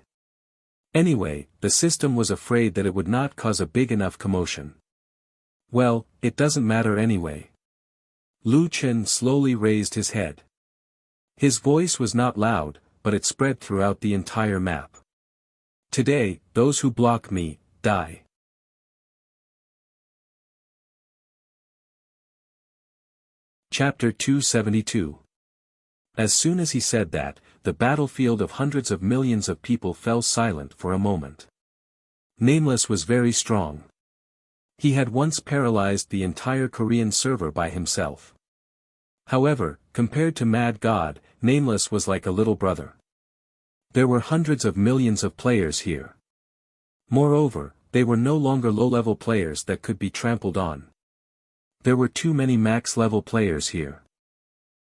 Anyway, the system was afraid that it would not cause a big enough commotion. Well, it doesn't matter anyway. Lu Chen slowly raised his head. His voice was not loud, but it spread throughout the entire map. Today, those who block me, die. Chapter 272. As soon as he said that, the battlefield of hundreds of millions of people fell silent for a moment. Nameless was very strong. He had once paralyzed the entire Korean server by himself. However, compared to Mad God, Nameless was like a little brother. There were hundreds of millions of players here. Moreover, they were no longer low-level players that could be trampled on. There were too many max-level players here.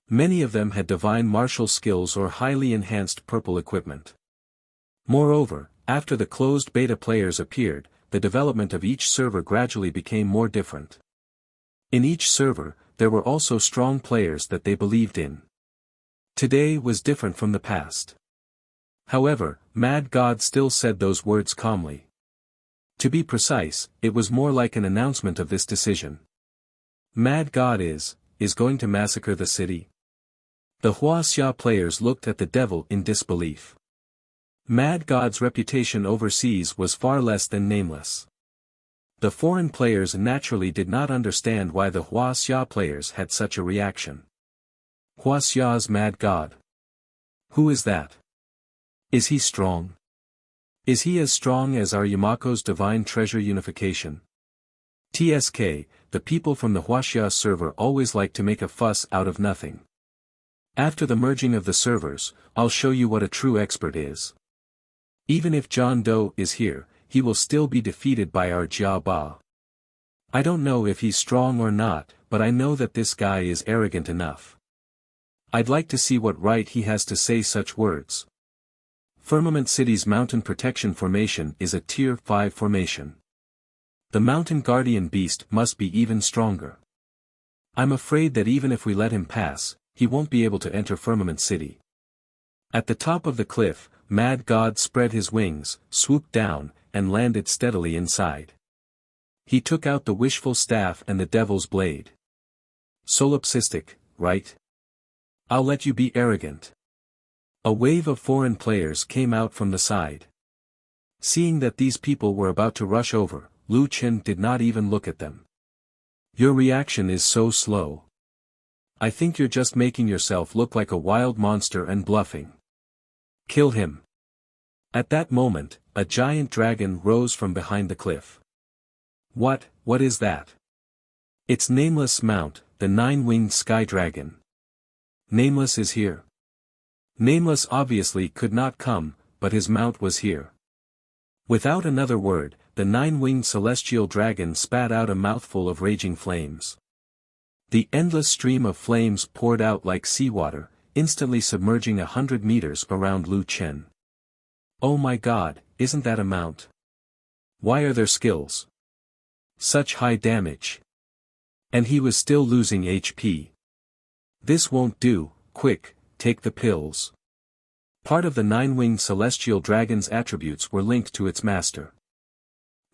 Many of them had divine martial skills or highly enhanced purple equipment. Moreover, after the closed beta players appeared, the development of each server gradually became more different. In each server, there were also strong players that they believed in. Today was different from the past. However, Mad God still said those words calmly. To be precise, it was more like an announcement of this decision. Mad God is going to massacre the city. The Wuxia players looked at the devil in disbelief. Mad God's reputation overseas was far less than Nameless. The foreign players naturally did not understand why the Wuxia players had such a reaction. Wuxia's Mad God. Who is that? Is he strong? Is he as strong as our Yamako's divine treasure unification? TSK, the people from the Wuxia server always like to make a fuss out of nothing. After the merging of the servers, I'll show you what a true expert is. Even if John Doe is here, he will still be defeated by our Jia Ba. I don't know if he's strong or not, but I know that this guy is arrogant enough. I'd like to see what right he has to say such words. Firmament City's Mountain Protection Formation is a Tier 5 formation. The Mountain Guardian Beast must be even stronger. I'm afraid that even if we let him pass, he won't be able to enter Firmament City. At the top of the cliff, Mad God spread his wings, swooped down, and landed steadily inside. He took out the Wishful Staff and the Devil's Blade. Solipsistic, right? I'll let you be arrogant. A wave of foreign players came out from the side. Seeing that these people were about to rush over, Lu Chen did not even look at them. Your reaction is so slow. I think you're just making yourself look like a wild monster and bluffing. Kill him. At that moment, a giant dragon rose from behind the cliff. What is that? It's Nameless Mount, the nine-winged sky dragon. Nameless is here. Nameless obviously could not come, but his mount was here. Without another word, the nine-winged celestial dragon spat out a mouthful of raging flames. The endless stream of flames poured out like seawater, instantly submerging 100 meters around Lu Chen. Oh my god, isn't that a mount? Why are their skills such high damage? And he was still losing HP. This won't do, quick, take the pills. Part of the nine-winged celestial dragon's attributes were linked to its master.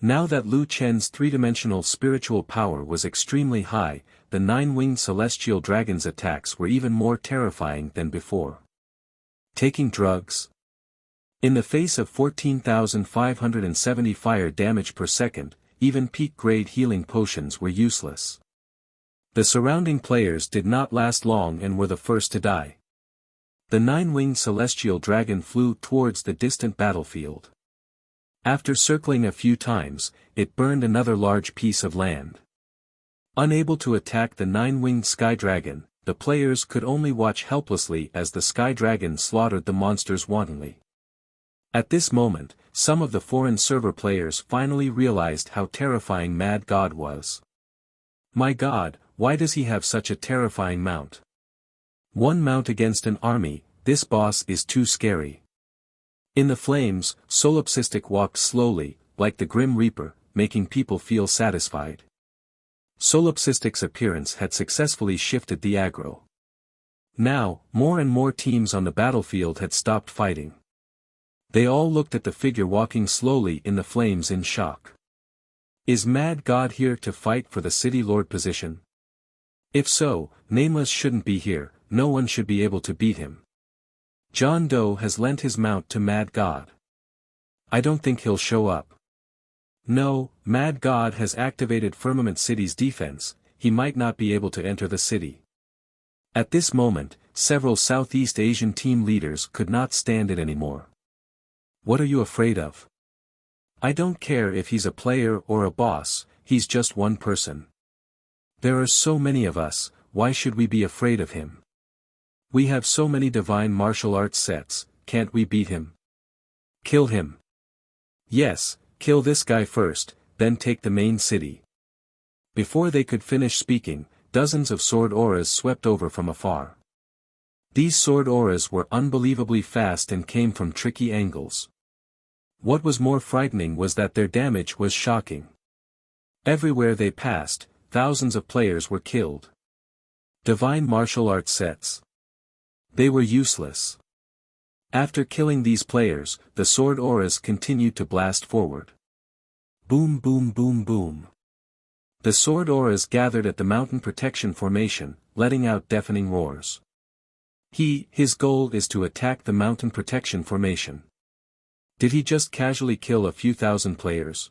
Now that Lu Chen's three-dimensional spiritual power was extremely high, the nine-winged celestial dragon's attacks were even more terrifying than before. Taking drugs? In the face of 14,570 fire damage per second, even peak-grade healing potions were useless. The surrounding players did not last long and were the first to die. The nine-winged celestial dragon flew towards the distant battlefield. After circling a few times, it burned another large piece of land. Unable to attack the nine-winged sky dragon, the players could only watch helplessly as the sky dragon slaughtered the monsters wantonly. At this moment, some of the foreign server players finally realized how terrifying Mad God was. My god, why does he have such a terrifying mount? One mount against an army, this boss is too scary. In the flames, Solipsistic walked slowly, like the Grim Reaper, making people feel satisfied. Solipsistic's appearance had successfully shifted the aggro. Now, more and more teams on the battlefield had stopped fighting. They all looked at the figure walking slowly in the flames in shock. Is Mad God here to fight for the City Lord position? If so, Nameless shouldn't be here, no one should be able to beat him. John Doe has lent his mount to Mad God. I don't think he'll show up. No, Mad God has activated Firmament City's defense, he might not be able to enter the city. At this moment, several Southeast Asian team leaders could not stand it anymore. What are you afraid of? I don't care if he's a player or a boss, he's just one person. There are so many of us, why should we be afraid of him? We have so many divine martial arts sets, can't we beat him? Kill him. Yes, kill this guy first, then take the main city. Before they could finish speaking, dozens of sword auras swept over from afar. These sword auras were unbelievably fast and came from tricky angles. What was more frightening was that their damage was shocking. Everywhere they passed, thousands of players were killed. Divine martial arts sets. They were useless. After killing these players, the sword auras continued to blast forward. Boom boom boom boom. The sword auras gathered at the mountain protection formation, letting out deafening roars. His goal is to attack the mountain protection formation. Did he just casually kill a few thousand players?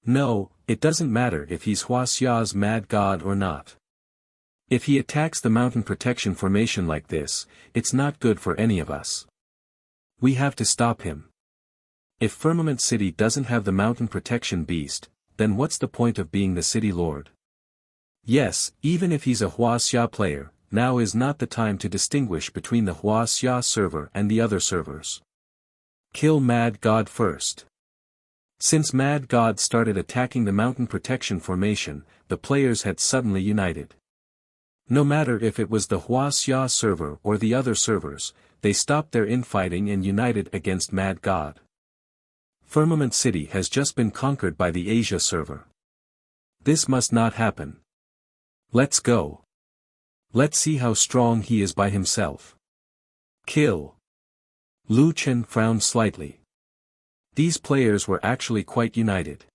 No, it doesn't matter if he's Wuxia's Mad God or not. If he attacks the mountain protection formation like this, it's not good for any of us. We have to stop him. If Firmament City doesn't have the mountain protection beast, then what's the point of being the city lord? Yes, even if he's a Wuxia player, now is not the time to distinguish between the Wuxia server and the other servers. Kill Mad God first. Since Mad God started attacking the mountain protection formation, the players had suddenly united. No matter if it was the Wuxia server or the other servers, they stopped their infighting and united against Mad God. Firmament City has just been conquered by the Asia server. This must not happen. Let's go. Let's see how strong he is by himself. Kill. Lu Chen frowned slightly. These players were actually quite united.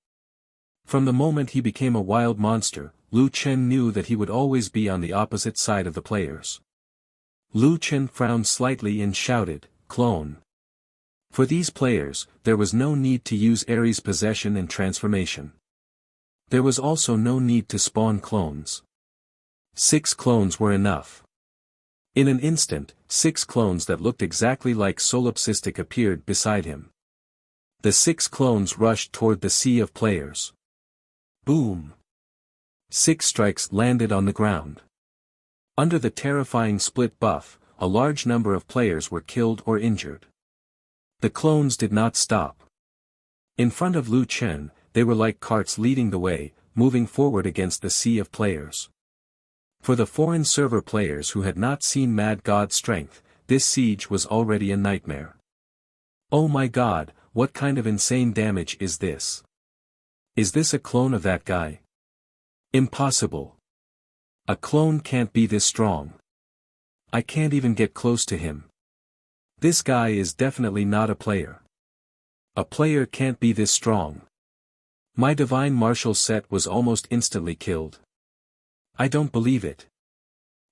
From the moment he became a wild monster, Lu Chen knew that he would always be on the opposite side of the players. Lu Chen frowned slightly and shouted, "Clone." For these players, there was no need to use Ares possession and transformation. There was also no need to spawn clones. 6 clones were enough. In an instant, 6 clones that looked exactly like Solipsistic appeared beside him. The 6 clones rushed toward the sea of players. Boom! 6 strikes landed on the ground. Under the terrifying split buff, a large number of players were killed or injured. The clones did not stop. In front of Lu Chen, they were like carts leading the way, moving forward against the sea of players. For the foreign server players who had not seen Mad God's strength, this siege was already a nightmare. Oh my god, what kind of insane damage is this? Is this a clone of that guy? Impossible. A clone can't be this strong. I can't even get close to him. This guy is definitely not a player. A player can't be this strong. My divine martial set was almost instantly killed. I don't believe it.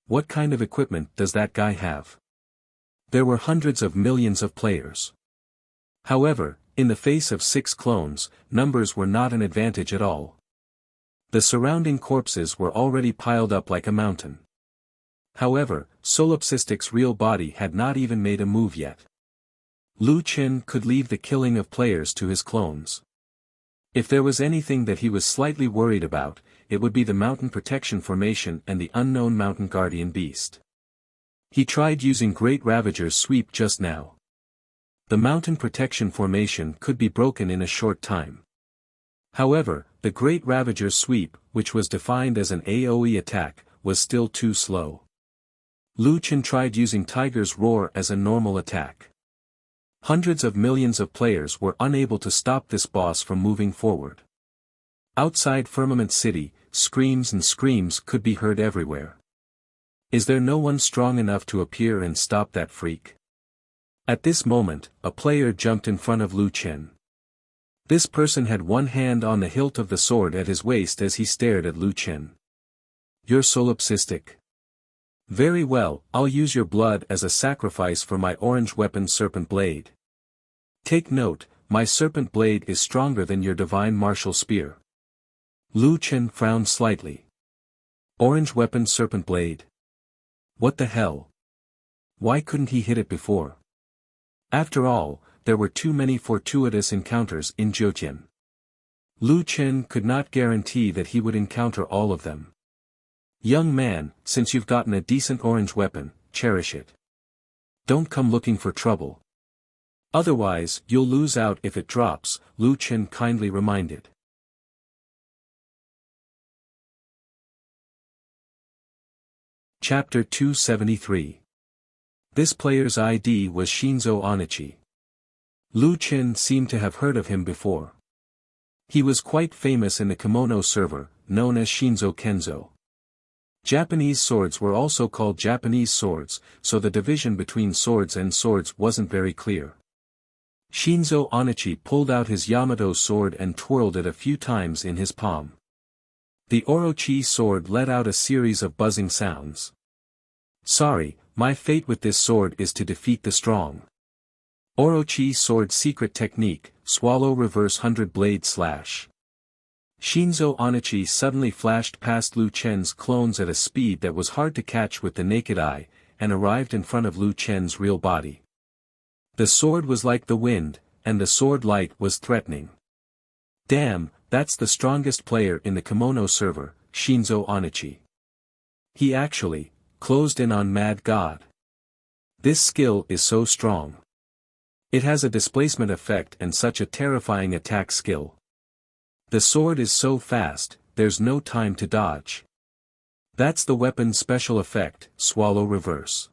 What kind of equipment does that guy have? There were hundreds of millions of players. However, in the face of 6 clones, numbers were not an advantage at all. The surrounding corpses were already piled up like a mountain. However, Solipsistic's real body had not even made a move yet. Lu Chen could leave the killing of players to his clones. If there was anything that he was slightly worried about, it would be the mountain protection formation and the unknown mountain guardian beast. He tried using Great Ravager's sweep just now. The mountain protection formation could be broken in a short time. However, the Great Ravager's sweep, which was defined as an AoE attack, was still too slow. Lu Chen tried using Tiger's Roar as a normal attack. Hundreds of millions of players were unable to stop this boss from moving forward. Outside Firmament City, screams and screams could be heard everywhere. Is there no one strong enough to appear and stop that freak? At this moment, a player jumped in front of Lu Chen. This person had one hand on the hilt of the sword at his waist as he stared at Lu Chen. You're solipsistic. Very well, I'll use your blood as a sacrifice for my orange weapon Serpent Blade. Take note, my Serpent Blade is stronger than your divine martial spear. Lu Chen frowned slightly. Orange weapon Serpent Blade. What the hell? Why couldn't he hit it before? After all, there were too many fortuitous encounters in Zhoutian. Lu Chen could not guarantee that he would encounter all of them. Young man, since you've gotten a decent orange weapon, cherish it. Don't come looking for trouble. Otherwise, you'll lose out if it drops, Lu Chen kindly reminded. Chapter 273. This player's ID was Shinzo Onichi. Lu Chen seemed to have heard of him before. He was quite famous in the kimono server, known as Shinzo Kenzo. Japanese swords were also called Japanese swords, so the division between swords and swords wasn't very clear. Shinzo Onichi pulled out his Yamato sword and twirled it a few times in his palm. The Orochi sword let out a series of buzzing sounds. Sorry, my fate with this sword is to defeat the strong. Orochi sword secret technique, swallow reverse 100 blade slash. Shinzo Onichi suddenly flashed past Lu Chen's clones at a speed that was hard to catch with the naked eye, and arrived in front of Lu Chen's real body. The sword was like the wind, and the sword light was threatening. Damn, that's the strongest player in the kimono server, Shinzo Onichi. He actually closed in on Mad God. This skill is so strong. It has a displacement effect and such a terrifying attack skill. The sword is so fast, there's no time to dodge. That's the weapon's special effect, Swallow Reverse.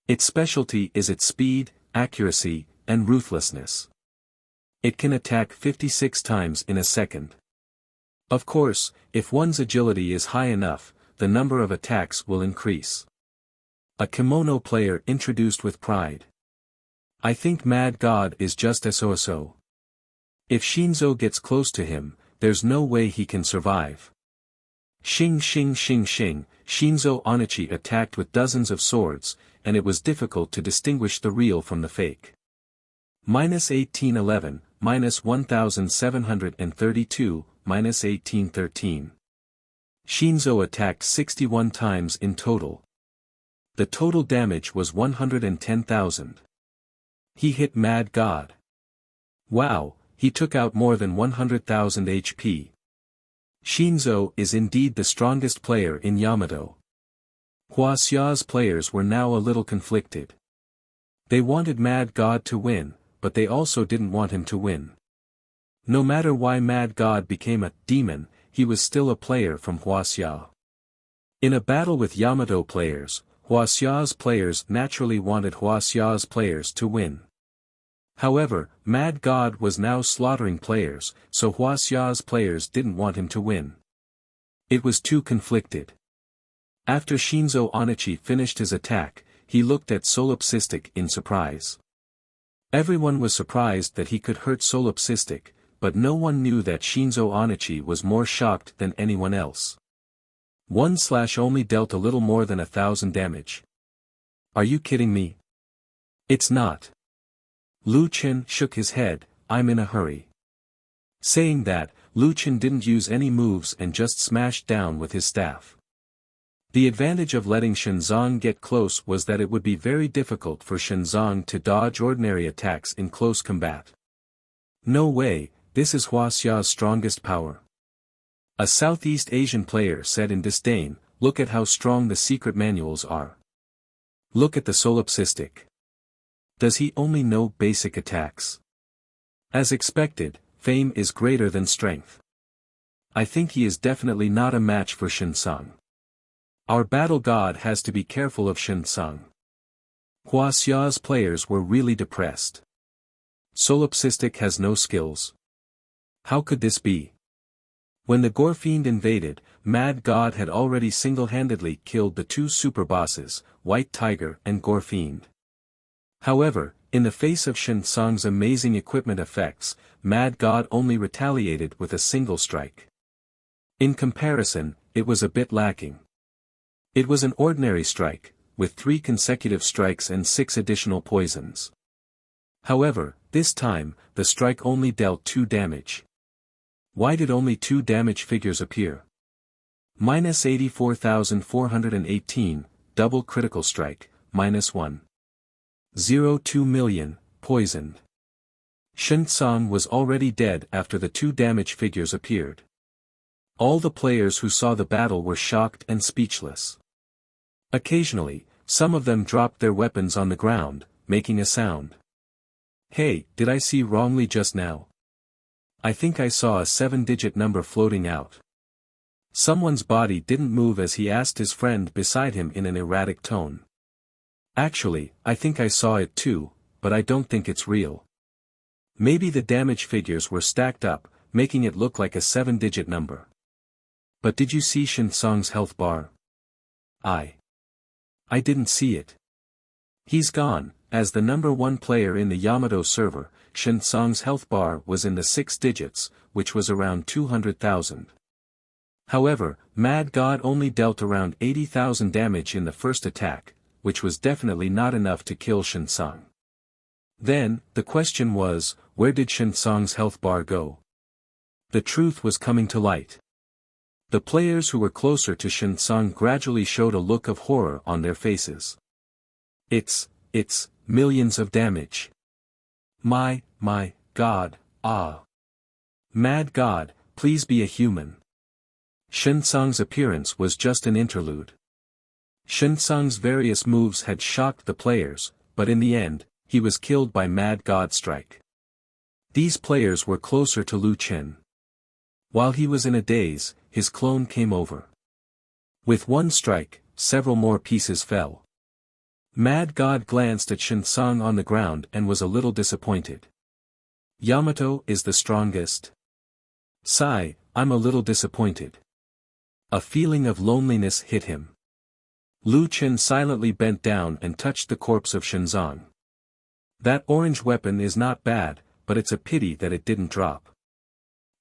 Its specialty is its speed, accuracy, and ruthlessness. It can attack 56 times in a second. Of course, if one's agility is high enough, the number of attacks will increase. A kimono player introduced with pride. I think Mad God is just SOSO. If Shinzo gets close to him, there's no way he can survive. Shing shing shing shing, Shinzo Onichi attacked with dozens of swords, and it was difficult to distinguish the real from the fake. -1811, -1732, -1813. Shinzo attacked 61 times in total. The total damage was 110,000. He hit Mad God. Wow, he took out more than 100,000 HP. Shinzo is indeed the strongest player in Yamato. Wuxia's players were now a little conflicted. They wanted Mad God to win, but they also didn't want him to win. No matter why Mad God became a demon, he was still a player from Wuxia. In a battle with Yamato players, Wuxia's players naturally wanted Wuxia's players to win. However, Mad God was now slaughtering players, so Wuxia's players didn't want him to win. It was too conflicted. After Shinzo Onichi finished his attack, he looked at Solipsistic in surprise. Everyone was surprised that he could hurt Solipsistic, but no one knew that Shinzo Onichi was more shocked than anyone else. 1/ only dealt a little more than 1,000 damage. Are you kidding me? It's not. Lu Chen shook his head, I'm in a hurry. Saying that, Lu Chen didn't use any moves and just smashed down with his staff. The advantage of letting Shenzong get close was that it would be very difficult for Shenzong to dodge ordinary attacks in close combat. No way, this is Wuxia's strongest power. A Southeast Asian player said in disdain, look at how strong the secret manuals are. Look at the Solipsistic. Does he only know basic attacks? As expected, fame is greater than strength. I think he is definitely not a match for Shenzong. Our battle god has to be careful of Shenzong. Wuxia's players were really depressed. Solipsistic has no skills. How could this be? When the Gorefiend invaded, Mad God had already single-handedly killed the two super bosses, White Tiger and Gorefiend. However, in the face of Shenzong's amazing equipment effects, Mad God only retaliated with a single strike. In comparison, it was a bit lacking. It was an ordinary strike, with 3 consecutive strikes and 6 additional poisons. However, this time, the strike only dealt 2 damage. Why did only 2 damage figures appear? -84,418, double critical strike, -1. 0.2 million, poisoned. Shenzong was already dead after the 2 damage figures appeared. All the players who saw the battle were shocked and speechless. Occasionally, some of them dropped their weapons on the ground, making a sound. Hey, did I see wrongly just now? I think I saw a 7-digit number floating out. Someone's body didn't move as he asked his friend beside him in an erratic tone. Actually, I think I saw it too, but I don't think it's real. Maybe the damage figures were stacked up, making it look like a 7-digit number. But did you see Shenzong's health bar? I didn't see it. He's gone. As the number 1 player in the Yamato server, Shenzong's health bar was in the 6 digits, which was around 200,000. However, Mad God only dealt around 80,000 damage in the first attack, which was definitely not enough to kill Shenzong. Then, the question was, where did Shenzong's health bar go? The truth was coming to light. The players who were closer to Shenzong gradually showed a look of horror on their faces. It's millions of damage. My God, ah. Mad God, please be a human. Shen Tsang's appearance was just an interlude. Shen Tsang's various moves had shocked the players, but in the end, he was killed by Mad God strike. These players were closer to Lu Chen. While he was in a daze, his clone came over. With one strike, several more pieces fell. Mad God glanced at Shen Tsang on the ground and was a little disappointed. Yamato is the strongest. Sigh, I'm a little disappointed. A feeling of loneliness hit him. Lu Chen silently bent down and touched the corpse of Shen Tsang. That orange weapon is not bad, but it's a pity that it didn't drop.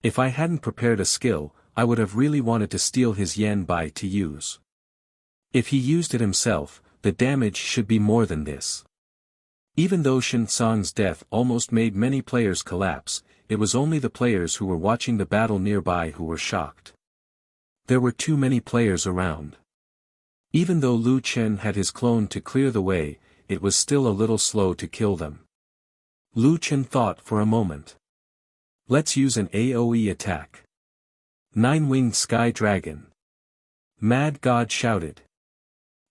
If I hadn't prepared a skill, I would have really wanted to steal his yen bai to use. If he used it himself, the damage should be more than this. Even though Shen Tsang's death almost made many players collapse, it was only the players who were watching the battle nearby who were shocked. There were too many players around. Even though Lu Chen had his clone to clear the way, it was still a little slow to kill them. Lu Chen thought for a moment. Let's use an AoE attack. Nine-winged sky dragon. Mad God shouted.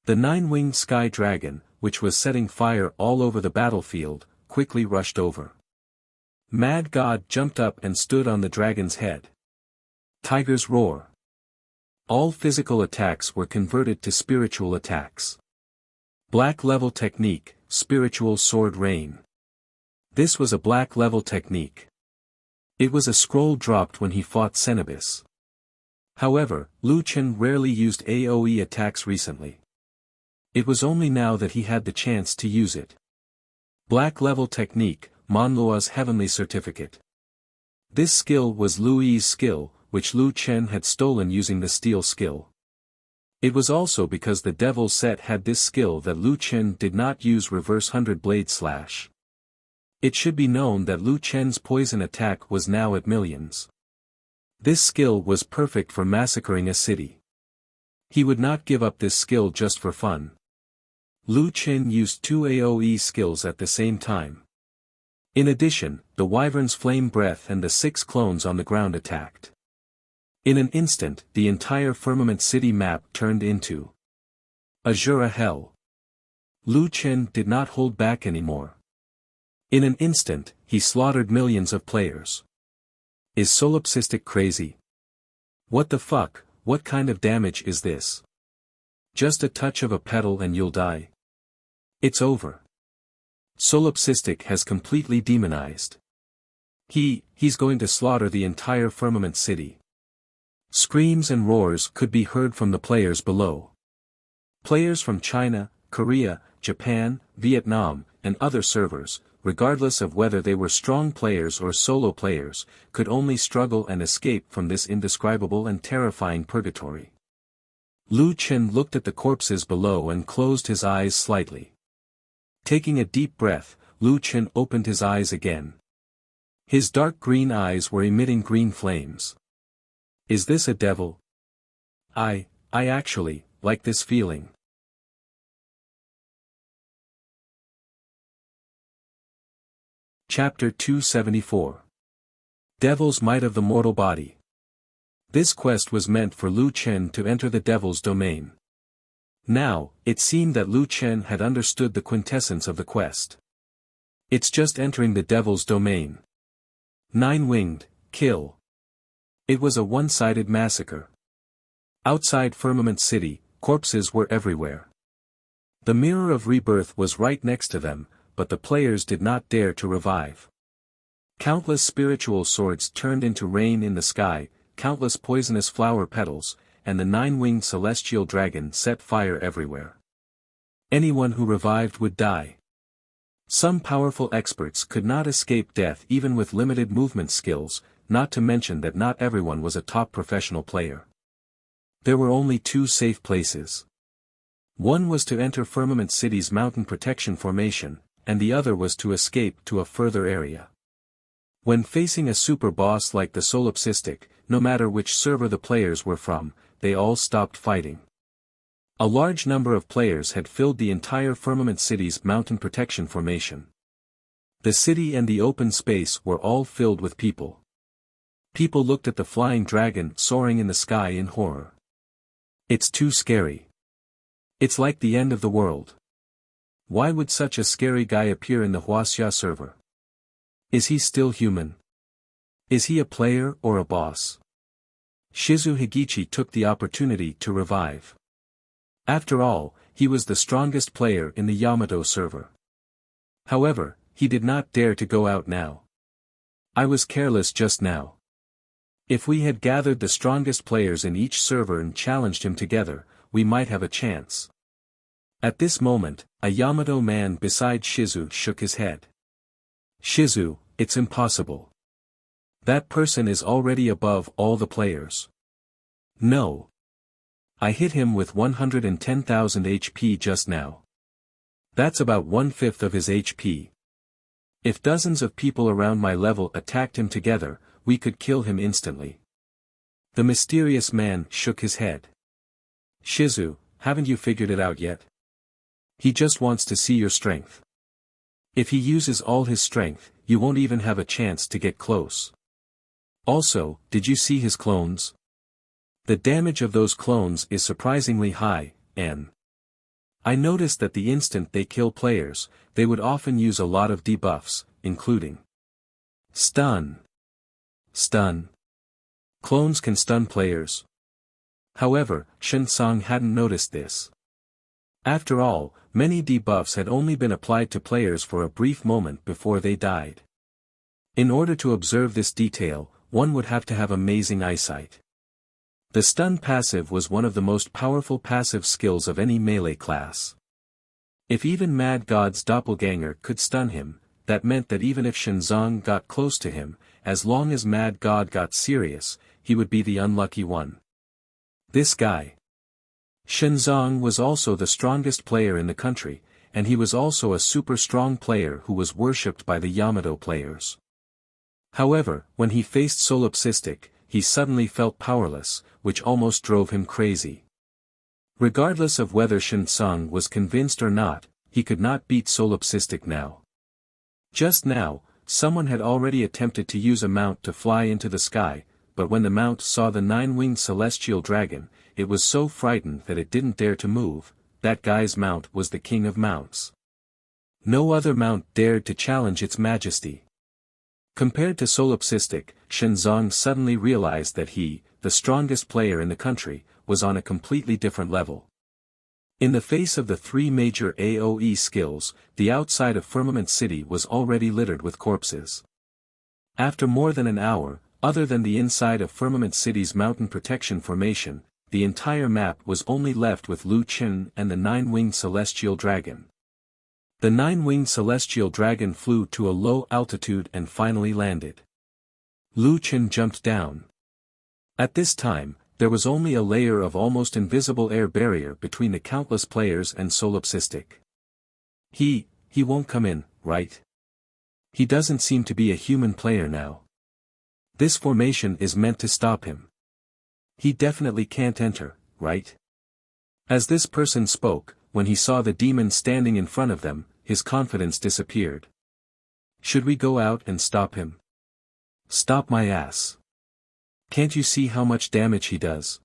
The nine-winged sky dragon, which was setting fire all over the battlefield, quickly rushed over. Mad God jumped up and stood on the dragon's head. Tiger's roar. All physical attacks were converted to spiritual attacks. Black level technique, spiritual sword rain. This was a black level technique. It was a scroll dropped when he fought Cenobus. However, Lu Chen rarely used AoE attacks recently. It was only now that he had the chance to use it. Black level technique, Monlua's heavenly certificate. This skill was Lu Yi's skill, which Lu Chen had stolen using the steel skill. It was also because the Devil set had this skill that Lu Chen did not use reverse 100 blade slash. It should be known that Lu Chen's poison attack was now at millions. This skill was perfect for massacring a city. He would not give up this skill just for fun. Lu Chen used two AoE skills at the same time. In addition, the Wyvern's flame breath and the 6 clones on the ground attacked. In an instant, the entire Firmament City map turned into Azura Hell. Lu Chen did not hold back anymore. In an instant, he slaughtered millions of players. Is Solipsistic crazy? What the fuck, what kind of damage is this? Just a touch of a petal and you'll die. It's over. Solipsistic has completely demonized. He's going to slaughter the entire Firmament City. Screams and roars could be heard from the players below. Players from China, Korea, Japan, Vietnam, and other servers, regardless of whether they were strong players or solo players, could only struggle and escape from this indescribable and terrifying purgatory. Lu Chen looked at the corpses below and closed his eyes slightly. Taking a deep breath, Lu Chen opened his eyes again. His dark green eyes were emitting green flames. Is this a devil? I actually like this feeling. Chapter 274. Devil's Might of the Mortal Body. This quest was meant for Lu Chen to enter the devil's domain. Now, it seemed that Lu Chen had understood the quintessence of the quest. It's just entering the devil's domain. Nine-winged, kill. It was a one-sided massacre. Outside Firmament City, corpses were everywhere. The Mirror of Rebirth was right next to them, but the players did not dare to revive. Countless spiritual swords turned into rain in the sky, countless poisonous flower petals, and the 9-winged celestial dragon set fire everywhere. Anyone who revived would die. Some powerful experts could not escape death even with limited movement skills, not to mention that not everyone was a top professional player. There were only 2 safe places. One was to enter Firmament City's mountain protection formation, and the other was to escape to a further area. When facing a super boss like the Solipsistic, no matter which server the players were from, they all stopped fighting. A large number of players had filled the entire Firmament City's mountain protection formation. The city and the open space were all filled with people. People looked at the flying dragon soaring in the sky in horror. It's too scary. It's like the end of the world. Why would such a scary guy appear in the Wuxia server? Is he still human? Is he a player or a boss? Shizu Higichi took the opportunity to revive. After all, he was the strongest player in the Yamato server. However, he did not dare to go out now. I was careless just now. If we had gathered the strongest players in each server and challenged him together, we might have a chance. At this moment, a Yamato man beside Shizu shook his head. Shizu, it's impossible. That person is already above all the players. No. I hit him with 110,000 HP just now. That's about 1/5 of his HP. If dozens of people around my level attacked him together, we could kill him instantly. The mysterious man shook his head. Shizu, haven't you figured it out yet? He just wants to see your strength. If he uses all his strength, you won't even have a chance to get close. Also, did you see his clones? The damage of those clones is surprisingly high, and I noticed that the instant they kill players, they would often use a lot of debuffs, including stun. Stun. Clones can stun players. However, Shinsong hadn't noticed this. After all, many debuffs had only been applied to players for a brief moment before they died. In order to observe this detail, one would have to have amazing eyesight. The stun passive was one of the most powerful passive skills of any melee class. If even Mad God's doppelganger could stun him, that meant that even if Shinsong got close to him, as long as Mad God got serious, he would be the unlucky one. This guy. Shinsong was also the strongest player in the country, and he was also a super strong player who was worshipped by the Yamato players. However, when he faced Solipsistic, he suddenly felt powerless, which almost drove him crazy. Regardless of whether Shinsong was convinced or not, he could not beat Solipsistic now. Just now, someone had already attempted to use a mount to fly into the sky, but when the mount saw the 9-winged celestial dragon, it was so frightened that it didn't dare to move. That guy's mount was the king of mounts. No other mount dared to challenge its majesty. Compared to Solipsistic, Shinsong suddenly realized that he, the strongest player in the country, was on a completely different level. In the face of the three major AoE skills, the outside of Firmament City was already littered with corpses. After more than an hour, other than the inside of Firmament City's mountain protection formation, the entire map was only left with Lu Qin and the 9-winged celestial dragon. The 9-winged celestial dragon flew to a low altitude and finally landed. Lu Qin jumped down. At this time, there was only a layer of almost invisible air barrier between the countless players and Solipsistic. He won't come in, right? He doesn't seem to be a human player now. This formation is meant to stop him. He definitely can't enter, right? As this person spoke, when he saw the demon standing in front of them, his confidence disappeared. Should we go out and stop him? Stop my ass. Can't you see how much damage he does?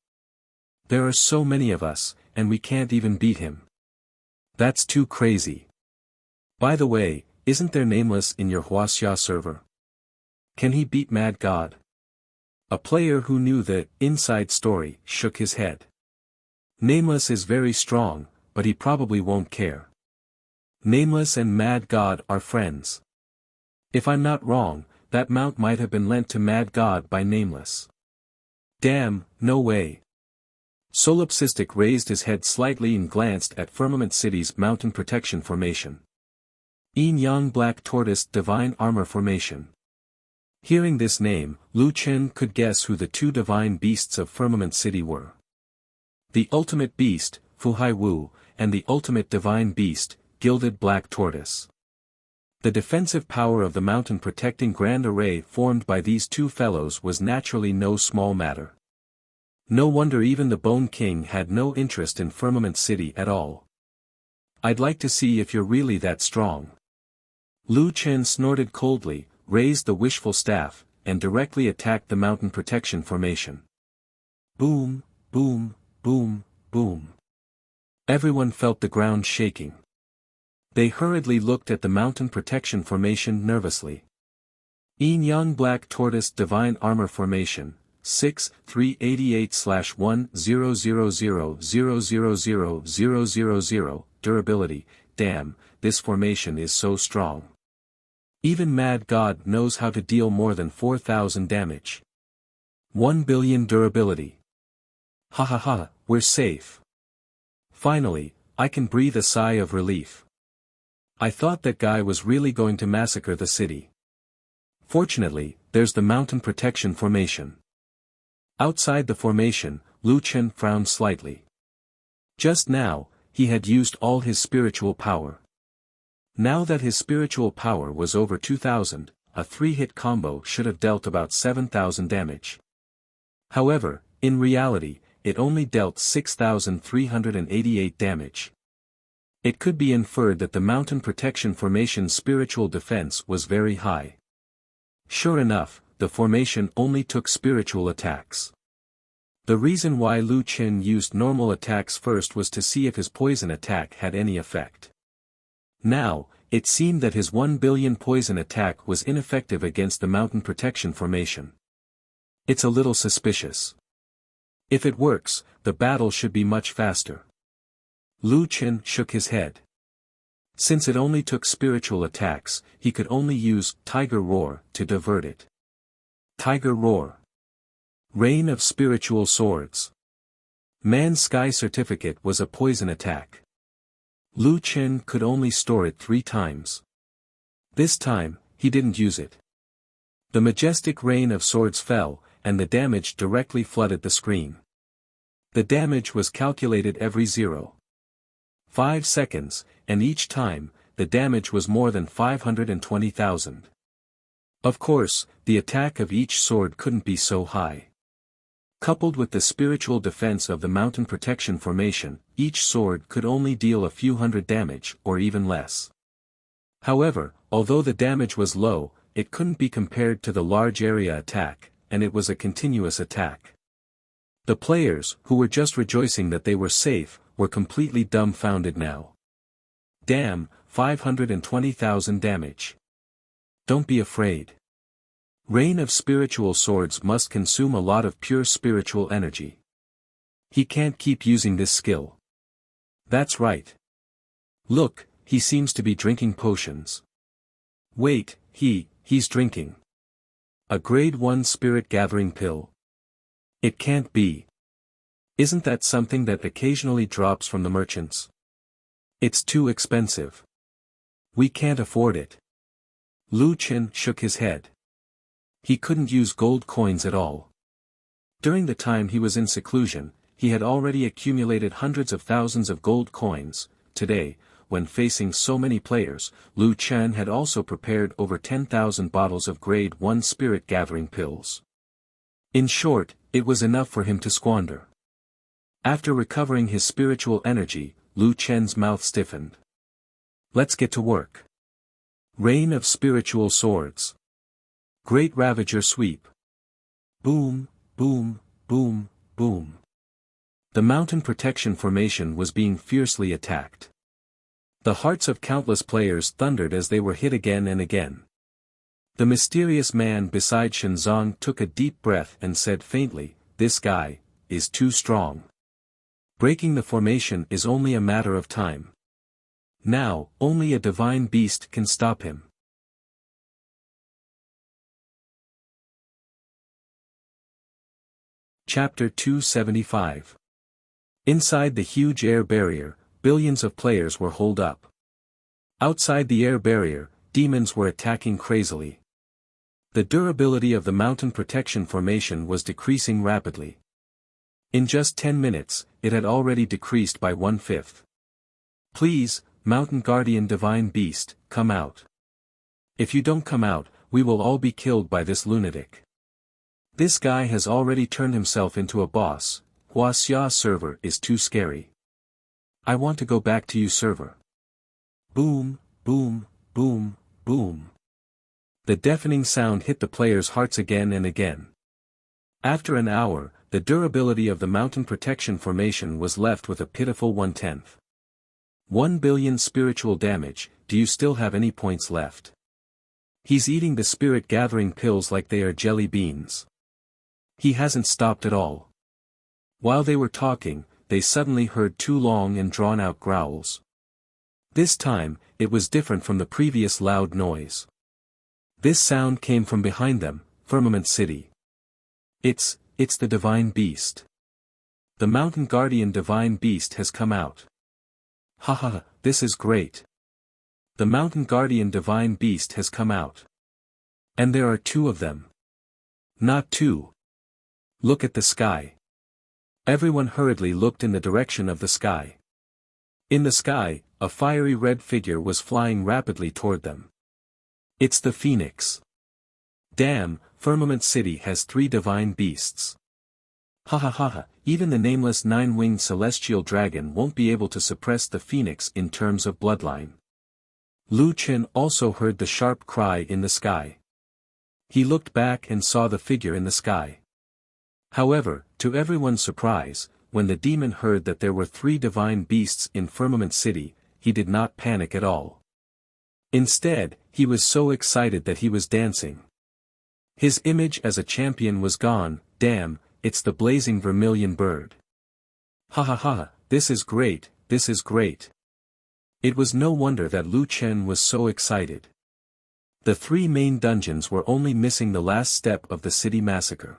There are so many of us, and we can't even beat him. That's too crazy. By the way, isn't there Nameless in your Wuxia server? Can he beat Mad God? A player who knew the inside story shook his head. Nameless is very strong, but he probably won't care. Nameless and Mad God are friends. If I'm not wrong, that mount might have been lent to Mad God by Nameless. Damn, no way. Solipsistic raised his head slightly and glanced at Firmament City's mountain protection formation. Yin Yang Black Tortoise Divine Armor Formation. Hearing this name, Lu Qin could guess who the two divine beasts of Firmament City were. The ultimate beast, Fuhai Wu, and the ultimate divine beast, Gilded Black Tortoise. The defensive power of the mountain protecting grand array formed by these two fellows was naturally no small matter. No wonder even the Bone King had no interest in Firmament City at all. I'd like to see if you're really that strong. Lu Chen snorted coldly, raised the wishful staff, and directly attacked the mountain protection formation. Boom, boom, boom, boom. Everyone felt the ground shaking. They hurriedly looked at the mountain protection formation nervously. Yin Yang Black Tortoise Divine Armor Formation, 6-388/100000000. Durability, damn, this formation is so strong. Even Mad God knows how to deal more than 4,000 damage. 1 billion durability. Ha ha ha, we're safe. Finally, I can breathe a sigh of relief. I thought that guy was really going to massacre the city. Fortunately, there's the mountain protection formation. Outside the formation, Lu Chen frowned slightly. Just now, he had used all his spiritual power. Now that his spiritual power was over 2,000, a 3-hit combo should have dealt about 7,000 damage. However, in reality, it only dealt 6,388 damage. It could be inferred that the mountain protection formation's spiritual defense was very high. Sure enough, the formation only took spiritual attacks. The reason why Lu Chen used normal attacks first was to see if his poison attack had any effect. Now, it seemed that his 1 billion poison attack was ineffective against the mountain protection formation. It's a little suspicious. If it works, the battle should be much faster. Lu Chen shook his head. Since it only took spiritual attacks, he could only use Tiger Roar to divert it. Tiger Roar. Rain of Spiritual Swords. Man's Sky Certificate was a poison attack. Lu Chen could only store it 3 times. This time, he didn't use it. The majestic rain of swords fell, and the damage directly flooded the screen. The damage was calculated every 0.5 seconds, and each time, the damage was more than 520,000. Of course, the attack of each sword couldn't be so high. Coupled with the spiritual defense of the mountain protection formation, each sword could only deal a few hundred damage, or even less. However, although the damage was low, it couldn't be compared to the large area attack, and it was a continuous attack. The players, who were just rejoicing that they were safe, were completely dumbfounded now. Damn, 520,000 damage. Don't be afraid. Rain of Spiritual Swords must consume a lot of pure spiritual energy. He can't keep using this skill. That's right. Look, he seems to be drinking potions. Wait, he's drinking. A grade 1 spirit gathering pill. It can't be. Isn't that something that occasionally drops from the merchants? It's too expensive. We can't afford it. Lu Chen shook his head. He couldn't use gold coins at all. During the time he was in seclusion, he had already accumulated hundreds of thousands of gold coins. Today, when facing so many players, Lu Chen had also prepared over 10,000 bottles of grade 1 spirit gathering pills. In short, it was enough for him to squander. After recovering his spiritual energy, Lu Chen's mouth stiffened. Let's get to work. Rain of Spiritual Swords. Great Ravager Sweep. Boom, boom, boom, boom. The mountain protection formation was being fiercely attacked. The hearts of countless players thundered as they were hit again and again. The mysterious man beside Shenzong took a deep breath and said faintly, "This guy is too strong. Breaking the formation is only a matter of time. Now, only a divine beast can stop him." Chapter 275. Inside the huge air barrier, billions of players were holed up. Outside the air barrier, demons were attacking crazily. The durability of the mountain protection formation was decreasing rapidly. In just 10 minutes, it had already decreased by 1/5. Please, Mountain Guardian Divine Beast, come out. If you don't come out, we will all be killed by this lunatic. This guy has already turned himself into a boss. Wuxia server is too scary. I want to go back to you server. Boom, boom, boom, boom. The deafening sound hit the players' hearts again and again. After an hour, the durability of the mountain protection formation was left with a pitiful 1/10. 1 billion spiritual damage. Do you still have any points left? He's eating the spirit gathering pills like they are jelly beans. He hasn't stopped at all. While they were talking, they suddenly heard 2 long and drawn-out growls. This time, it was different from the previous loud noise. This sound came from behind them, Firmament City. It's the Divine Beast. The Mountain Guardian Divine Beast has come out. Haha, this is great. The Mountain Guardian Divine Beast has come out. And there are 2 of them. Not 2. Look at the sky. Everyone hurriedly looked in the direction of the sky. In the sky, a fiery red figure was flying rapidly toward them. It's the Phoenix. Damn, Firmament City has 3 divine beasts. Ha ha ha ha, even the nameless 9-winged celestial dragon won't be able to suppress the Phoenix in terms of bloodline. Lu Chen also heard the sharp cry in the sky. He looked back and saw the figure in the sky. However, to everyone's surprise, when the demon heard that there were 3 divine beasts in Firmament City, he did not panic at all. Instead, he was so excited that he was dancing. His image as a champion was gone. Damn, it's the blazing vermilion bird. Ha ha ha, this is great, this is great. It was no wonder that Lu Chen was so excited. The 3 main dungeons were only missing the last step of the city massacre.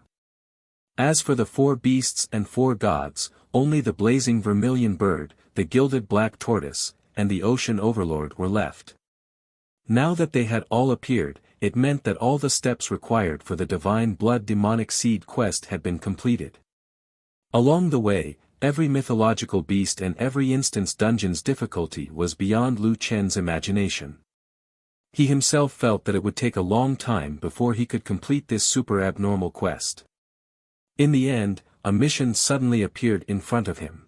As for the 4 beasts and 4 gods, only the blazing vermilion bird, the gilded black tortoise, and the ocean overlord were left. Now that they had all appeared, it meant that all the steps required for the Divine Blood Demonic Seed quest had been completed. Along the way, every mythological beast and every instance dungeon's difficulty was beyond Lu Chen's imagination. He himself felt that it would take a long time before he could complete this super abnormal quest. In the end, a mission suddenly appeared in front of him.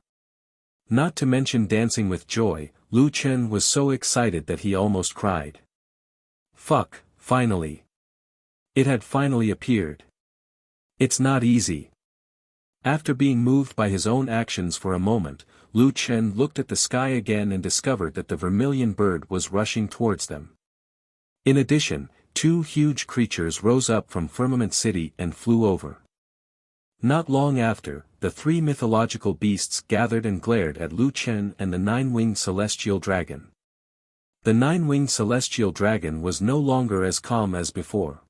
Not to mention dancing with joy, Lu Chen was so excited that he almost cried. Fuck, finally. It had finally appeared. It's not easy. After being moved by his own actions for a moment, Lu Chen looked at the sky again and discovered that the vermilion bird was rushing towards them. In addition, 2 huge creatures rose up from Firmament City and flew over. Not long after, the 3 mythological beasts gathered and glared at Lu Chen and the 9-winged celestial dragon. The 9-winged celestial dragon was no longer as calm as before.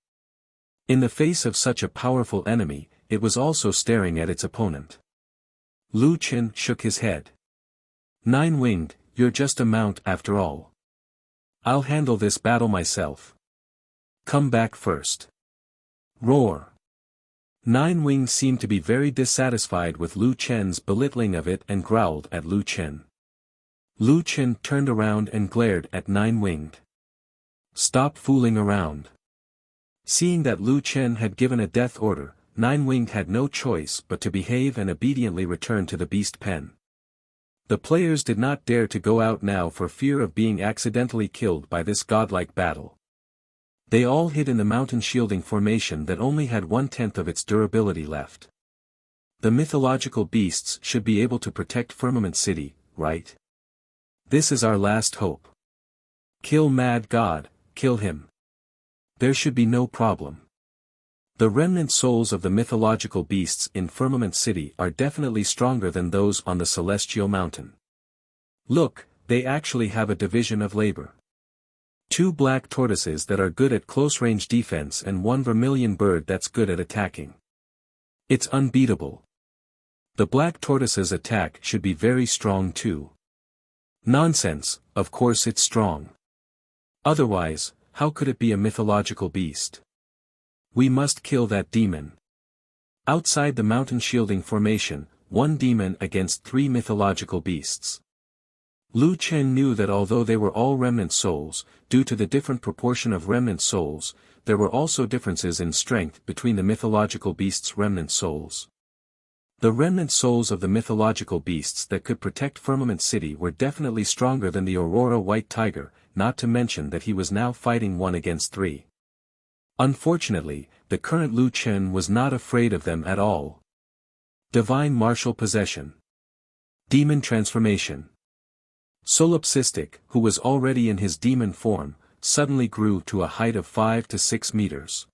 In the face of such a powerful enemy, it was also staring at its opponent. Lu Chen shook his head. 9-winged, you're just a mount after all. I'll handle this battle myself. Come back first. Roar. 9-winged seemed to be very dissatisfied with Lu Chen's belittling of it and growled at Lu Chen. Lu Chen turned around and glared at 9-winged. Stop fooling around. Seeing that Lu Chen had given a death order, 9-winged had no choice but to behave and obediently return to the beast pen. The players did not dare to go out now for fear of being accidentally killed by this godlike battle. They all hid in the mountain shielding formation that only had 1/10 of its durability left. The mythological beasts should be able to protect Firmament City, right? This is our last hope. Kill Mad God, kill him. There should be no problem. The remnant souls of the mythological beasts in Firmament City are definitely stronger than those on the Celestial Mountain. Look, they actually have a division of labor. 2 black tortoises that are good at close-range defense and 1 vermilion bird that's good at attacking. It's unbeatable. The black tortoise's attack should be very strong too. Nonsense, of course it's strong. Otherwise, how could it be a mythological beast? We must kill that demon. Outside the mountain shielding formation, 1 demon against 3 mythological beasts. Lu Chen knew that although they were all remnant souls, due to the different proportion of remnant souls, there were also differences in strength between the mythological beasts' remnant souls. The remnant souls of the mythological beasts that could protect Firmament City were definitely stronger than the Aurora White Tiger, not to mention that he was now fighting 1 against 3. Unfortunately, the current Lu Chen was not afraid of them at all. Divine Martial Possession. Demon Transformation. Solipsistic, who was already in his demon form, suddenly grew to a height of 5 to 6 meters.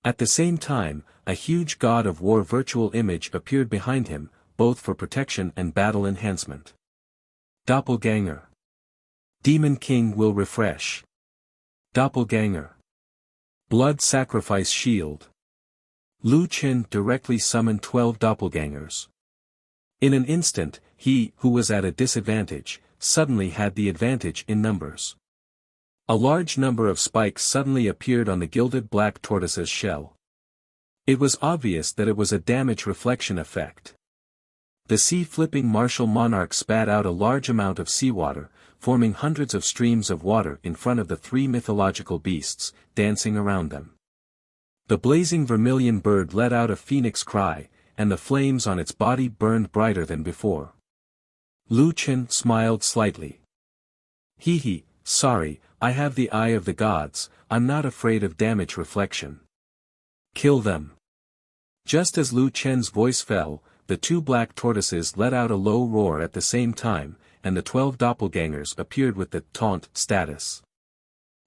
At the same time, a huge god of war virtual image appeared behind him, both for protection and battle enhancement. Doppelganger. Demon King will refresh. Doppelganger. Blood Sacrifice Shield. Lu Chen directly summoned 12 doppelgangers. In an instant, he, who was at a disadvantage, suddenly had the advantage in numbers. A large number of spikes suddenly appeared on the gilded black tortoise's shell. It was obvious that it was a damage reflection effect. The sea-flipping martial monarch spat out a large amount of seawater, forming hundreds of streams of water in front of the 3 mythological beasts, dancing around them. The blazing vermilion bird let out a phoenix cry, and the flames on its body burned brighter than before. Lu Chen smiled slightly. Hee, sorry, I have the eye of the gods, I'm not afraid of damage reflection. Kill them. Just as Lu Chen's voice fell, the 2 black tortoises let out a low roar at the same time, and the 12 doppelgangers appeared with the taunt status.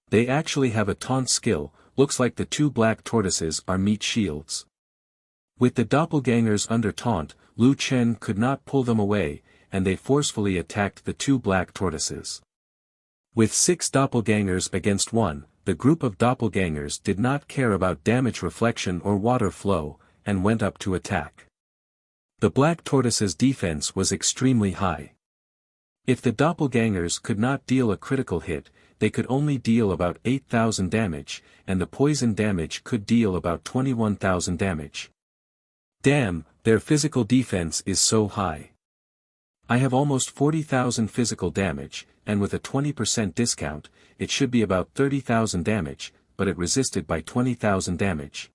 They actually have a taunt skill, looks like the 2 black tortoises are meat shields. With the doppelgangers under taunt, Lu Chen could not pull them away, and they forcefully attacked the 2 black tortoises. With 6 doppelgangers against 1, the group of doppelgangers did not care about damage reflection or water flow, and went up to attack. The black tortoise's defense was extremely high. If the doppelgangers could not deal a critical hit, they could only deal about 8,000 damage, and the poison damage could deal about 21,000 damage. Damn, their physical defense is so high. I have almost 40,000 physical damage, and with a 20% discount, it should be about 30,000 damage, but it resisted by 20,000 damage.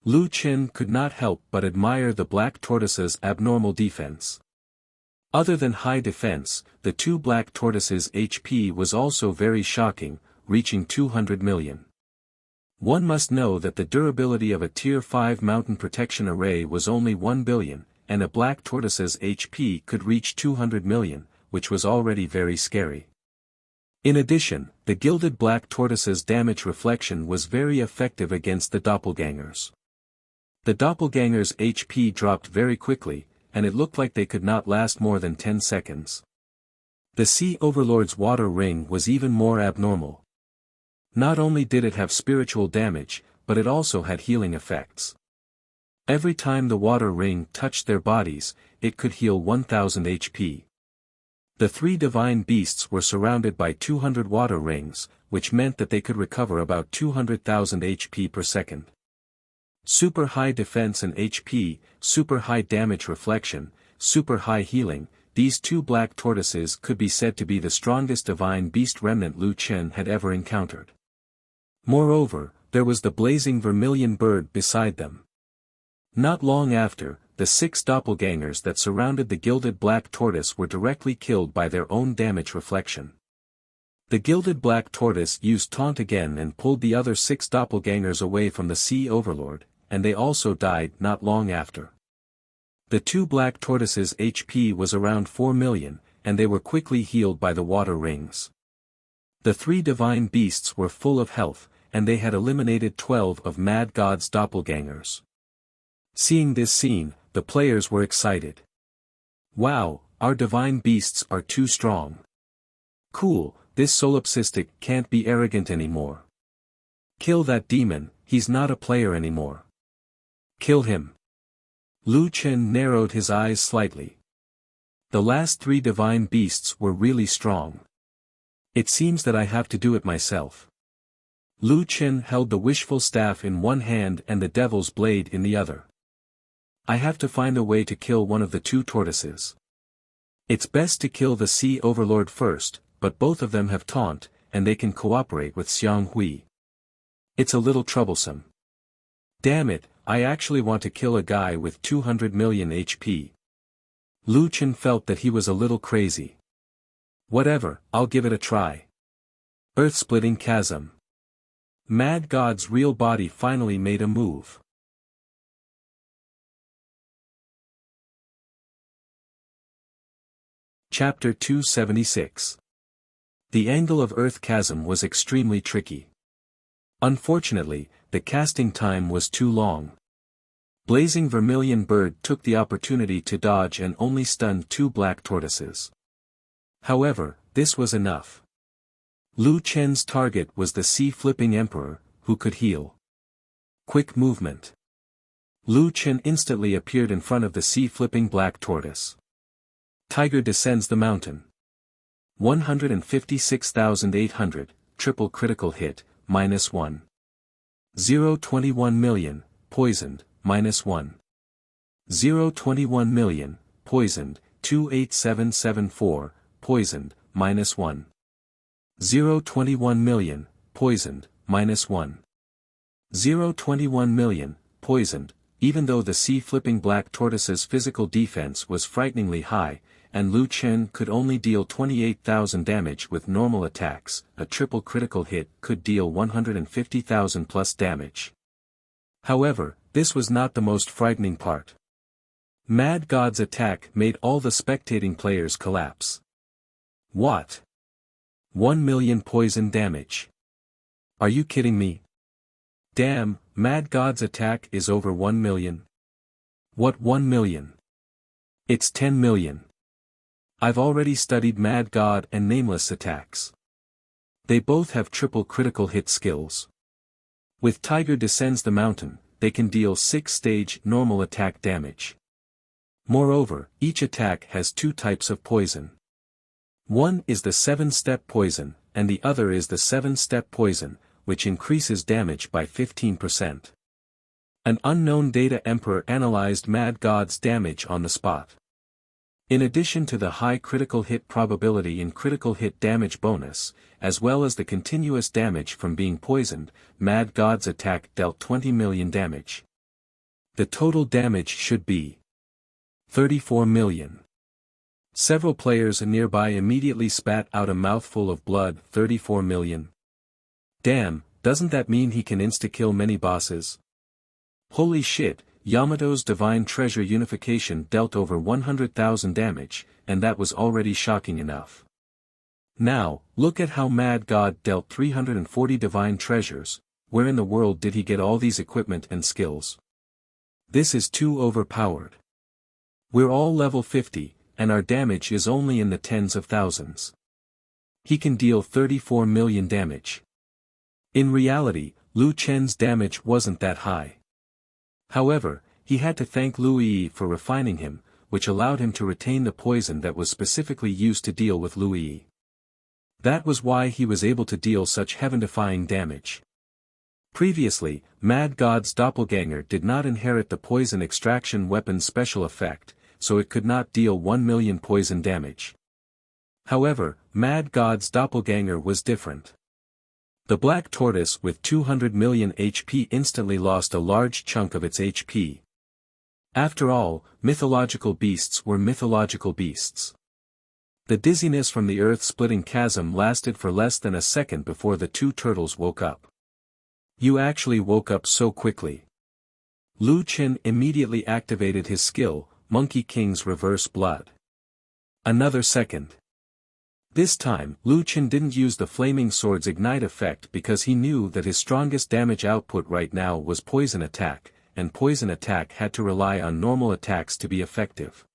Lu Chen could not help but admire the black tortoise's abnormal defense. Other than high defense, the 2 black tortoises' HP was also very shocking, reaching 200 million. One must know that the durability of a Tier 5 mountain protection array was only 1 billion, and a black tortoise's HP could reach 200 million, which was already very scary. In addition, the gilded black tortoise's damage reflection was very effective against the doppelgangers. The doppelgangers' HP dropped very quickly, and it looked like they could not last more than 10 seconds. The Sea Overlord's water ring was even more abnormal. Not only did it have spiritual damage, but it also had healing effects. Every time the water ring touched their bodies, it could heal 1000 HP. The 3 divine beasts were surrounded by 200 water rings, which meant that they could recover about 200,000 HP per second. Super high defense and HP, super high damage reflection, super high healing, these 2 black tortoises could be said to be the strongest divine beast remnant Lu Chen had ever encountered. Moreover, there was the blazing vermilion bird beside them. Not long after, the 6 doppelgangers that surrounded the gilded black tortoise were directly killed by their own damage reflection. The gilded black tortoise used taunt again and pulled the other 6 doppelgangers away from the Sea Overlord, and they also died not long after. The 2 black tortoises' HP was around 4 million, and they were quickly healed by the water rings. The 3 divine beasts were full of health, and they had eliminated 12 of Mad God's doppelgangers. Seeing this scene, the players were excited. Wow, our divine beasts are too strong. Cool, this solipsistic can't be arrogant anymore. Kill that demon, he's not a player anymore. Kill him. Lu Chen narrowed his eyes slightly. The last 3 divine beasts were really strong. It seems that I have to do it myself. Lu Chen held the wishful staff in one hand and the devil's blade in the other. I have to find a way to kill one of the 2 tortoises. It's best to kill the Sea Overlord first, but both of them have taunt, and they can cooperate with Xiang Hui. It's a little troublesome. Damn it, I actually want to kill a guy with 200 million HP. Lu Chen felt that he was a little crazy. Whatever, I'll give it a try. Earth-splitting chasm. Mad God's real body finally made a move. Chapter 276. The angle of Earth Chasm was extremely tricky. Unfortunately, the casting time was too long. Blazing Vermilion Bird took the opportunity to dodge and only stunned 2 black tortoises. However, this was enough. Lu Chen's target was the Sea-Flipping Emperor, who could heal. Quick movement. Lu Chen instantly appeared in front of the Sea-Flipping Black Tortoise. Tiger descends the mountain. 156,800, triple critical hit, -1. 0.21 million, poisoned, -1. 0.21 million, poisoned, 28774, poisoned, -1. 0.21 million, poisoned, -1. 0.21 million, poisoned. Even though the Sea-Flipping Black Tortoise's physical defense was frighteningly high, and Lu Chen could only deal 28,000 damage with normal attacks, a triple critical hit could deal 150,000 plus damage. However, this was not the most frightening part. Mad God's attack made all the spectating players collapse. What? 1 million poison damage. Are you kidding me? Damn, Mad God's attack is over 1 million. What 1 million? It's 10 million. I've already studied Mad God and Nameless attacks. They both have triple critical hit skills. With Tiger Descends the Mountain, they can deal 6-stage normal attack damage. Moreover, each attack has 2 types of poison. One is the 7-step poison, and the other is the 7-step poison, which increases damage by 15%. An unknown data emperor analyzed Mad God's damage on the spot. In addition to the high critical hit probability and critical hit damage bonus, as well as the continuous damage from being poisoned, Mad God's attack dealt 20 million damage. The total damage should be 34 million. Several players nearby immediately spat out a mouthful of blood. 34 million. Damn, doesn't that mean he can insta-kill many bosses? Holy shit, Yamato's Divine Treasure Unification dealt over 100,000 damage, and that was already shocking enough. Now, look at how Mad God dealt 340 Divine Treasures. Where in the world did he get all these equipment and skills? This is too overpowered. We're all level 50, and our damage is only in the tens of thousands. He can deal 34 million damage. In reality, Lu Chen's damage wasn't that high. However, he had to thank Lu Yi for refining him, which allowed him to retain the poison that was specifically used to deal with Lu Yi. That was why he was able to deal such heaven-defying damage. Previously, Mad God's doppelganger did not inherit the poison extraction weapon special effect, so it could not deal 1 million poison damage. However, Mad God's doppelganger was different. The black tortoise with 200 million HP instantly lost a large chunk of its HP. After all, mythological beasts were mythological beasts. The dizziness from the earth-splitting chasm lasted for less than a second before the 2 turtles woke up. You actually woke up so quickly. Lu Chen immediately activated his skill, Monkey King's Reverse Blood. Another second. This time, Lu Chen didn't use the Flaming Sword's Ignite effect because he knew that his strongest damage output right now was Poison Attack, and Poison Attack had to rely on normal attacks to be effective.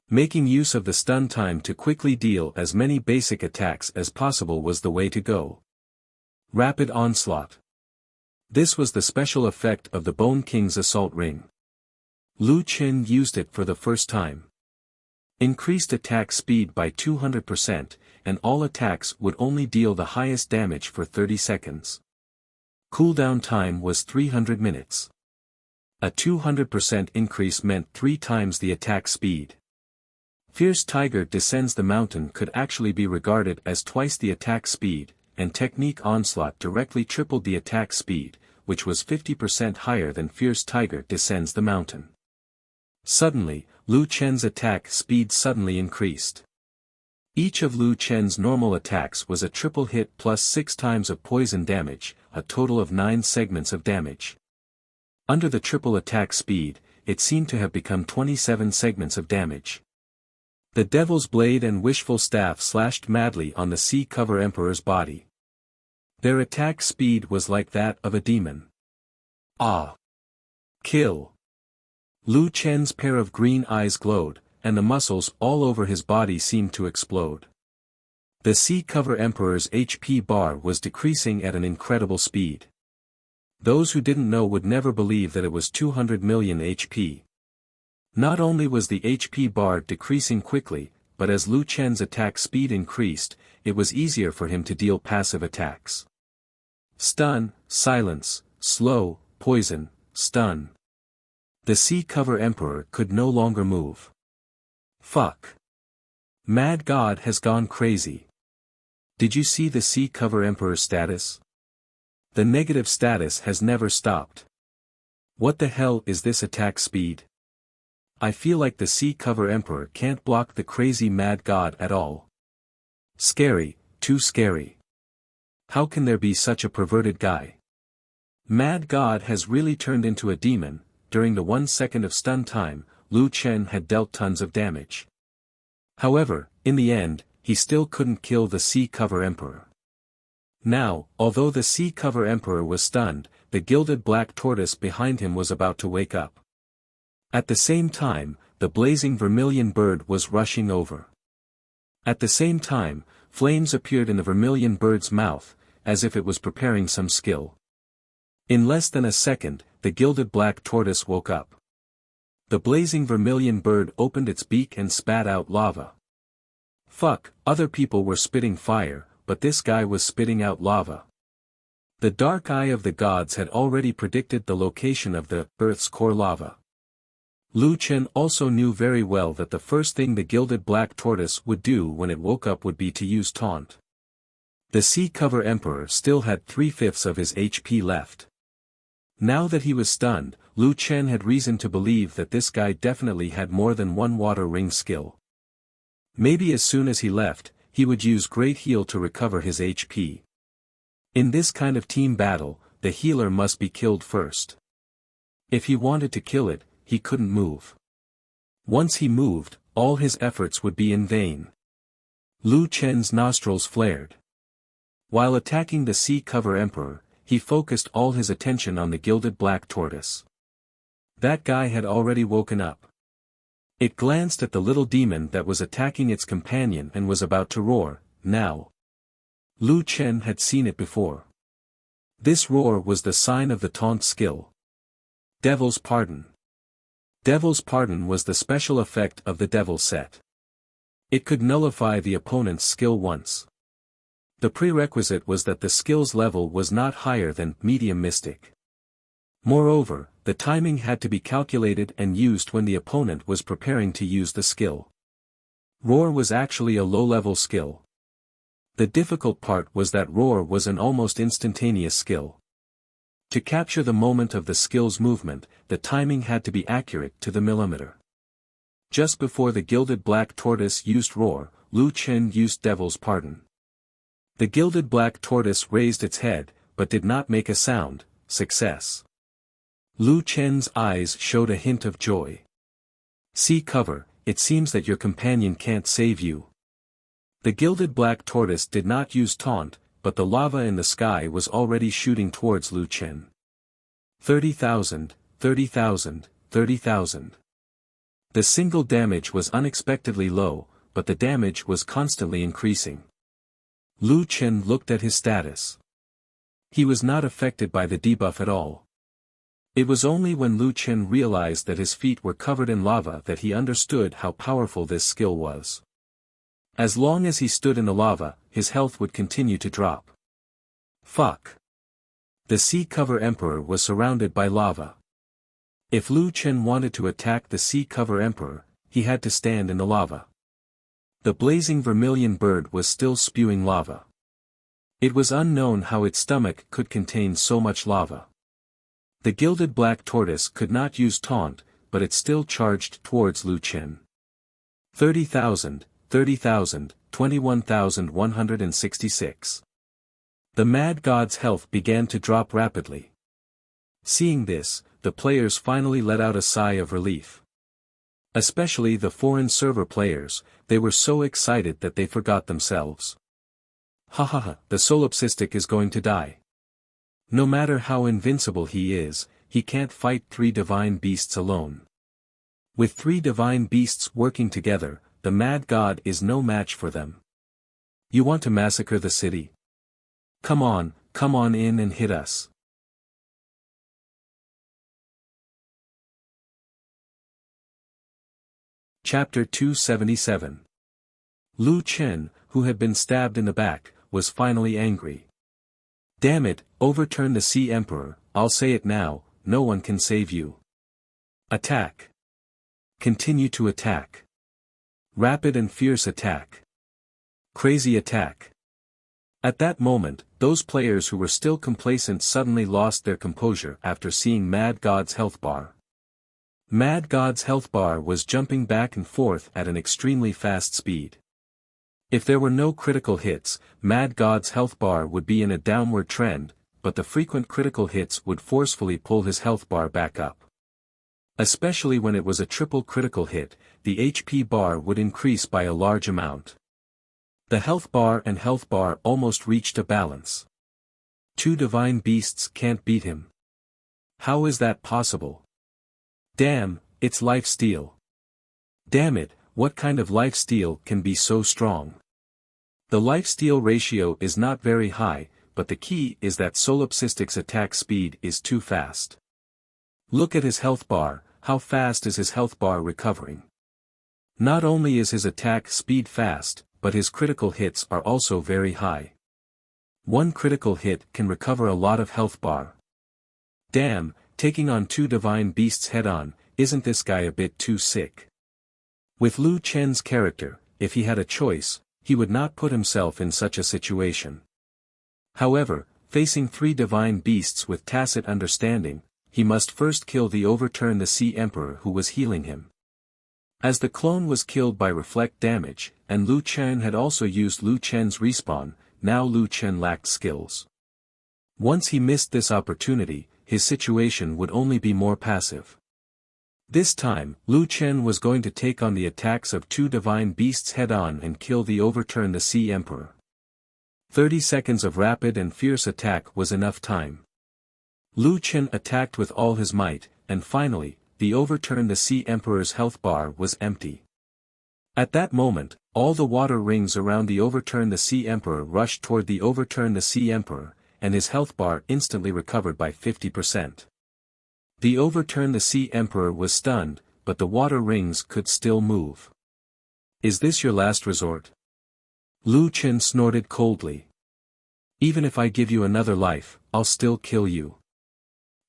Making use of the stun time to quickly deal as many basic attacks as possible was the way to go. Rapid Onslaught. This was the special effect of the Bone King's Assault Ring. Lu Chen used it for the first time. Increased attack speed by 200%, and all attacks would only deal the highest damage for 30 seconds. Cooldown time was 300 minutes. A 200% increase meant 3 times the attack speed. Fierce Tiger Descends the Mountain could actually be regarded as twice the attack speed, and Technique Onslaught directly tripled the attack speed, which was 50% higher than Fierce Tiger Descends the Mountain. Suddenly, Lu Chen's attack speed suddenly increased. Each of Lu Chen's normal attacks was a triple hit plus 6 times of poison damage, a total of 9 segments of damage. Under the triple attack speed, it seemed to have become 27 segments of damage. The Devil's Blade and Wishful Staff slashed madly on the Sea Cover Emperor's body. Their attack speed was like that of a demon. Ah! Kill! Lu Chen's pair of green eyes glowed, and the muscles all over his body seemed to explode. The Sea Cover Emperor's HP bar was decreasing at an incredible speed. Those who didn't know would never believe that it was 200 million HP. Not only was the HP bar decreasing quickly, but as Lu Chen's attack speed increased, it was easier for him to deal passive attacks. Stun, silence, slow, poison, stun. The Sea Cover Emperor could no longer move. Fuck. Mad God has gone crazy. Did you see the Sea Cover Emperor's status? The negative status has never stopped. What the hell is this attack speed? I feel like the Sea Cover Emperor can't block the crazy Mad God at all. Scary, too scary. How can there be such a perverted guy? Mad God has really turned into a demon. During the 1 second of stun time, Lu Chen had dealt tons of damage. However, in the end, he still couldn't kill the Sea Cover Emperor. Now, although the Sea Cover Emperor was stunned, the gilded black tortoise behind him was about to wake up. At the same time, the blazing vermilion bird was rushing over. At the same time, flames appeared in the vermilion bird's mouth, as if it was preparing some skill. In less than a second, the gilded black tortoise woke up. The blazing vermilion bird opened its beak and spat out lava. Fuck, other people were spitting fire, but this guy was spitting out lava. The dark eye of the gods had already predicted the location of the Earth's core lava. Lu Chen also knew very well that the first thing the gilded black tortoise would do when it woke up would be to use taunt. The Sea Cover Emperor still had 3/5 of his HP left. Now that he was stunned, Lu Chen had reason to believe that this guy definitely had more than one water ring skill. Maybe as soon as he left, he would use Great Heal to recover his HP. In this kind of team battle, the healer must be killed first. If he wanted to kill it, he couldn't move. Once he moved, all his efforts would be in vain. Lu Chen's nostrils flared. While attacking the Sea Cover Emperor, he focused all his attention on the gilded black tortoise. That guy had already woken up. It glanced at the little demon that was attacking its companion and was about to roar, now. Lu Chen had seen it before. This roar was the sign of the taunt skill. Devil's Pardon. Devil's Pardon was the special effect of the Devil set. It could nullify the opponent's skill once. The prerequisite was that the skill's level was not higher than medium mystic. Moreover, the timing had to be calculated and used when the opponent was preparing to use the skill. Roar was actually a low-level skill. The difficult part was that Roar was an almost instantaneous skill. To capture the moment of the skill's movement, the timing had to be accurate to the millimeter. Just before the gilded black tortoise used Roar, Lu Chen used Devil's Pardon. The gilded black tortoise raised its head, but did not make a sound. Success. Lu Chen's eyes showed a hint of joy. Sea Cover, it seems that your companion can't save you. The gilded black tortoise did not use taunt, but the lava in the sky was already shooting towards Lu Chen. 30,000, 30,000, 30,000. The single damage was unexpectedly low, but the damage was constantly increasing. Lu Chen looked at his status. He was not affected by the debuff at all. It was only when Lu Chen realized that his feet were covered in lava that he understood how powerful this skill was. As long as he stood in the lava, his health would continue to drop. Fuck. The Sea Cover Emperor was surrounded by lava. If Lu Chen wanted to attack the Sea Cover Emperor, he had to stand in the lava. The blazing vermilion bird was still spewing lava. It was unknown how its stomach could contain so much lava. The gilded black tortoise could not use taunt, but it still charged towards Lu Chen. 30,000, 30,000, 21,166. The mad god's health began to drop rapidly. Seeing this, the players finally let out a sigh of relief. Especially the foreign server players, they were so excited that they forgot themselves. Ha ha ha, the solipsistic is going to die. No matter how invincible he is, he can't fight 3 divine beasts alone. With 3 divine beasts working together, the mad god is no match for them. You want to massacre the city? Come on in and hit us. Chapter 277. Lu Chen, who had been stabbed in the back, was finally angry. Damn it, overturn the Sea Emperor, I'll say it now, no one can save you. Attack. Continue to attack. Rapid and fierce attack. Crazy attack. At that moment, those players who were still complacent suddenly lost their composure after seeing Mad God's health bar. Mad God's health bar was jumping back and forth at an extremely fast speed. If there were no critical hits, Mad God's health bar would be in a downward trend, but the frequent critical hits would forcefully pull his health bar back up. Especially when it was a triple critical hit, the HP bar would increase by a large amount. The health bar and health bar almost reached a balance. 2 divine beasts can't beat him. How is that possible? Damn, it's lifesteal. Damn it, what kind of lifesteal can be so strong? The lifesteal ratio is not very high, but the key is that solipsistic's attack speed is too fast. Look at his health bar, how fast is his health bar recovering? Not only is his attack speed fast, but his critical hits are also very high. 1 critical hit can recover a lot of health bar. Damn, taking on 2 divine beasts head-on, isn't this guy a bit too sick? With Lu Chen's character, if he had a choice, he would not put himself in such a situation. However, facing 3 divine beasts with tacit understanding, he must first kill the Overturn the Sea Emperor who was healing him. As the clone was killed by reflect damage, and Lu Chen had also used Lu Chen's respawn, now Lu Chen lacked skills. Once he missed this opportunity, his situation would only be more passive. This time, Lu Chen was going to take on the attacks of 2 divine beasts head-on and kill the Overturn the Sea Emperor. 30 seconds of rapid and fierce attack was enough time. Lu Chen attacked with all his might, and finally, the Overturn the Sea Emperor's health bar was empty. At that moment, all the water rings around the Overturn the Sea Emperor rushed toward the Overturn the Sea Emperor, and his health bar instantly recovered by 50%. The Overturn the Sea Emperor was stunned, but the water rings could still move. Is this your last resort? Lu Chen snorted coldly. Even if I give you another life, I'll still kill you.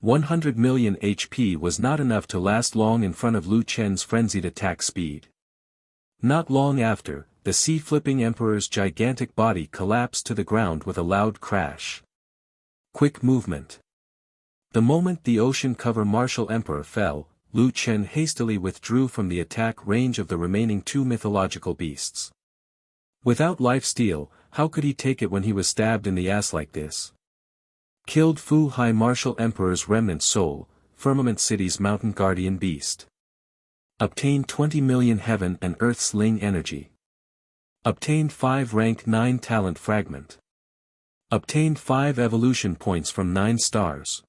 100 million HP was not enough to last long in front of Lu Chen's frenzied attack speed. Not long after, the sea-flipping Emperor's gigantic body collapsed to the ground with a loud crash. Quick movement. The moment the ocean cover Martial Emperor fell, Lu Chen hastily withdrew from the attack range of the remaining 2 mythological beasts. Without lifesteal, how could he take it when he was stabbed in the ass like this? Killed Fu Hai Martial Emperor's remnant soul, Firmament City's mountain guardian beast. Obtained 20 million heaven and earth's ling energy. Obtained 5 rank 9 talent fragment. Obtained 5 evolution points from 9 stars.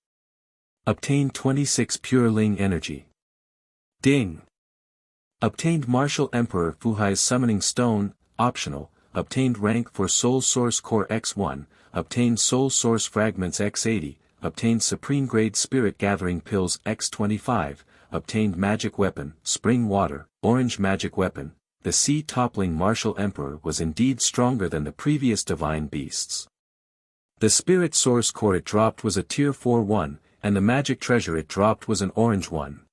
Obtained 26 pure ling energy. Ding! Obtained Martial Emperor Fu Hai's summoning stone, optional. Obtained rank for Soul Source Core X1, obtained Soul Source Fragments X80, obtained Supreme Grade Spirit Gathering Pills X25, obtained Magic Weapon, Spring Water, Orange Magic Weapon. The sea-toppling Martial Emperor was indeed stronger than the previous divine beasts. The Spirit Source Core it dropped was a Tier 4 one, and the Magic Treasure it dropped was an orange one.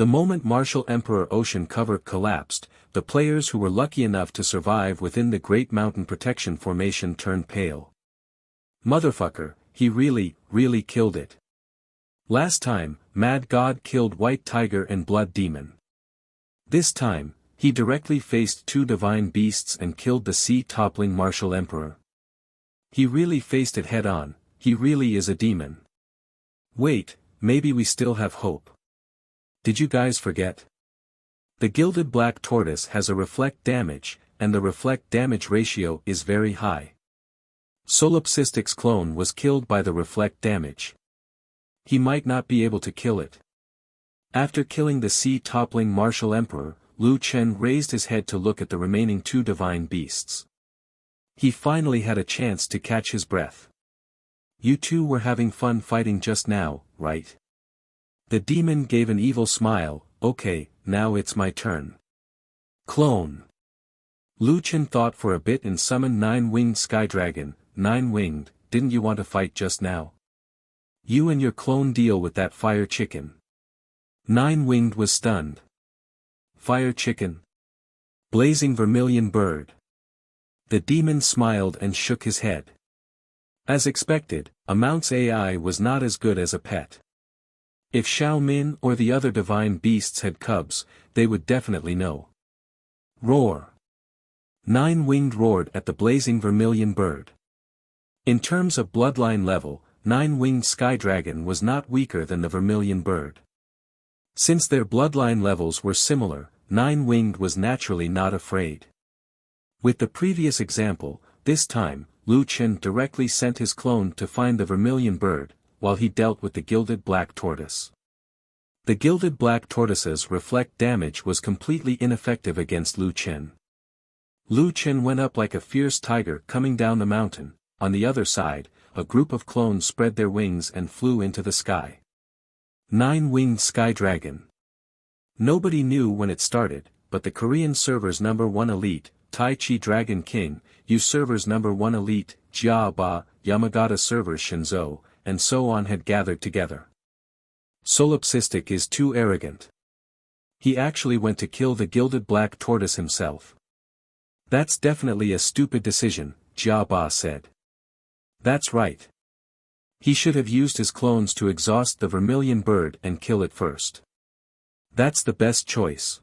The moment Martial Emperor Ocean Cover collapsed, the players who were lucky enough to survive within the Great Mountain Protection Formation turned pale. Motherfucker, he really killed it. Last time, Mad God killed White Tiger and Blood Demon. This time, he directly faced two divine beasts and killed the sea-toppling Martial Emperor. He really faced it head-on, he really is a demon. Wait, maybe we still have hope. Did you guys forget? The Gilded Black Tortoise has a reflect damage, and the reflect damage ratio is very high. Solipsistic's clone was killed by the reflect damage. He might not be able to kill it. After killing the sea-toppling Martial Emperor, Lu Chen raised his head to look at the remaining two divine beasts. He finally had a chance to catch his breath. You two were having fun fighting just now, right? The demon gave an evil smile. Okay, now it's my turn. Clone. Lu Chen thought for a bit and summoned Nine-Winged Sky Dragon. Nine-Winged, didn't you want to fight just now? You and your clone deal with that fire chicken. Nine-Winged was stunned. Fire chicken. Blazing vermilion bird. The demon smiled and shook his head. As expected, a mount's AI was not as good as a pet. If Xiao Min or the other divine beasts had cubs, they would definitely know. Roar. Nine-Winged roared at the blazing vermilion bird. In terms of bloodline level, Nine-Winged Sky Dragon was not weaker than the vermilion bird. Since their bloodline levels were similar, Nine-Winged was naturally not afraid. With the previous example, this time, Lu Chen directly sent his clone to find the vermilion bird, while he dealt with the Gilded Black Tortoise. The Gilded Black Tortoise's reflect damage was completely ineffective against Lu Chen. Lu Chen went up like a fierce tiger coming down the mountain. On the other side, a group of clones spread their wings and flew into the sky. Nine-Winged Sky Dragon. Nobody knew when it started, but the Korean server's #1 elite, Tai Chi Dragon King, U server's #1 elite, Jia Ba, Yamagata server's Shinzo, and so on had gathered together. Solipsistic is too arrogant. He actually went to kill the Gilded Black Tortoise himself. That's definitely a stupid decision, Jia Ba said. That's right. He should have used his clones to exhaust the vermilion bird and kill it first. That's the best choice.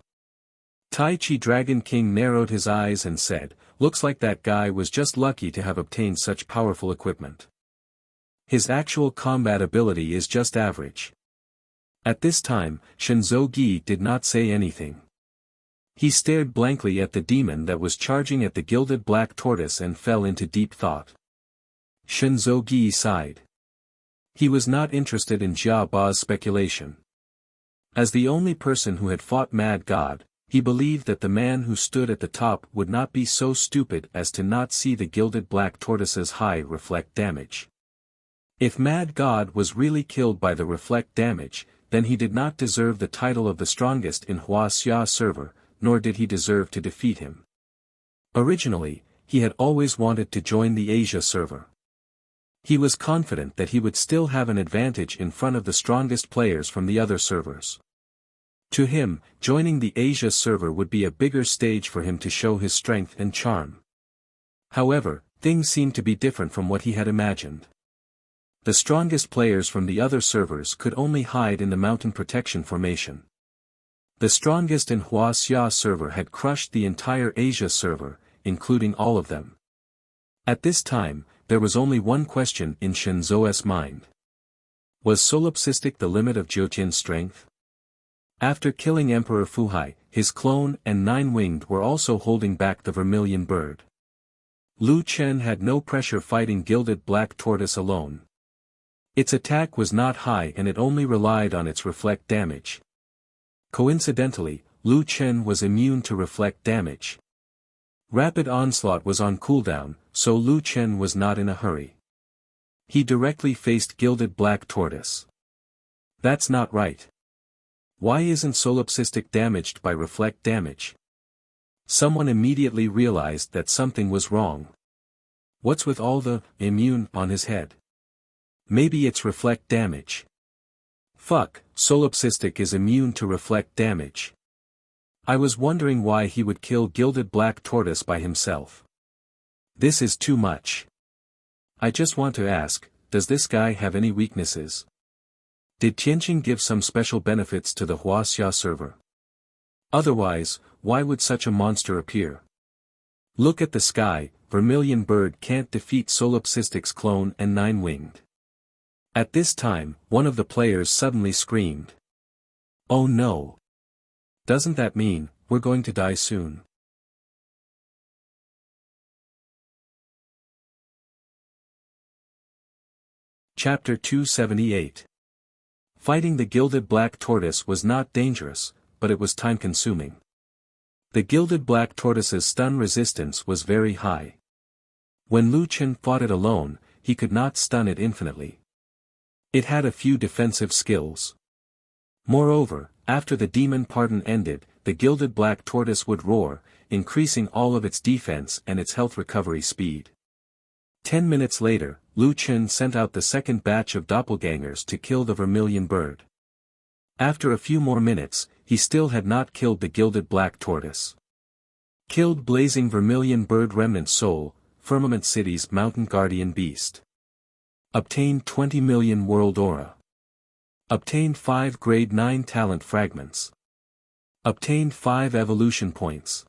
Tai Chi Dragon King narrowed his eyes and said, looks like that guy was just lucky to have obtained such powerful equipment. His actual combat ability is just average. At this time, Shinzo Gi did not say anything. He stared blankly at the demon that was charging at the Gilded Black Tortoise and fell into deep thought. Shinzo Gi sighed. He was not interested in Jia Ba's speculation. As the only person who had fought Mad God, he believed that the man who stood at the top would not be so stupid as to not see the Gilded Black Tortoise's high reflect damage. If Mad God was really killed by the reflect damage, then he did not deserve the title of the strongest in Wuxia server, nor did he deserve to defeat him. Originally, he had always wanted to join the Asia server. He was confident that he would still have an advantage in front of the strongest players from the other servers. To him, joining the Asia server would be a bigger stage for him to show his strength and charm. However, things seemed to be different from what he had imagined. The strongest players from the other servers could only hide in the mountain protection formation. The strongest in Wuxia server had crushed the entire Asia server, including all of them. At this time, there was only one question in Shinzo's mind. Was solipsistic the limit of Jyotian's strength? After killing Emperor Fuhai, his clone and Nine-Winged were also holding back the vermilion bird. Lu Chen had no pressure fighting Gilded Black Tortoise alone. Its attack was not high and it only relied on its reflect damage. Coincidentally, Lu Chen was immune to reflect damage. Rapid Onslaught was on cooldown, so Lu Chen was not in a hurry. He directly faced Gilded Black Tortoise. That's not right. Why isn't solipsistic damaged by reflect damage? Someone immediately realized that something was wrong. What's with all the immune on his head? Maybe it's reflect damage. Fuck, Solipsistic is immune to reflect damage. I was wondering why he would kill Gilded Black Tortoise by himself. This is too much. I just want to ask, does this guy have any weaknesses? Did Tianqing give some special benefits to the Wuxia server? Otherwise, why would such a monster appear? Look at the sky, Vermilion Bird can't defeat Solipsistic's clone and Nine-Winged. At this time, one of the players suddenly screamed. Oh no! Doesn't that mean, we're going to die soon? Chapter 278. Fighting the Gilded Black Tortoise was not dangerous, but it was time-consuming. The Gilded Black Tortoise's stun resistance was very high. When Lu Chen fought it alone, he could not stun it infinitely. It had a few defensive skills. Moreover, after the demon pardon ended, the Gilded Black Tortoise would roar, increasing all of its defense and its health recovery speed. 10 minutes later, Lu Chen sent out the second batch of doppelgangers to kill the Vermilion Bird. After a few more minutes, he still had not killed the Gilded Black Tortoise. Killed Blazing Vermilion Bird Remnant Soul, Firmament City's Mountain Guardian Beast. Obtained 20 million World Aura. Obtained 5 Grade 9 Talent Fragments. Obtained 5 Evolution Points.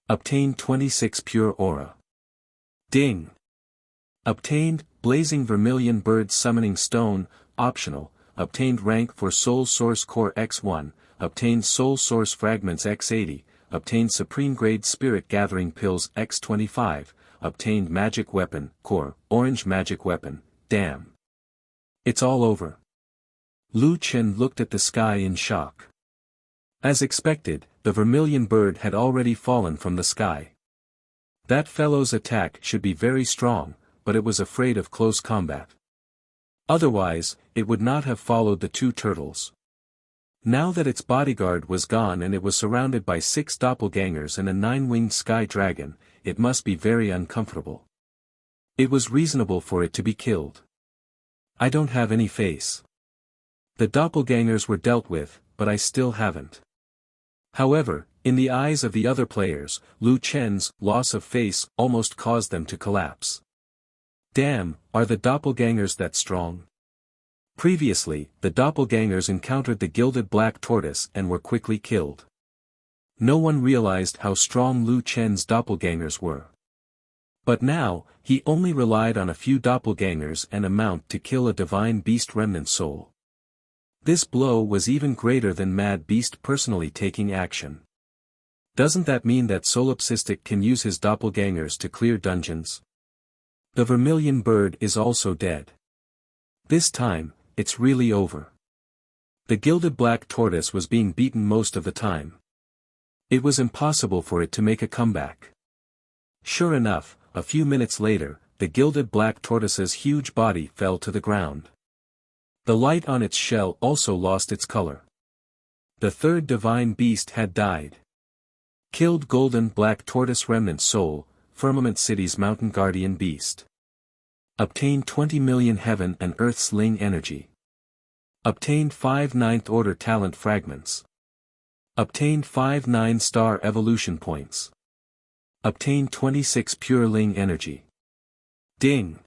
Obtained 26 Pure Aura. Ding! Obtained, Blazing Vermilion Bird Summoning Stone, optional, obtained rank for Soul Source Core X1, obtained Soul Source Fragments X80, obtained Supreme Grade Spirit Gathering Pills X25, obtained Magic Weapon, Core, Orange Magic Weapon, damn. It's all over. Lu Chen looked at the sky in shock. As expected, the Vermilion Bird had already fallen from the sky. That fellow's attack should be very strong, but it was afraid of close combat. Otherwise, it would not have followed the two turtles. Now that its bodyguard was gone and it was surrounded by 6 doppelgangers and a 9-winged sky dragon, it must be very uncomfortable. It was reasonable for it to be killed. I don't have any face. The doppelgangers were dealt with, but I still haven't. However, in the eyes of the other players, Lu Chen's loss of face almost caused them to collapse. Damn, are the doppelgangers that strong? Previously, the doppelgangers encountered the Gilded Black Tortoise and were quickly killed. No one realized how strong Lu Chen's doppelgangers were. But now, he only relied on a few doppelgangers and a mount to kill a divine beast remnant soul. This blow was even greater than Mad Beast personally taking action. Doesn't that mean that Solipsistic can use his doppelgangers to clear dungeons? The Vermilion Bird is also dead. This time, it's really over. The Gilded Black Tortoise was being beaten most of the time. It was impossible for it to make a comeback. Sure enough, a few minutes later, the Gilded Black Tortoise's huge body fell to the ground. The light on its shell also lost its color. The third divine beast had died. Killed Golden Black Tortoise Remnant Soul, Firmament City's Mountain Guardian Beast. Obtained 20 million Heaven and Earth's Ling Energy. Obtained 5 9th Order Talent Fragments. Obtained 5 9-star Evolution Points. Obtained 26 Pure Ling Energy. Ding!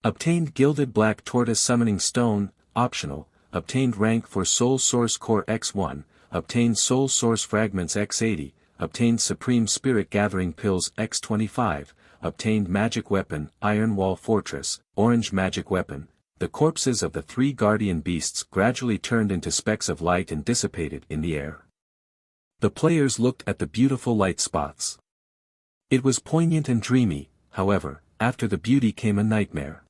Obtained Gilded Black Tortoise Summoning Stone, optional, obtained rank for Soul Source Core X1, obtained Soul Source Fragments X80, obtained Supreme Spirit Gathering Pills X25, obtained Magic Weapon, Iron Wall Fortress, Orange Magic Weapon. The corpses of the 3 guardian beasts gradually turned into specks of light and dissipated in the air. The players looked at the beautiful light spots. It was poignant and dreamy, however, after the beauty came a nightmare.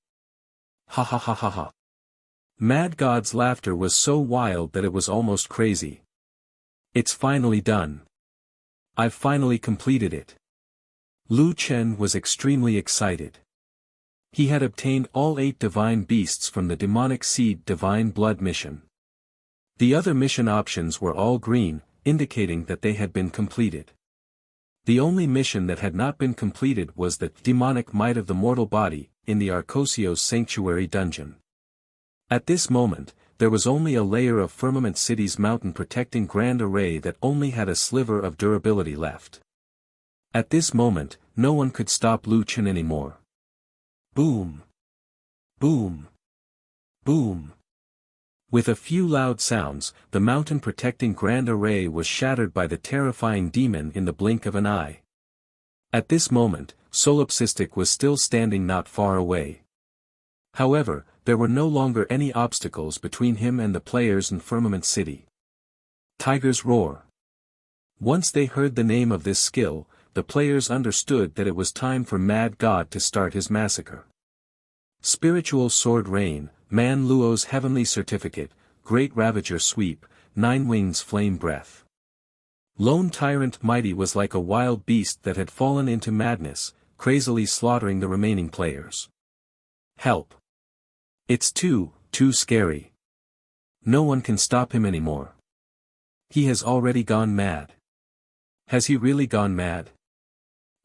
Ha ha ha ha ha. Mad God's laughter was so wild that it was almost crazy. It's finally done. I've finally completed it. Lu Chen was extremely excited. He had obtained all 8 divine beasts from the Demonic Seed Divine Blood mission. The other mission options were all green, indicating that they had been completed. The only mission that had not been completed was the Demonic Might of the Mortal Body, in the Arcosios Sanctuary dungeon. At this moment, there was only a layer of Firmament City's mountain-protecting grand array that only had a sliver of durability left. At this moment, no one could stop Lu Chen anymore. Boom! Boom! Boom! With a few loud sounds, the mountain-protecting grand array was shattered by the terrifying demon in the blink of an eye. At this moment, Solipsistic was still standing not far away. However, there were no longer any obstacles between him and the players in Firmament City. Tiger's Roar. Once they heard the name of this skill, the players understood that it was time for Mad God to start his massacre. Spiritual Sword Rain, Man Luo's Heavenly Certificate, Great Ravager Sweep, Nine Wings Flame Breath. Lone Tyrant Mighty was like a wild beast that had fallen into madness, crazily slaughtering the remaining players. Help! It's too scary. No one can stop him anymore. He has already gone mad. Has he really gone mad?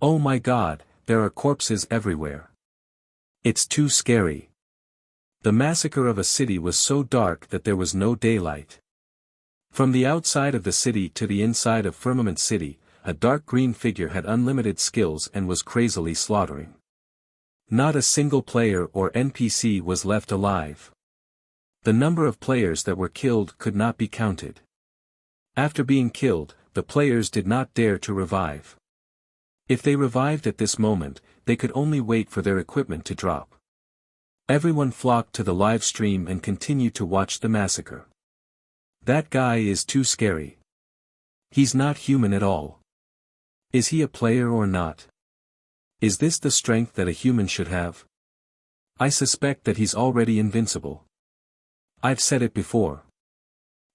Oh my God, there are corpses everywhere. It's too scary. The massacre of a city was so dark that there was no daylight. From the outside of the city to the inside of Firmament City, a dark green figure had unlimited skills and was crazily slaughtering. Not a single player or NPC was left alive. The number of players that were killed could not be counted. After being killed, the players did not dare to revive. If they revived at this moment, they could only wait for their equipment to drop. Everyone flocked to the live stream and continued to watch the massacre. That guy is too scary. He's not human at all. Is he a player or not? Is this the strength that a human should have? I suspect that he's already invincible. I've said it before.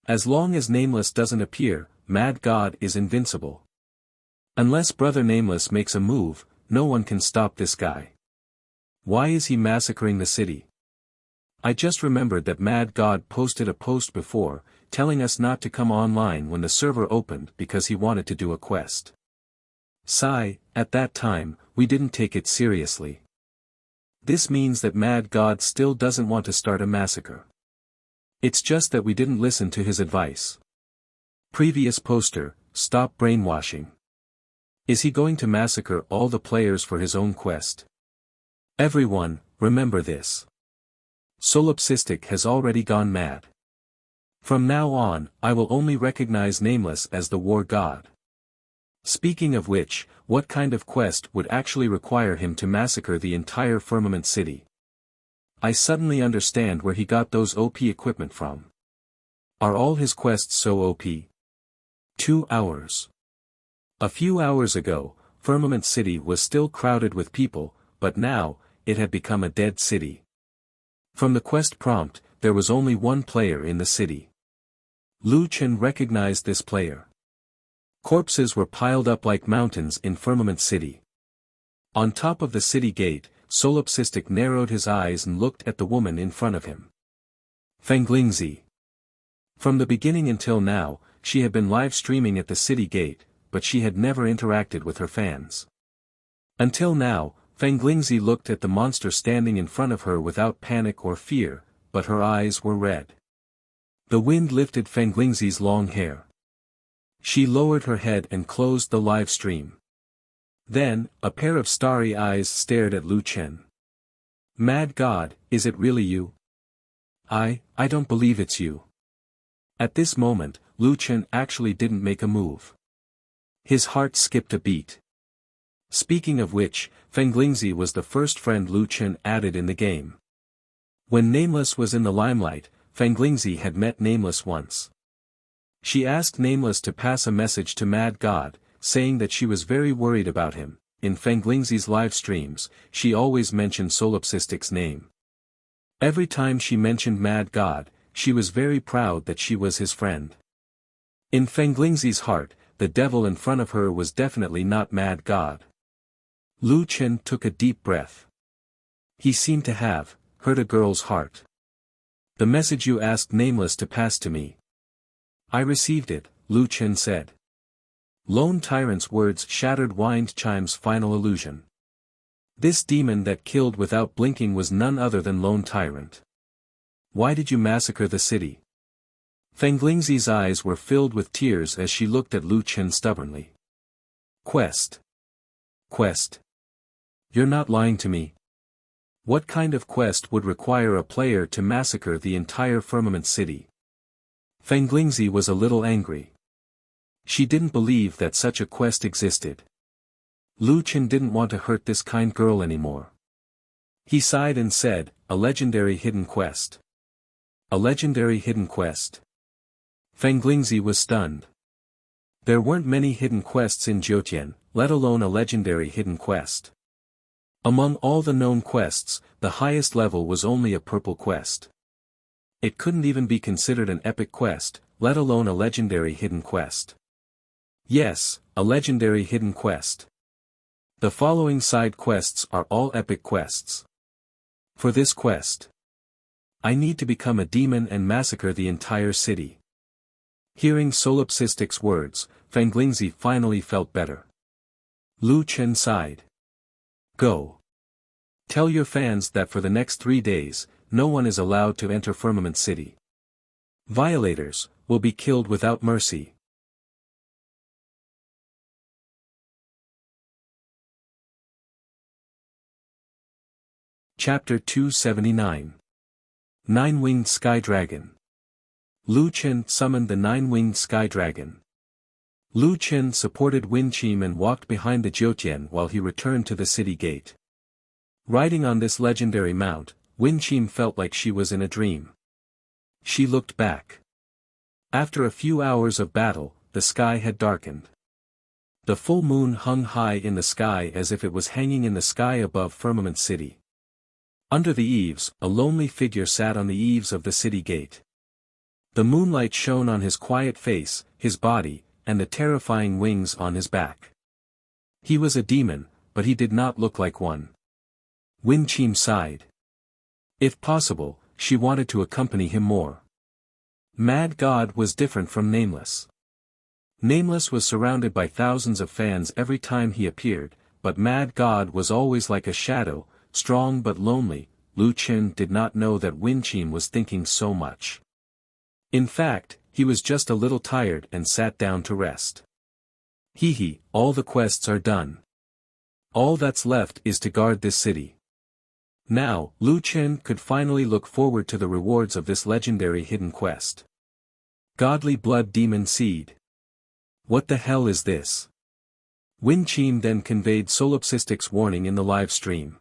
As long as Nameless doesn't appear, Mad God is invincible. Unless Brother Nameless makes a move, no one can stop this guy. Why is he massacring the city? I just remembered that Mad God posted a post before, telling us not to come online when the server opened because he wanted to do a quest. Sigh, at that time, we didn't take it seriously. This means that Mad God still doesn't want to start a massacre. It's just that we didn't listen to his advice. Previous poster, stop brainwashing. Is he going to massacre all the players for his own quest? Everyone, remember this. Solipsistic has already gone mad. From now on, I will only recognize Nameless as the war god. Speaking of which, what kind of quest would actually require him to massacre the entire Firmament City? I suddenly understand where he got those OP equipment from. Are all his quests so OP? 2 hours. A few hours ago, Firmament City was still crowded with people, but now, it had become a dead city. From the quest prompt, there was only one player in the city. Lu Chen recognized this player. Corpses were piled up like mountains in Firmament City. On top of the city gate, Solipsistic narrowed his eyes and looked at the woman in front of him. Fenglingzi. From the beginning until now, she had been live streaming at the city gate, but she had never interacted with her fans. Until now, Fenglingzi looked at the monster standing in front of her without panic or fear, but her eyes were red. The wind lifted Fenglingzi's long hair. She lowered her head and closed the live stream. Then, a pair of starry eyes stared at Lu Chen. Mad God, is it really you? I don't believe it's you. At this moment, Lu Chen actually didn't make a move. His heart skipped a beat. Speaking of which, Fenglingzi was the first friend Lu Chen added in the game. When Nameless was in the limelight, Fenglingzi had met Nameless once. She asked Nameless to pass a message to Mad God, saying that she was very worried about him. In Fenglingzi's live streams, she always mentioned Solipsistic's name. Every time she mentioned Mad God, she was very proud that she was his friend. In Fenglingzi's heart, the devil in front of her was definitely not Mad God. Lu Chen took a deep breath. He seemed to have heard a girl's heart. The message you asked Nameless to pass to me. I received it, Lu Chen said. Lone Tyrant's words shattered Wind Chime's final illusion. This demon that killed without blinking was none other than Lone Tyrant. Why did you massacre the city? Fanglingzi's eyes were filled with tears as she looked at Lu Chen stubbornly. Quest. Quest. You're not lying to me. What kind of quest would require a player to massacre the entire Firmament City? Fanglingzi was a little angry. She didn't believe that such a quest existed. Lu Chen didn't want to hurt this kind girl anymore. He sighed and said, a legendary hidden quest. A legendary hidden quest. Fanglingzi was stunned. There weren't many hidden quests in Jiutian, let alone a legendary hidden quest. Among all the known quests, the highest level was only a purple quest. It couldn't even be considered an epic quest, let alone a legendary hidden quest. Yes, a legendary hidden quest. The following side quests are all epic quests. For this quest, I need to become a demon and massacre the entire city. Hearing Solipsistic's words, Fanglingzi finally felt better. Lu Chen sighed. Go. Tell your fans that for the next 3 days, no one is allowed to enter Firmament City. Violators will be killed without mercy. Chapter 279. Nine-Winged Sky Dragon. Lu Chen summoned the Nine-Winged Sky Dragon. Lu Chen supported Wenqim and walked behind the Jiutian while he returned to the city gate. Riding on this legendary mount, Wenqim felt like she was in a dream. She looked back. After a few hours of battle, the sky had darkened. The full moon hung high in the sky as if it was hanging in the sky above Firmament City. Under the eaves, a lonely figure sat on the eaves of the city gate. The moonlight shone on his quiet face, his body, and the terrifying wings on his back. He was a demon, but he did not look like one. Wenqim sighed. If possible, she wanted to accompany him more. Mad God was different from Nameless. Nameless was surrounded by thousands of fans every time he appeared, but Mad God was always like a shadow, strong but lonely. Lu Chen did not know that Wenqim was thinking so much. In fact, he was just a little tired and sat down to rest. Hee, all the quests are done. All that's left is to guard this city. Now, Lu Chen could finally look forward to the rewards of this legendary hidden quest. Godly Blood Demon Seed. What the hell is this? Wenqim then conveyed Solipsistic's warning in the live stream.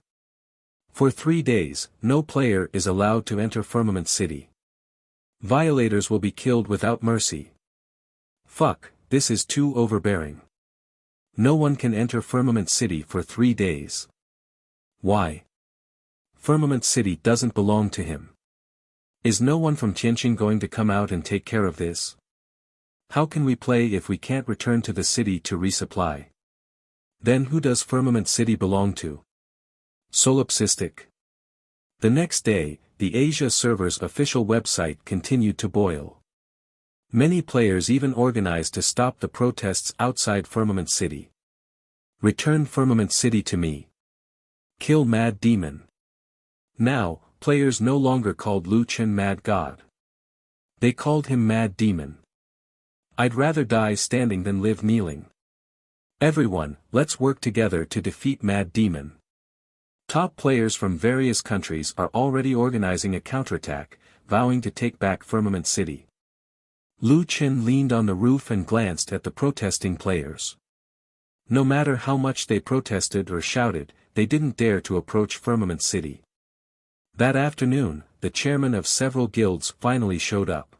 For 3 days, no player is allowed to enter Firmament City. Violators will be killed without mercy. Fuck, this is too overbearing. No one can enter Firmament City for 3 days. Why? Firmament City doesn't belong to him. Is no one from Tianqing going to come out and take care of this? How can we play if we can't return to the city to resupply? Then who does Firmament City belong to? Solipsistic. The next day, the Asia server's official website continued to boil. Many players even organized to stop the protests outside Firmament City. Return Firmament City to me. Kill Mad Demon. Now, players no longer called Lu Chen Mad God. They called him Mad Demon. I'd rather die standing than live kneeling. Everyone, let's work together to defeat Mad Demon. Top players from various countries are already organizing a counterattack, vowing to take back Firmament City. Lu Chen leaned on the roof and glanced at the protesting players. No matter how much they protested or shouted, they didn't dare to approach Firmament City. That afternoon, the chairman of several guilds finally showed up.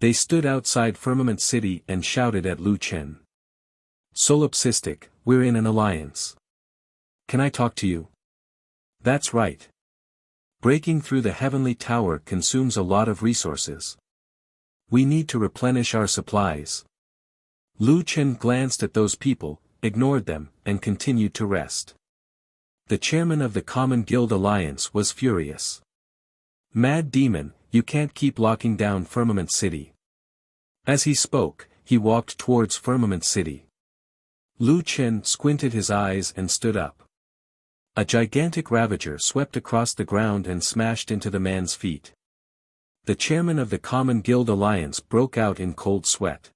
They stood outside Firmament City and shouted at Lu Chen. Solipsistic, we're in an alliance. Can I talk to you? That's right. Breaking through the heavenly tower consumes a lot of resources. We need to replenish our supplies. Lu Chen glanced at those people, ignored them, and continued to rest. The chairman of the Common Guild Alliance was furious. Mad Demon, you can't keep locking down Firmament City. As he spoke, he walked towards Firmament City. Lu Chen squinted his eyes and stood up. A gigantic ravager swept across the ground and smashed into the man's feet. The chairman of the Common Guild Alliance broke out in cold sweat.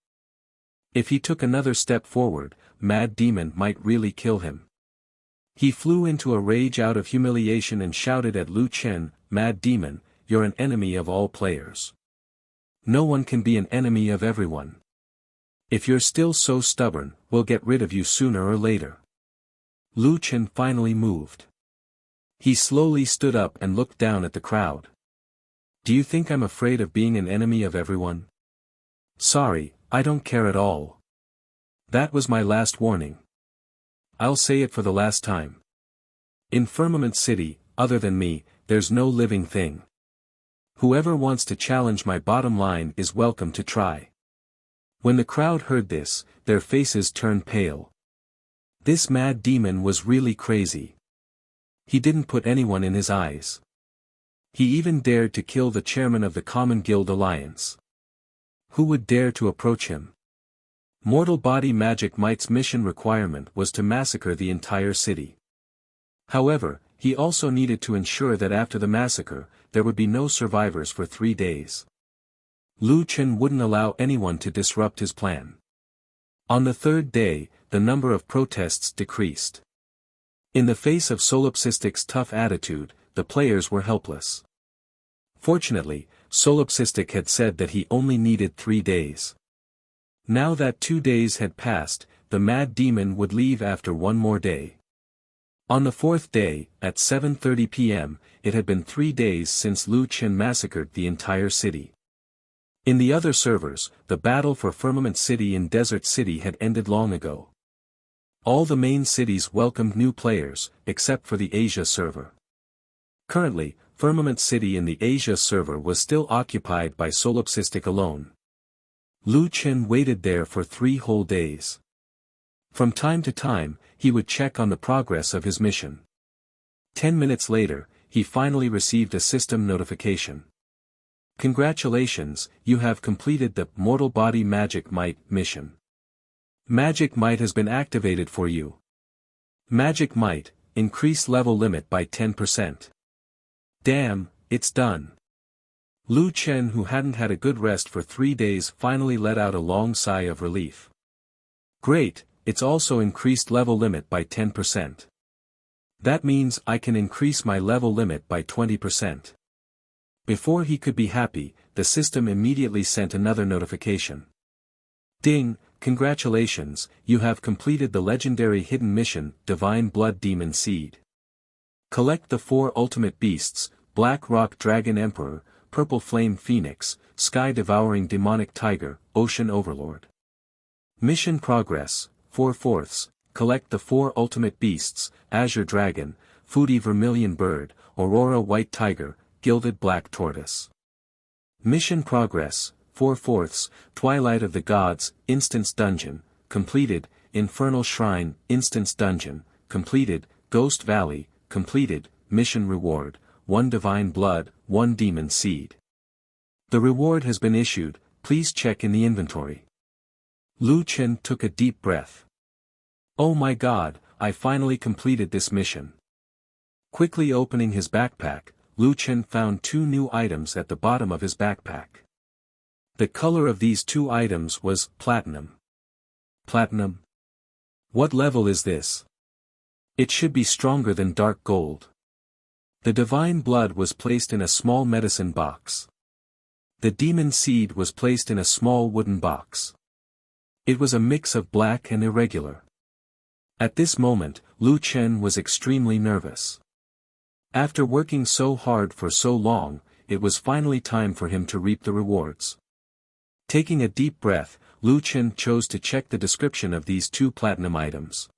If he took another step forward, Mad Demon might really kill him. He flew into a rage out of humiliation and shouted at Lu Chen, "Mad Demon, you're an enemy of all players. No one can be an enemy of everyone. If you're still so stubborn, we'll get rid of you sooner or later." Lu Chen finally moved. He slowly stood up and looked down at the crowd. "Do you think I'm afraid of being an enemy of everyone? Sorry, I don't care at all. That was my last warning. I'll say it for the last time. In Firmament City, other than me, there's no living thing. Whoever wants to challenge my bottom line is welcome to try." When the crowd heard this, their faces turned pale. This Mad Demon was really crazy. He didn't put anyone in his eyes. He even dared to kill the chairman of the Common Guild Alliance. Who would dare to approach him? Mortal Body Magic Might's mission requirement was to massacre the entire city. However, he also needed to ensure that after the massacre, there would be no survivors for 3 days. Lu Chen wouldn't allow anyone to disrupt his plan. On the 3rd day, the number of protests decreased. In the face of Solipsistic's tough attitude, the players were helpless. Fortunately, Solipsistic had said that he only needed 3 days. Now that 2 days had passed, the Mad Demon would leave after 1 more day. On the 4th day, at 7:30 p.m., it had been 3 days since Lu Chen massacred the entire city. In the other servers, the battle for Firmament City and Desert City had ended long ago. All the main cities welcomed new players, except for the Asia server. Currently, Firmament City and the Asia server was still occupied by Solipsistic alone. Lu Chen waited there for 3 whole days. From time to time, he would check on the progress of his mission. 10 minutes later, he finally received a system notification. "Congratulations, you have completed the Mortal Body Magic Might mission. Magic Might has been activated for you. Magic Might, increase level limit by 10%. Damn, it's done." Lu Chen, who hadn't had a good rest for 3 days, finally let out a long sigh of relief. "Great, it's also increased level limit by 10%. That means I can increase my level limit by 20%. Before he could be happy, the system immediately sent another notification. "Ding, congratulations, you have completed the legendary hidden mission, Divine Blood Demon Seed. Collect the 4 ultimate beasts, Black Rock Dragon Emperor, Purple Flame Phoenix, Sky Devouring Demonic Tiger, Ocean Overlord. Mission progress, 4/4, collect the 4 ultimate beasts, Azure Dragon, Foodie Vermilion Bird, Aurora White Tiger, Gilded Black Tortoise. Mission progress, 4/4, Twilight of the Gods, Instance Dungeon, completed, Infernal Shrine, Instance Dungeon, completed, Ghost Valley, completed, Mission Reward, 1 Divine Blood, 1 Demon Seed. The reward has been issued, please check in the inventory." Lu Chen took a deep breath. "Oh my god, I finally completed this mission." Quickly opening his backpack, Lu Chen found 2 new items at the bottom of his backpack. The color of these 2 items was platinum. Platinum? What level is this? It should be stronger than dark gold. The divine blood was placed in a small medicine box. The demon seed was placed in a small wooden box. It was a mix of black and irregular. At this moment, Lu Chen was extremely nervous. After working so hard for so long, it was finally time for him to reap the rewards. Taking a deep breath, Lu Chen chose to check the description of these 2 platinum items.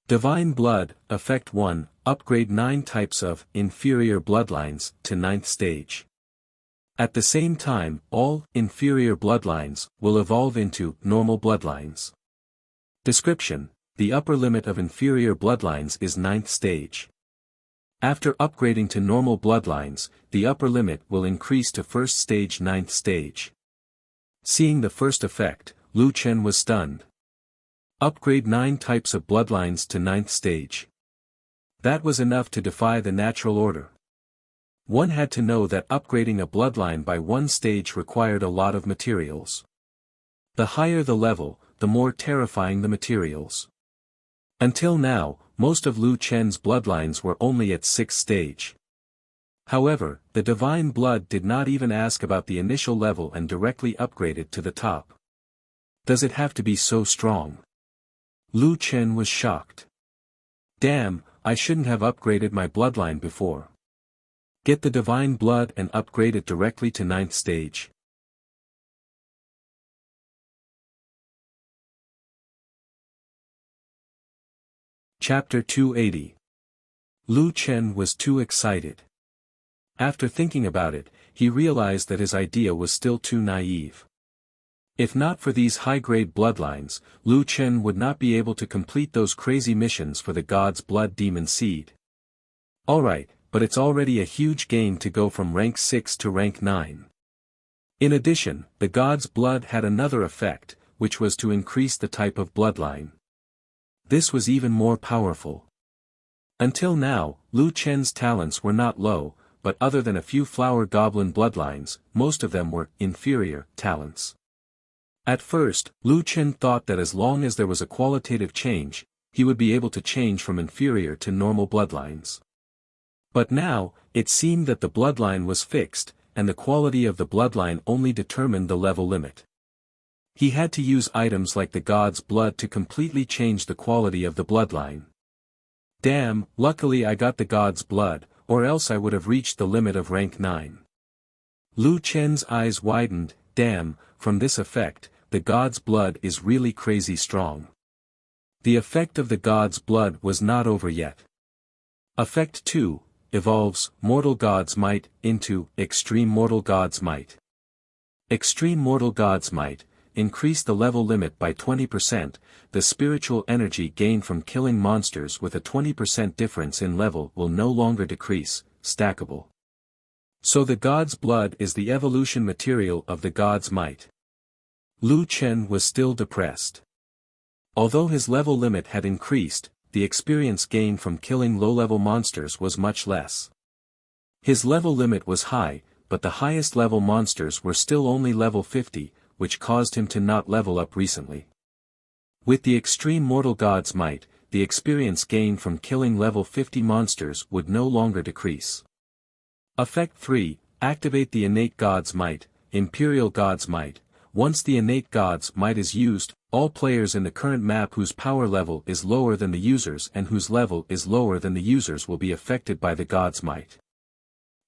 Divine Blood, Effect 1, upgrade 9 types of inferior bloodlines to 9th stage. At the same time, all inferior bloodlines will evolve into normal bloodlines. Description: the upper limit of inferior bloodlines is 9th stage. After upgrading to normal bloodlines, the upper limit will increase to 1st stage 9th stage. Seeing the first effect, Lu Chen was stunned. Upgrade 9 types of bloodlines to 9th stage. That was enough to defy the natural order. One had to know that upgrading a bloodline by one stage required a lot of materials. The higher the level, the more terrifying the materials. Until now, most of Lu Chen's bloodlines were only at 6th stage. However, the divine blood did not even ask about the initial level and directly upgraded to the top. Does it have to be so strong? Lu Chen was shocked. Damn, I shouldn't have upgraded my bloodline before. Get the divine blood and upgrade it directly to 9th stage. Chapter 280. Lu Chen was too excited. After thinking about it, he realized that his idea was still too naive. If not for these high-grade bloodlines, Lu Chen would not be able to complete those crazy missions for the God's Blood Demon Seed. Alright, but it's already a huge gain to go from rank 6 to rank 9. In addition, the God's Blood had another effect, which was to increase the type of bloodline. This was even more powerful. Until now, Lu Chen's talents were not low, but other than a few flower goblin bloodlines, most of them were inferior talents. At first, Lu Chen thought that as long as there was a qualitative change, he would be able to change from inferior to normal bloodlines. But now, it seemed that the bloodline was fixed, and the quality of the bloodline only determined the level limit. He had to use items like the God's Blood to completely change the quality of the bloodline. Damn, luckily I got the God's Blood, or else I would have reached the limit of rank 9. Lu Chen's eyes widened. Damn, from this effect, the God's Blood is really crazy strong. The effect of the God's Blood was not over yet. Effect 2, evolves Mortal God's Might into Extreme Mortal God's Might. Extreme Mortal God's Might, increase the level limit by 20%, the spiritual energy gained from killing monsters with a 20% difference in level will no longer decrease, stackable. So the God's Blood is the evolution material of the God's Might. Lu Chen was still depressed. Although his level limit had increased, the experience gained from killing low-level monsters was much less. His level limit was high, but the highest level monsters were still only level 50, which caused him to not level up recently. With the extreme mortal God's might, the experience gained from killing level 50 monsters would no longer decrease. Effect 3, activate the innate God's might, Imperial God's might. Once the innate God's might is used, all players in the current map whose power level is lower than the users and whose level is lower than the users will be affected by the God's might.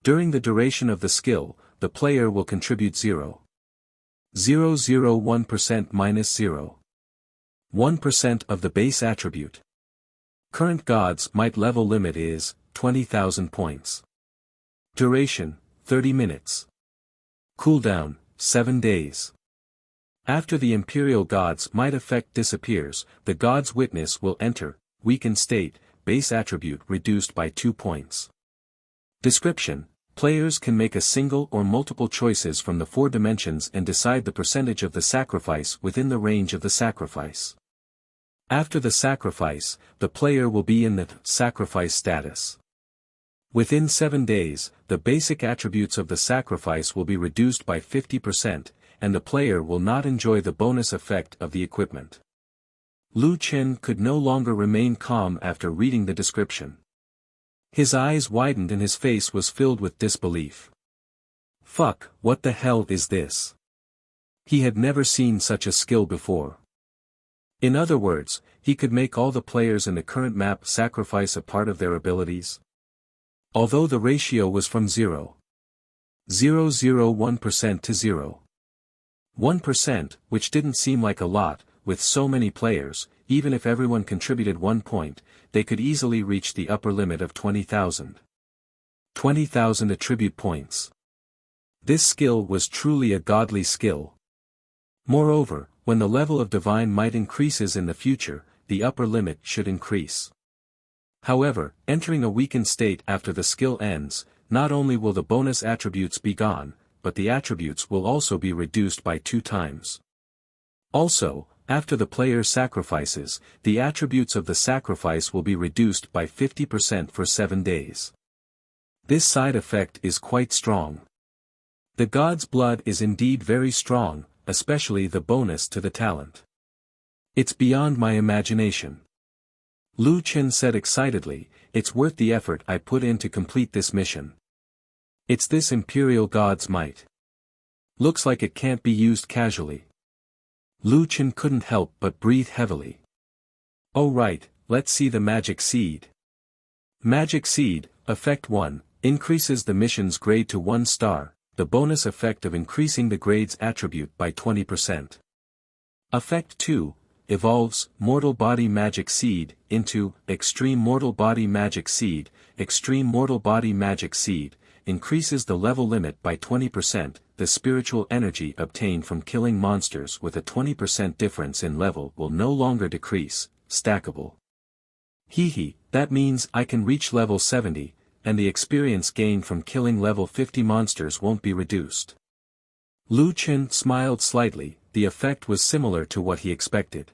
During the duration of the skill, the player will contribute 0.001% minus 0.1% of the base attribute. Current God's might level limit is 20,000 points. Duration, 30 minutes. Cooldown, 7 days. After the Imperial God's might effect disappears, the God's witness will enter, weakened state, base attribute reduced by 2 points. Description: players can make a single or multiple choices from the 4 dimensions and decide the percentage of the sacrifice within the range of the sacrifice. After the sacrifice, the player will be in the sacrifice status. Within 7 days, the basic attributes of the sacrifice will be reduced by 50%, and the player will not enjoy the bonus effect of the equipment. Lu Chen could no longer remain calm after reading the description. His eyes widened and his face was filled with disbelief. Fuck, what the hell is this? He had never seen such a skill before. In other words, he could make all the players in the current map sacrifice a part of their abilities. Although the ratio was from 0.001% to 0.1%, which didn't seem like a lot, with so many players, even if everyone contributed 1 point, they could easily reach the upper limit of 20,000. 20,000 attribute points. This skill was truly a godly skill. Moreover, when the level of divine might increases in the future, the upper limit should increase. However, entering a weakened state after the skill ends, not only will the bonus attributes be gone, but the attributes will also be reduced by 2 times. Also, after the player sacrifices, the attributes of the sacrifice will be reduced by 50% for 7 days. This side effect is quite strong. The god's blood is indeed very strong, especially the bonus to the talent. It's beyond my imagination. Lu Chen said excitedly, it's worth the effort I put in to complete this mission. It's this imperial god's might. Looks like it can't be used casually. Lu Chen couldn't help but breathe heavily. Oh right, let's see the magic seed. Magic seed, effect 1, increases the mission's grade to 1 star, the bonus effect of increasing the grade's attribute by 20%. Effect 2, evolves Mortal Body Magic Seed into Extreme Mortal Body Magic Seed. Extreme Mortal Body Magic Seed increases the level limit by 20%. The spiritual energy obtained from killing monsters with a 20% difference in level will no longer decrease, stackable. Hehe, that means I can reach level 70, and the experience gained from killing level 50 monsters won't be reduced. Lu Chen smiled slightly, the effect was similar to what he expected.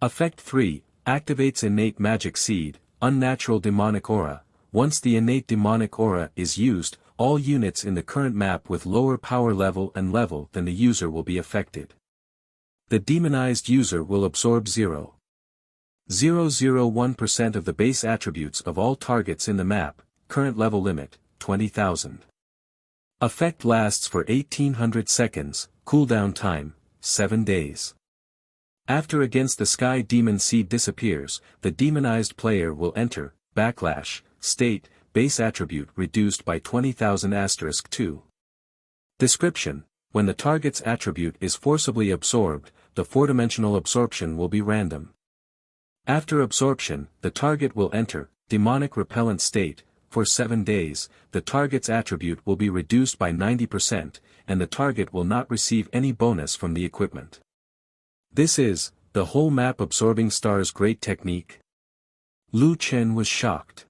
Effect 3, activates Innate Magic Seed, Unnatural Demonic Aura. Once the innate demonic aura is used, all units in the current map with lower power level and level than the user will be affected. The demonized user will absorb 0.001% of the base attributes of all targets in the map, current level limit, 20,000. Effect lasts for 1800 seconds, cooldown time, 7 days. After Against the Sky Demon Seed disappears, the demonized player will enter, backlash, state, base attribute reduced by 20,000 *2. Description: when the target's attribute is forcibly absorbed, the four-dimensional absorption will be random. After absorption, the target will enter, demonic repellent state, for 7 days, the target's attribute will be reduced by 90%, and the target will not receive any bonus from the equipment. This is, the whole map absorbing star's great technique? Lu Chen was shocked.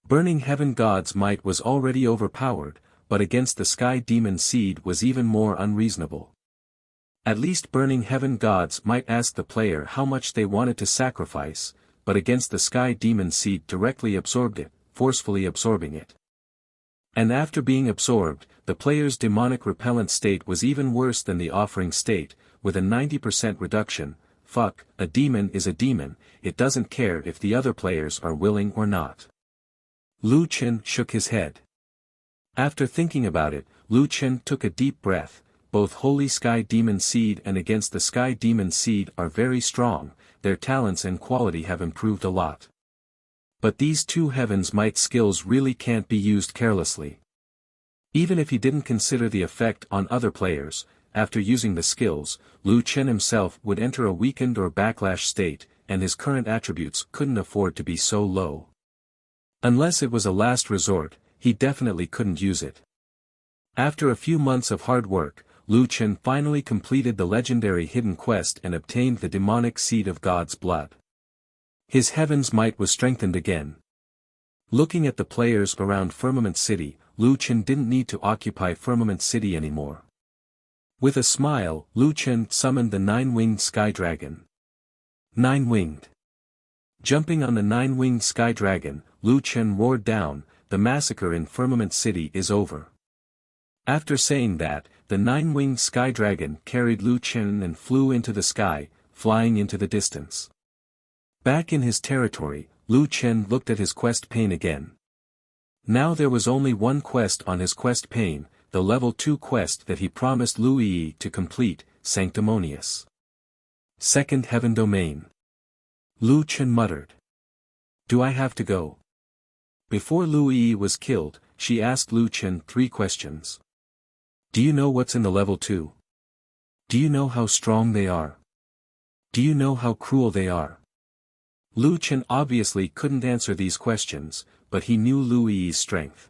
Burning Heaven God's might was already overpowered, but Against the Sky Demon Seed was even more unreasonable. At least Burning Heaven Gods might ask the player how much they wanted to sacrifice, but Against the Sky Demon Seed directly absorbed it, forcefully absorbing it. And after being absorbed, the player's demonic repellent state was even worse than the offering state, with a 90% reduction. Fuck, a demon is a demon, it doesn't care if the other players are willing or not. Lu Chen shook his head. After thinking about it, Lu Chen took a deep breath. Both Holy Sky Demon Seed and Against the Sky Demon Seed are very strong, their talents and quality have improved a lot. But these two Heaven's Might skills really can't be used carelessly. Even if he didn't consider the effect on other players, after using the skills, Lu Chen himself would enter a weakened or backlash state, and his current attributes couldn't afford to be so low. Unless it was a last resort, he definitely couldn't use it. After a few months of hard work, Lu Chen finally completed the legendary hidden quest and obtained the demonic seed of God's blood. His Heaven's Might was strengthened again. Looking at the players around Firmament City, Lu Chen didn't need to occupy Firmament City anymore. With a smile, Lu Chen summoned the nine-winged sky dragon. Nine-winged. Jumping on the nine-winged sky dragon, Lu Chen roared down, "The massacre in Firmament City is over." After saying that, the nine-winged sky dragon carried Lu Chen and flew into the sky, flying into the distance. Back in his territory, Lu Chen looked at his quest pane again. Now there was only one quest on his quest pane, the level 2 quest that he promised Lu Yi to complete, Sanctimonious. Second Heaven Domain. Lu Chen muttered. "Do I have to go?" Before Lu Yi was killed, she asked Lu Chen 3 questions. Do you know what's in the level 2? Do you know how strong they are? Do you know how cruel they are? Lu Chen obviously couldn't answer these questions, but he knew Lu Yi's strength.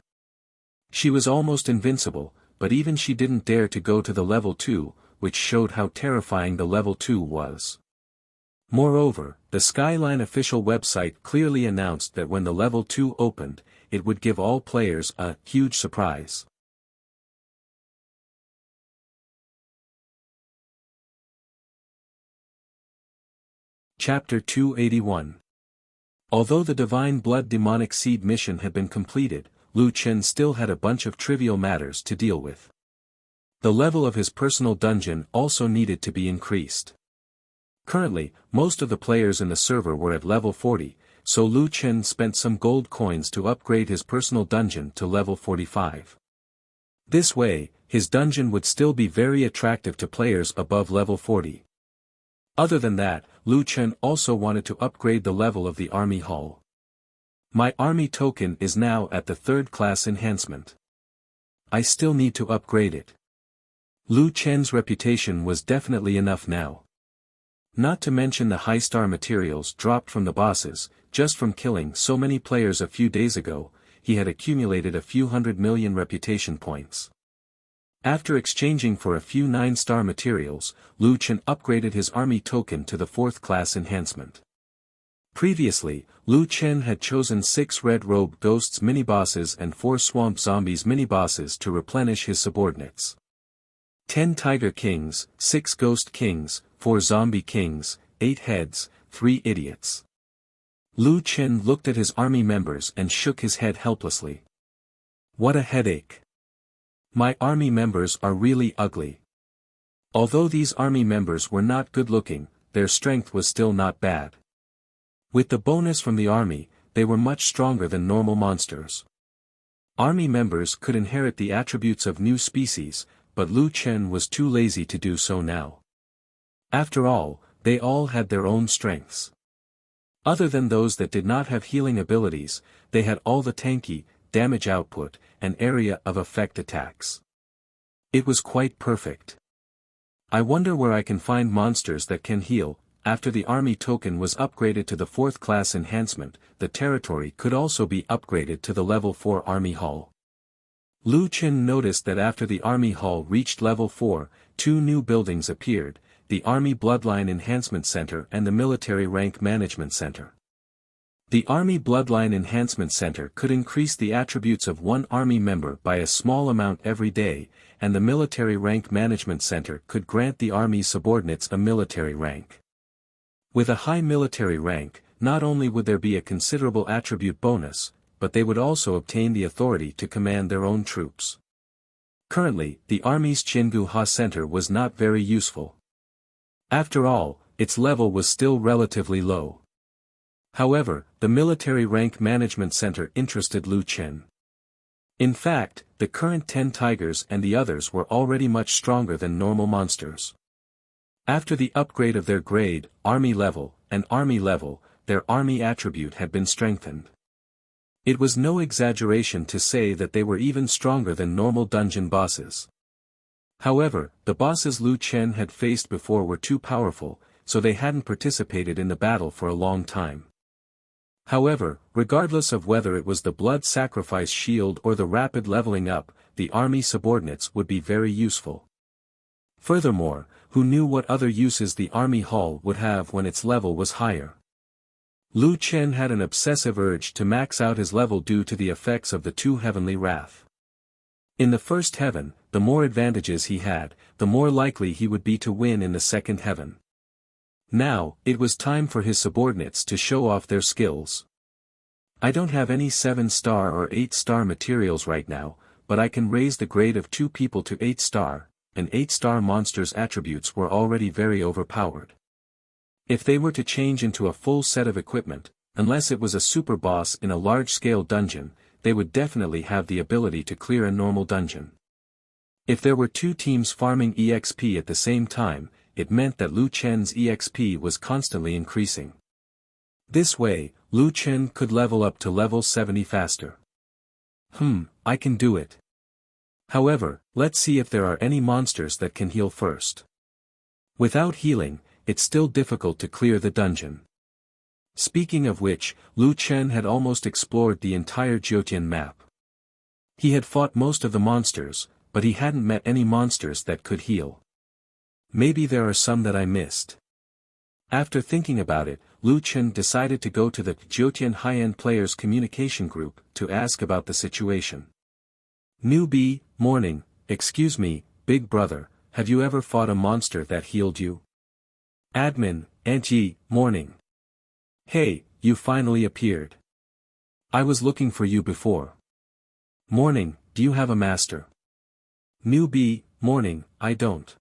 She was almost invincible, but even she didn't dare to go to the level 2, which showed how terrifying the level 2 was. Moreover, the Skyline official website clearly announced that when the level 2 opened, it would give all players a huge surprise. Chapter 281. Although the Divine Blood Demonic Seed mission had been completed, Lu Chen still had a bunch of trivial matters to deal with. The level of his personal dungeon also needed to be increased. Currently, most of the players in the server were at level 40, so Lu Chen spent some gold coins to upgrade his personal dungeon to level 45. This way, his dungeon would still be very attractive to players above level 40. Other than that, Lu Chen also wanted to upgrade the level of the army hall. My army token is now at the 3rd class enhancement. I still need to upgrade it. Lu Chen's reputation was definitely enough now. Not to mention the high star materials dropped from the bosses, just from killing so many players a few days ago, he had accumulated a few 100 million reputation points. After exchanging for a few 9-star materials, Lu Chen upgraded his army token to the 4th class enhancement. Previously, Lu Chen had chosen 6 Red Robe Ghosts mini-bosses and 4 Swamp Zombies mini-bosses to replenish his subordinates. 10 Tiger Kings, 6 Ghost Kings, 4 Zombie Kings, 8 Heads, 3 Idiots. Lu Chen looked at his army members and shook his head helplessly. What a headache. My army members are really ugly. Although these army members were not good looking, their strength was still not bad. With the bonus from the army, they were much stronger than normal monsters. Army members could inherit the attributes of new species, but Lu Chen was too lazy to do so now. After all, they all had their own strengths. Other than those that did not have healing abilities, they had all the tanky, damage output, and area of effect attacks. It was quite perfect. I wonder where I can find monsters that can heal. After the army token was upgraded to the 4th class enhancement, the territory could also be upgraded to the level 4 army hall. Lu Chen noticed that after the army hall reached level 4, 2 new buildings appeared, the Army Bloodline Enhancement Center and the Military Rank Management Center. The Army Bloodline Enhancement Center could increase the attributes of one army member by a small amount every day, and the Military Rank Management Center could grant the army's subordinates a military rank. With a high military rank, not only would there be a considerable attribute bonus, but they would also obtain the authority to command their own troops. Currently, the Army's Qinggu Ha Center was not very useful. After all, its level was still relatively low. However, the Military Rank Management Center interested Lu Chen. In fact, the current 10 tigers and the others were already much stronger than normal monsters. After the upgrade of their grade, army level, and army level, their army attribute had been strengthened. It was no exaggeration to say that they were even stronger than normal dungeon bosses. However, the bosses Lu Chen had faced before were too powerful, so they hadn't participated in the battle for a long time. However, regardless of whether it was the blood sacrifice shield or the rapid leveling up, the army subordinates would be very useful. Furthermore, who knew what other uses the army hall would have when its level was higher? Lu Chen had an obsessive urge to max out his level due to the effects of the 2 heavenly wrath. In the first heaven, the more advantages he had, the more likely he would be to win in the second heaven. Now, it was time for his subordinates to show off their skills. I don't have any 7-star or 8-star materials right now, but I can raise the grade of 2 people to 8-star, and 8-star monsters' attributes were already very overpowered. If they were to change into a full set of equipment, unless it was a super boss in a large-scale dungeon, they would definitely have the ability to clear a normal dungeon. If there were 2 teams farming EXP at the same time, it meant that Lu Chen's EXP was constantly increasing. This way, Lu Chen could level up to level 70 faster. I can do it. However, let's see if there are any monsters that can heal first. Without healing, it's still difficult to clear the dungeon. Speaking of which, Lu Chen had almost explored the entire Jiutian map. He had fought most of the monsters, but he hadn't met any monsters that could heal. Maybe there are some that I missed. After thinking about it, Lu Chen decided to go to the Jiutian high-end players communication group to ask about the situation. Newbie, morning, excuse me, big brother, have you ever fought a monster that healed you? Admin, NG, morning. Hey, you finally appeared. I was looking for you before. Morning, do you have a master? Newbie, morning, I don't.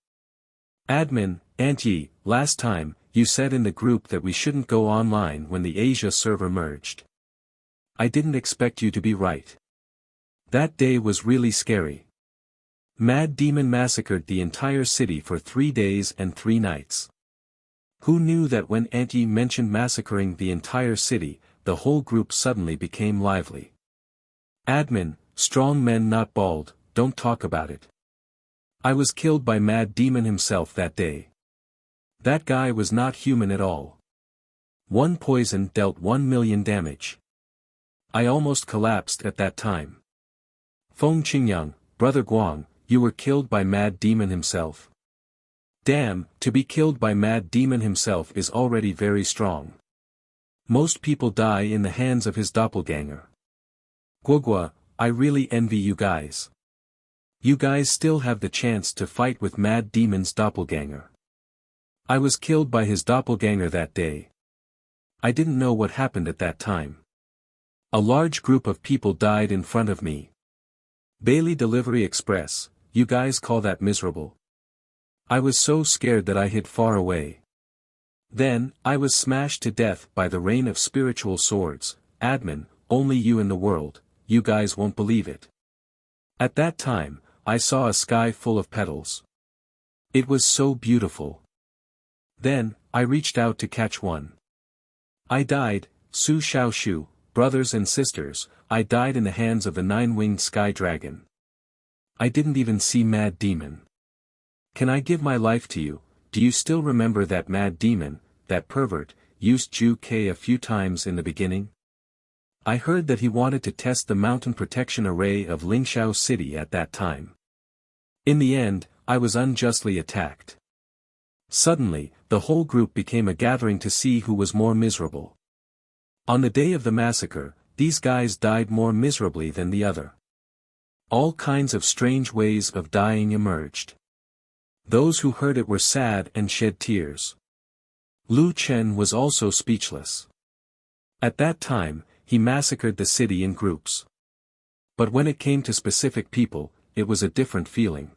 Admin, Auntie, last time, you said in the group that we shouldn't go online when the Asia server merged. I didn't expect you to be right. That day was really scary. Mad Demon massacred the entire city for 3 days and 3 nights. Who knew that when Auntie mentioned massacring the entire city, the whole group suddenly became lively. Admin, strong men not bald, don't talk about it. I was killed by Mad Demon himself that day. That guy was not human at all. One poison dealt 1 million damage. I almost collapsed at that time. Feng Qingyang, Brother Guang, you were killed by Mad Demon himself. Damn, to be killed by Mad Demon himself is already very strong. Most people die in the hands of his doppelganger. Guogua, I really envy you guys. You guys still have the chance to fight with Mad Demon's doppelganger. I was killed by his doppelganger that day. I didn't know what happened at that time. A large group of people died in front of me. Bailey Delivery Express, you guys call that miserable? I was so scared that I hid far away. Then, I was smashed to death by the rain of spiritual swords. Admin, only you in the world, you guys won't believe it. At that time, I saw a sky full of petals. It was so beautiful. Then, I reached out to catch one. I died, Su Xiaoshu, brothers and sisters, I died in the hands of the 9-winged sky dragon. I didn't even see Mad Demon. Can I give my life to you? Do you still remember that Mad Demon, that pervert, used Ju K a few times in the beginning? I heard that he wanted to test the mountain protection array of Lingxiao City at that time. In the end, I was unjustly attacked. Suddenly, the whole group became a gathering to see who was more miserable. On the day of the massacre, these guys died more miserably than the other. All kinds of strange ways of dying emerged. Those who heard it were sad and shed tears. Lu Chen was also speechless. At that time, he massacred the city in groups. But when it came to specific people, it was a different feeling.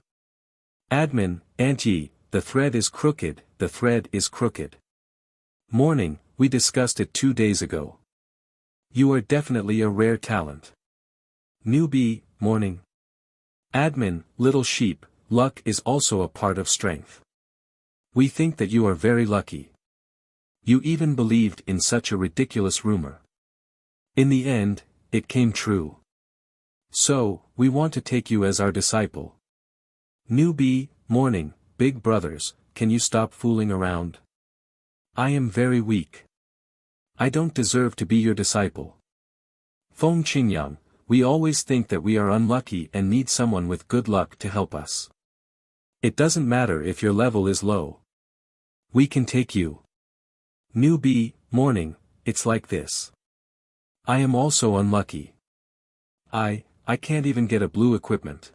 Admin, Auntie, the thread is crooked, the thread is crooked. Morning, we discussed it 2 days ago. You are definitely a rare talent. Newbie, morning. Admin, little sheep, luck is also a part of strength. We think that you are very lucky. You even believed in such a ridiculous rumor. In the end, it came true. So, we want to take you as our disciple. Newbie, morning, big brothers, can you stop fooling around? I am very weak. I don't deserve to be your disciple. Feng Qingyang, we always think that we are unlucky and need someone with good luck to help us. It doesn't matter if your level is low. We can take you. Newbie, morning, it's like this. I am also unlucky. I can't even get a blue equipment.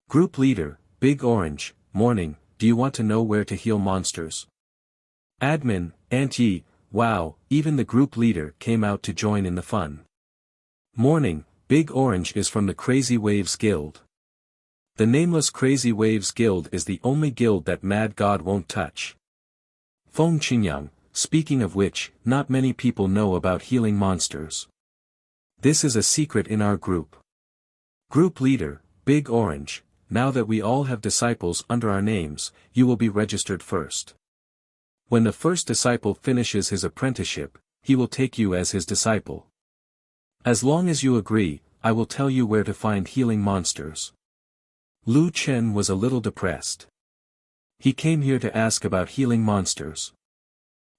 Group leader, Big Orange, morning, do you want to know where to heal monsters? Admin, Auntie, wow, even the group leader came out to join in the fun. Morning, Big Orange is from the Crazy Waves Guild. The nameless Crazy Waves Guild is the only guild that Mad God won't touch. Feng Qingyang, speaking of which, not many people know about healing monsters. This is a secret in our group. Group leader, Big Orange, now that we all have disciples under our names, you will be registered first. When the first disciple finishes his apprenticeship, he will take you as his disciple. As long as you agree, I will tell you where to find healing monsters. Lu Chen was a little depressed. He came here to ask about healing monsters.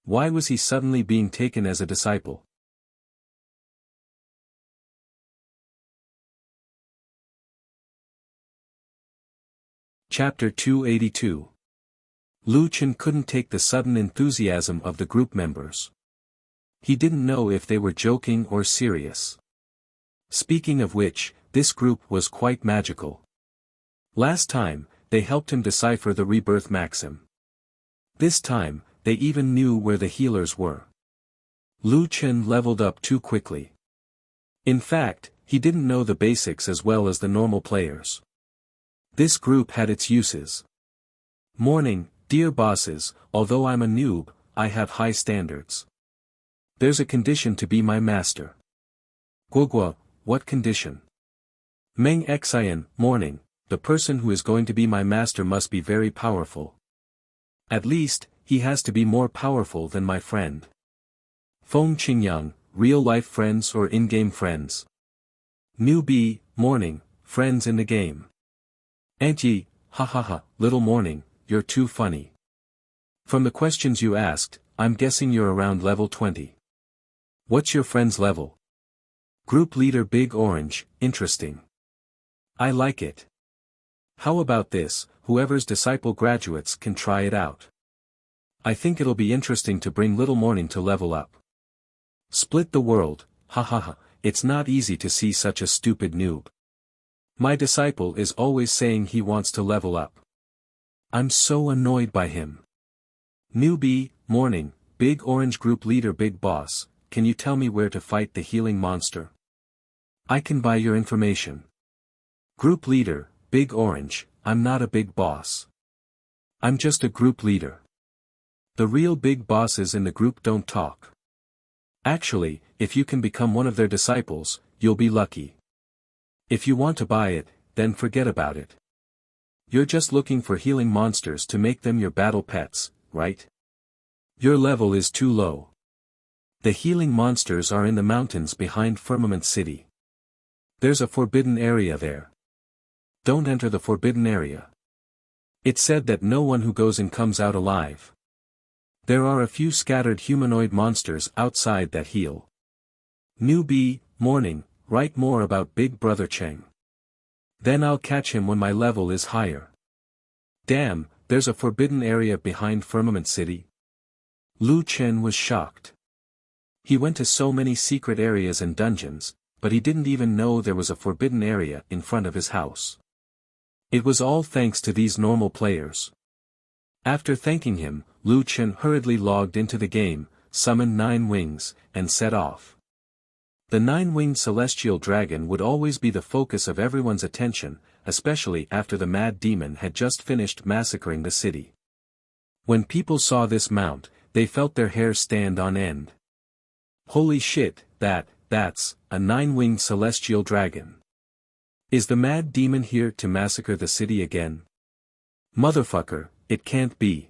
Why was he suddenly being taken as a disciple? Chapter 282. Lu Chen couldn't take the sudden enthusiasm of the group members. He didn't know if they were joking or serious. Speaking of which, this group was quite magical. Last time, they helped him decipher the rebirth maxim. This time, they even knew where the healers were. Lu Chen leveled up too quickly. In fact, he didn't know the basics as well as the normal players. This group had its uses. Morning, dear bosses, although I'm a noob, I have high standards. There's a condition to be my master. Guogua, what condition? Meng Xian, morning, the person who is going to be my master must be very powerful. At least, he has to be more powerful than my friend. Feng Qingyang, real-life friends or in-game friends? Newbie, morning, friends in the game. Auntie, ha ha ha, little morning, you're too funny. From the questions you asked, I'm guessing you're around level 20. What's your friend's level? Group leader Big Orange, interesting. I like it. How about this, whoever's disciple graduates can try it out. I think it'll be interesting to bring little morning to level up. Split the world, ha ha ha, it's not easy to see such a stupid noob. My disciple is always saying he wants to level up. I'm so annoyed by him. Newbie, morning, Big Orange group leader Big Boss, can you tell me where to fight the healing monster? I can buy your information. Group leader, Big Orange, I'm not a big boss. I'm just a group leader. The real big bosses in the group don't talk. Actually, if you can become one of their disciples, you'll be lucky. If you want to buy it, then forget about it. You're just looking for healing monsters to make them your battle pets, right? Your level is too low. The healing monsters are in the mountains behind Firmament City. There's a forbidden area there. Don't enter the forbidden area. It's said that no one who goes in comes out alive. There are a few scattered humanoid monsters outside that heal. Newbie, morning, write more about Big Brother Cheng. Then I'll catch him when my level is higher. Damn, there's a forbidden area behind Firmament City. Lu Chen was shocked. He went to so many secret areas and dungeons, but he didn't even know there was a forbidden area in front of his house. It was all thanks to these normal players. After thanking him, Lu Chen hurriedly logged into the game, summoned 9 wings, and set off. The 9-winged celestial dragon would always be the focus of everyone's attention, especially after the mad demon had just finished massacring the city. When people saw this mount, they felt their hair stand on end. Holy shit, that's a 9-winged celestial dragon. Is the mad demon here to massacre the city again? Motherfucker, it can't be.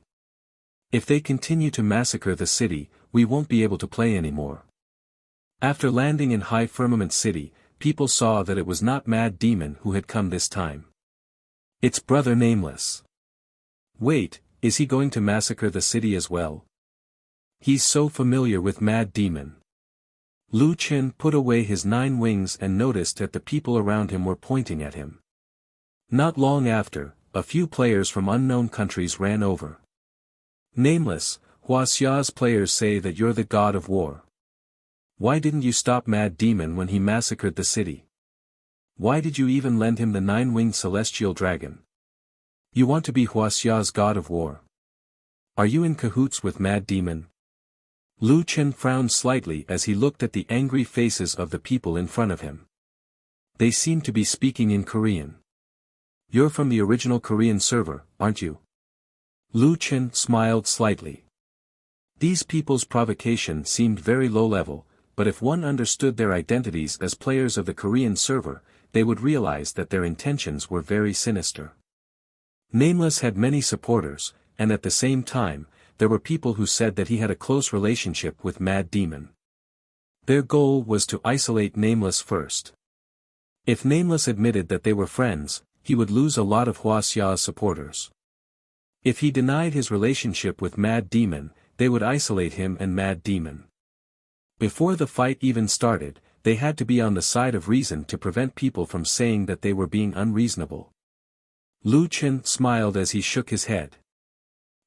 If they continue to massacre the city, we won't be able to play anymore. After landing in High Firmament City, people saw that it was not Mad Demon who had come this time. It's Brother Nameless. Wait, is he going to massacre the city as well? He's so familiar with Mad Demon. Lu Chen put away his 9 wings and noticed that the people around him were pointing at him. Not long after, a few players from unknown countries ran over. Nameless, Wuxia's players say that you're the god of war. Why didn't you stop Mad Demon when he massacred the city? Why did you even lend him the 9-winged celestial dragon? You want to be Wuxia's god of war? Are you in cahoots with Mad Demon? Lu Chen frowned slightly as he looked at the angry faces of the people in front of him. They seemed to be speaking in Korean. You're from the original Korean server, aren't you? Lu Chen smiled slightly. These people's provocation seemed very low level, but if one understood their identities as players of the Korean server, they would realize that their intentions were very sinister. Nameless had many supporters, and at the same time, there were people who said that he had a close relationship with Mad Demon. Their goal was to isolate Nameless first. If Nameless admitted that they were friends, he would lose a lot of Wuxia's supporters. If he denied his relationship with Mad Demon, they would isolate him and Mad Demon. Before the fight even started, they had to be on the side of reason to prevent people from saying that they were being unreasonable. Lu Chen smiled as he shook his head.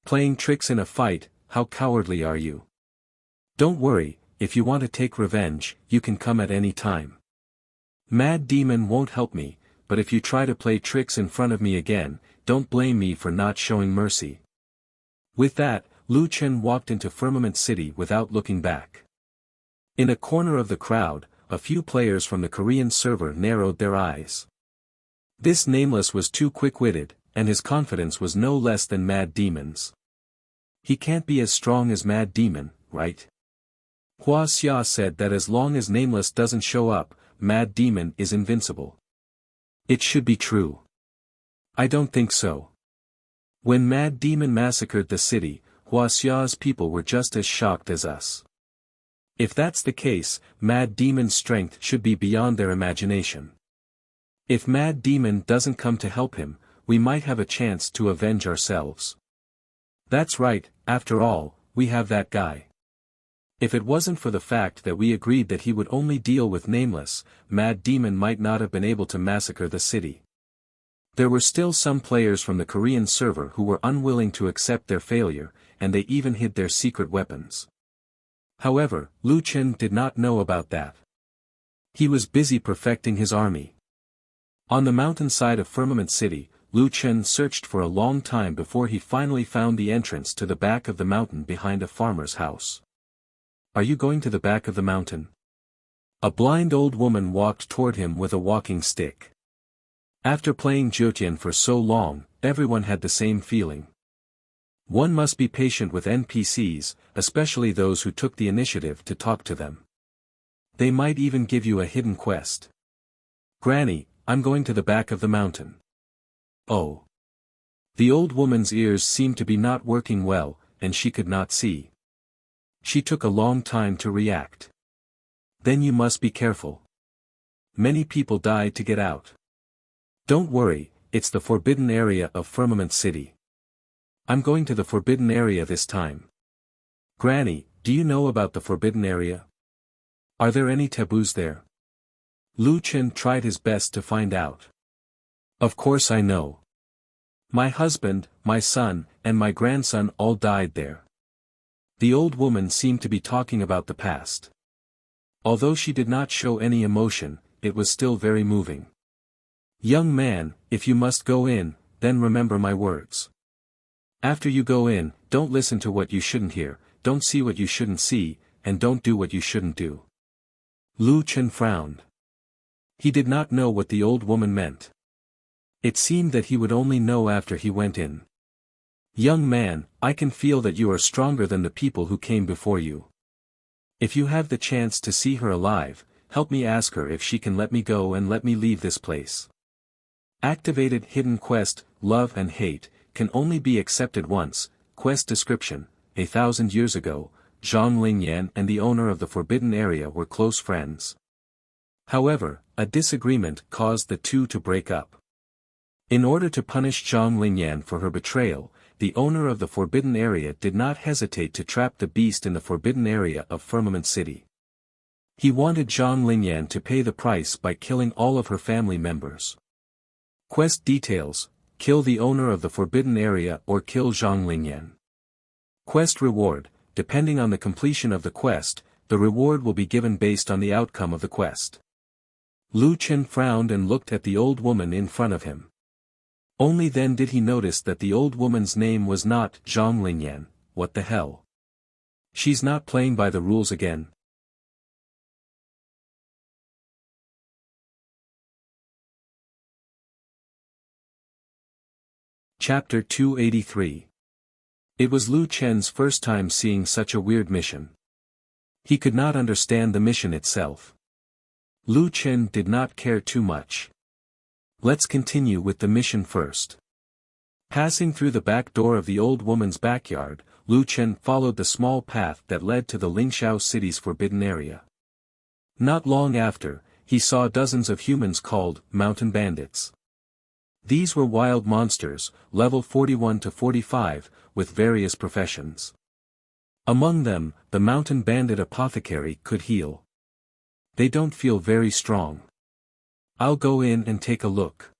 Playing tricks in a fight, how cowardly are you? Don't worry, if you want to take revenge, you can come at any time. Mad Demon won't help me, but if you try to play tricks in front of me again, don't blame me for not showing mercy. With that, Lu Chen walked into Firmament City without looking back. In a corner of the crowd, a few players from the Korean server narrowed their eyes. This Nameless was too quick-witted, and his confidence was no less than Mad Demon's. He can't be as strong as Mad Demon, right? Wuxia said that as long as Nameless doesn't show up, Mad Demon is invincible. It should be true. I don't think so. When Mad Demon massacred the city, Wuxia's people were just as shocked as us. If that's the case, Mad Demon's strength should be beyond their imagination. If Mad Demon doesn't come to help him, we might have a chance to avenge ourselves. That's right, after all, we have that guy. If it wasn't for the fact that we agreed that he would only deal with Nameless, Mad Demon might not have been able to massacre the city. There were still some players from the Korean server who were unwilling to accept their failure, and they even hid their secret weapons. However, Lu Chen did not know about that. He was busy perfecting his army. On the mountainside of Firmament City, Lu Chen searched for a long time before he finally found the entrance to the back of the mountain behind a farmer's house. Are you going to the back of the mountain? A blind old woman walked toward him with a walking stick. After playing Jyotian for so long, everyone had the same feeling. One must be patient with NPCs, especially those who took the initiative to talk to them. They might even give you a hidden quest. Granny, I'm going to the back of the mountain. Oh. The old woman's ears seemed to be not working well, and she could not see. She took a long time to react. Then you must be careful. Many people died to get out. Don't worry, it's the forbidden area of Firmament City. I'm going to the forbidden area this time. Granny, do you know about the forbidden area? Are there any taboos there? Lu Chen tried his best to find out. Of course I know. My husband, my son, and my grandson all died there. The old woman seemed to be talking about the past. Although she did not show any emotion, it was still very moving. Young man, if you must go in, then remember my words. After you go in, don't listen to what you shouldn't hear, don't see what you shouldn't see, and don't do what you shouldn't do. Lu Chen frowned. He did not know what the old woman meant. It seemed that he would only know after he went in. Young man, I can feel that you are stronger than the people who came before you. If you have the chance to see her alive, help me ask her if she can let me go and let me leave this place. Activated hidden quest, Love and Hate, can only be accepted once. Quest description: 1,000 years ago, Zhang Lingyan and the owner of the forbidden area were close friends. However, a disagreement caused the two to break up. In order to punish Zhang Lingyan for her betrayal, the owner of the forbidden area did not hesitate to trap the beast in the forbidden area of Firmament City. He wanted Zhang Lingyan to pay the price by killing all of her family members. Quest details: kill the owner of the forbidden area or kill Zhang Lingyan. Quest reward: depending on the completion of the quest, the reward will be given based on the outcome of the quest. Lu Chen frowned and looked at the old woman in front of him. Only then did he notice that the old woman's name was not Zhang Lingyan. What the hell? She's not playing by the rules again. Chapter 283. It was Lu Chen's first time seeing such a weird mission. He could not understand the mission itself. Lu Chen did not care too much. Let's continue with the mission first. Passing through the back door of the old woman's backyard, Lu Chen followed the small path that led to the Lingxiao city's forbidden area. Not long after, he saw dozens of humans called mountain bandits. These were wild monsters, level 41 to 45, with various professions. Among them, the mountain bandit apothecary could heal. They don't feel very strong. I'll go in and take a look.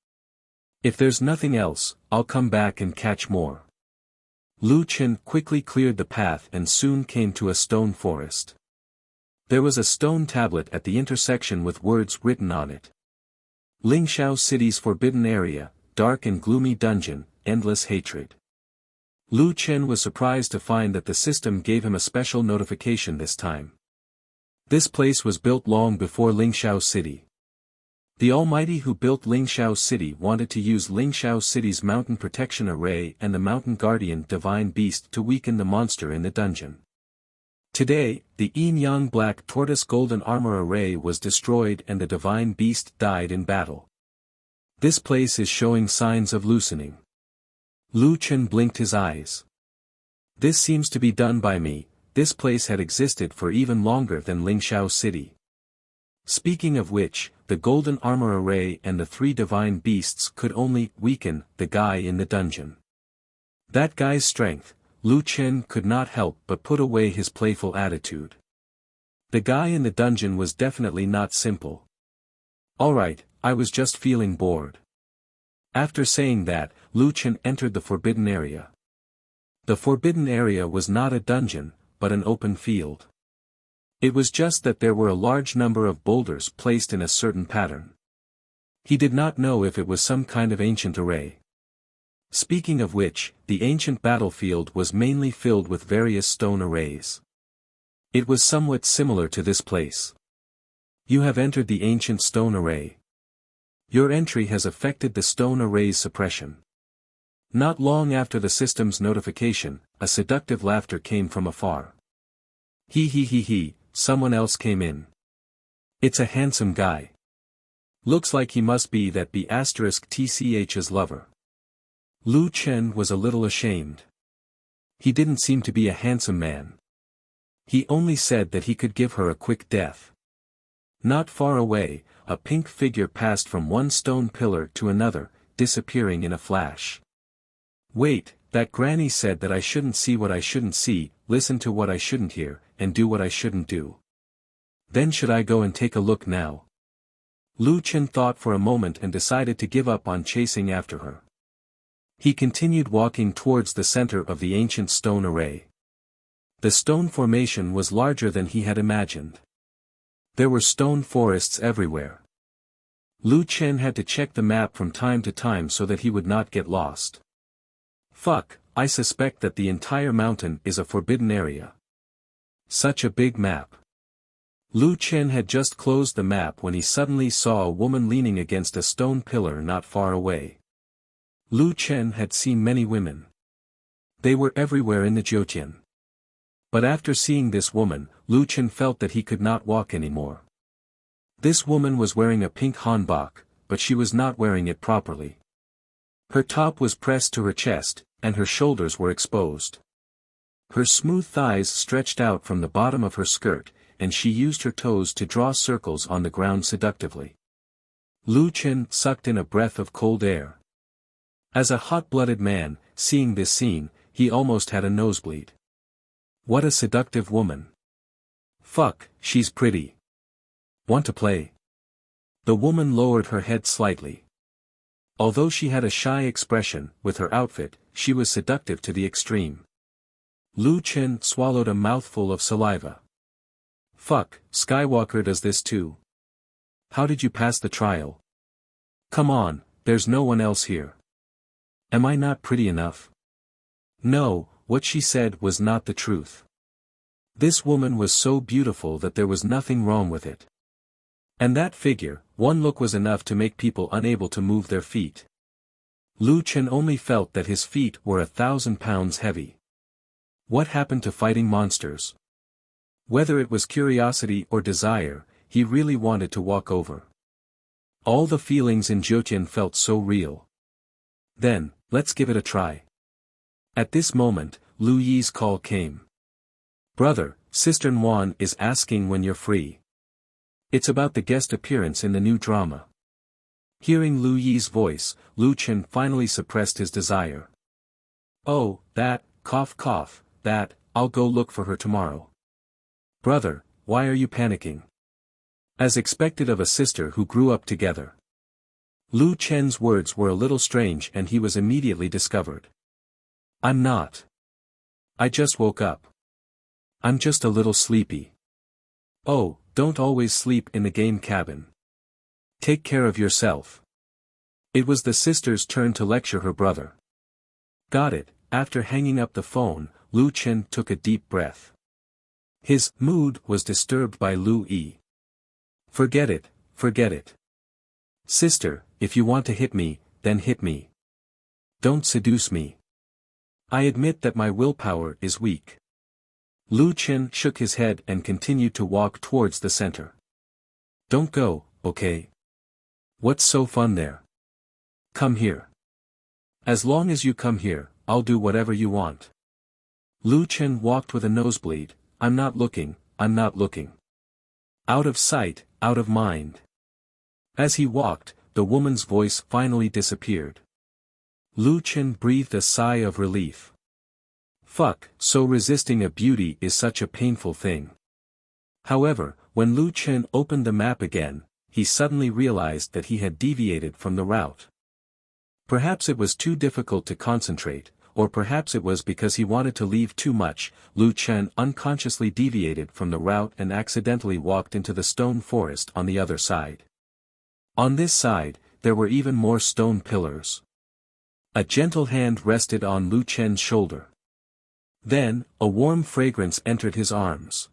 If there's nothing else, I'll come back and catch more. Lu Chen quickly cleared the path and soon came to a stone forest. There was a stone tablet at the intersection with words written on it. Lingxiao City's forbidden area, dark and gloomy dungeon, endless hatred. Lu Chen was surprised to find that the system gave him a special notification this time. This place was built long before Lingxiao City. The Almighty who built Lingxiao City wanted to use Lingxiao City's Mountain Protection Array and the Mountain Guardian Divine Beast to weaken the monster in the dungeon. Today, the Yin-Yang Black Tortoise Golden Armor Array was destroyed and the Divine Beast died in battle. This place is showing signs of loosening. Lu Chen blinked his eyes. This seems to be done by me. This place had existed for even longer than Lingxiao City. Speaking of which, the Golden Armor Array and the 3 Divine Beasts could only weaken the guy in the dungeon. That guy's strength, Lu Chen could not help but put away his playful attitude. The guy in the dungeon was definitely not simple. Alright, I was just feeling bored. After saying that, Lu Chen entered the forbidden area. The forbidden area was not a dungeon, but an open field. It was just that there were a large number of boulders placed in a certain pattern. He did not know if it was some kind of ancient array. Speaking of which, the ancient battlefield was mainly filled with various stone arrays. It was somewhat similar to this place. You have entered the ancient stone array. Your entry has affected the stone array's suppression. Not long after the system's notification, a seductive laughter came from afar. He, someone else came in. It's a handsome guy. Looks like he must be that B*TCH's lover. Lu Chen was a little ashamed. He didn't seem to be a handsome man. He only said that he could give her a quick death. Not far away, a pink figure passed from one stone pillar to another, disappearing in a flash. Wait, that granny said that I shouldn't see what I shouldn't see, listen to what I shouldn't hear, and do what I shouldn't do. Then should I go and take a look now? Lu Chen thought for a moment and decided to give up on chasing after her. He continued walking towards the center of the ancient stone array. The stone formation was larger than he had imagined. There were stone forests everywhere. Lu Chen had to check the map from time to time so that he would not get lost. Fuck, I suspect that the entire mountain is a forbidden area. Such a big map. Lu Chen had just closed the map when he suddenly saw a woman leaning against a stone pillar not far away. Lu Chen had seen many women. They were everywhere in the Jiutian. But after seeing this woman, Lu Chen felt that he could not walk anymore. This woman was wearing a pink hanbok, but she was not wearing it properly. Her top was pressed to her chest, and her shoulders were exposed. Her smooth thighs stretched out from the bottom of her skirt, and she used her toes to draw circles on the ground seductively. Lu Chen sucked in a breath of cold air. As a hot-blooded man, seeing this scene, he almost had a nosebleed. What a seductive woman. Fuck, she's pretty. Want to play? The woman lowered her head slightly. Although she had a shy expression, with her outfit, she was seductive to the extreme. Lu Chen swallowed a mouthful of saliva. Fuck, Skywalker does this too. How did you pass the trial? Come on, there's no one else here. Am I not pretty enough? No, what she said was not the truth. This woman was so beautiful that there was nothing wrong with it. And that figure, one look was enough to make people unable to move their feet. Lu Chen only felt that his feet were 1,000 pounds heavy. What happened to fighting monsters? Whether it was curiosity or desire, he really wanted to walk over. All the feelings in Jiutian felt so real. Then, let's give it a try. At this moment, Lu Yi's call came. Brother, Sister Nguyen is asking when you're free. It's about the guest appearance in the new drama. Hearing Lu Yi's voice, Lu Chen finally suppressed his desire. Oh, that, cough, that, I'll go look for her tomorrow. Brother, why are you panicking? As expected of a sister who grew up together. Lu Chen's words were a little strange and he was immediately discovered. I'm not. I just woke up. I'm just a little sleepy. Oh, don't always sleep in the game cabin. Take care of yourself. It was the sister's turn to lecture her brother. Got it. After hanging up the phone, Lu Chen took a deep breath. His mood was disturbed by Lu Yi. Forget it, forget it. Sister, if you want to hit me, then hit me. Don't seduce me. I admit that my willpower is weak. Lu Chen shook his head and continued to walk towards the center. Don't go, okay? What's so fun there? Come here. As long as you come here, I'll do whatever you want. Lu Chen walked with a nosebleed. I'm not looking, I'm not looking. Out of sight, out of mind. As he walked, the woman's voice finally disappeared. Lu Chen breathed a sigh of relief. Fuck, so resisting a beauty is such a painful thing. However, when Lu Chen opened the map again, he suddenly realized that he had deviated from the route. Perhaps it was too difficult to concentrate, or perhaps it was because he wanted to leave too much. Lu Chen unconsciously deviated from the route and accidentally walked into the stone forest on the other side. On this side, there were even more stone pillars. A gentle hand rested on Lu Chen's shoulder. Then, a warm fragrance entered his arms.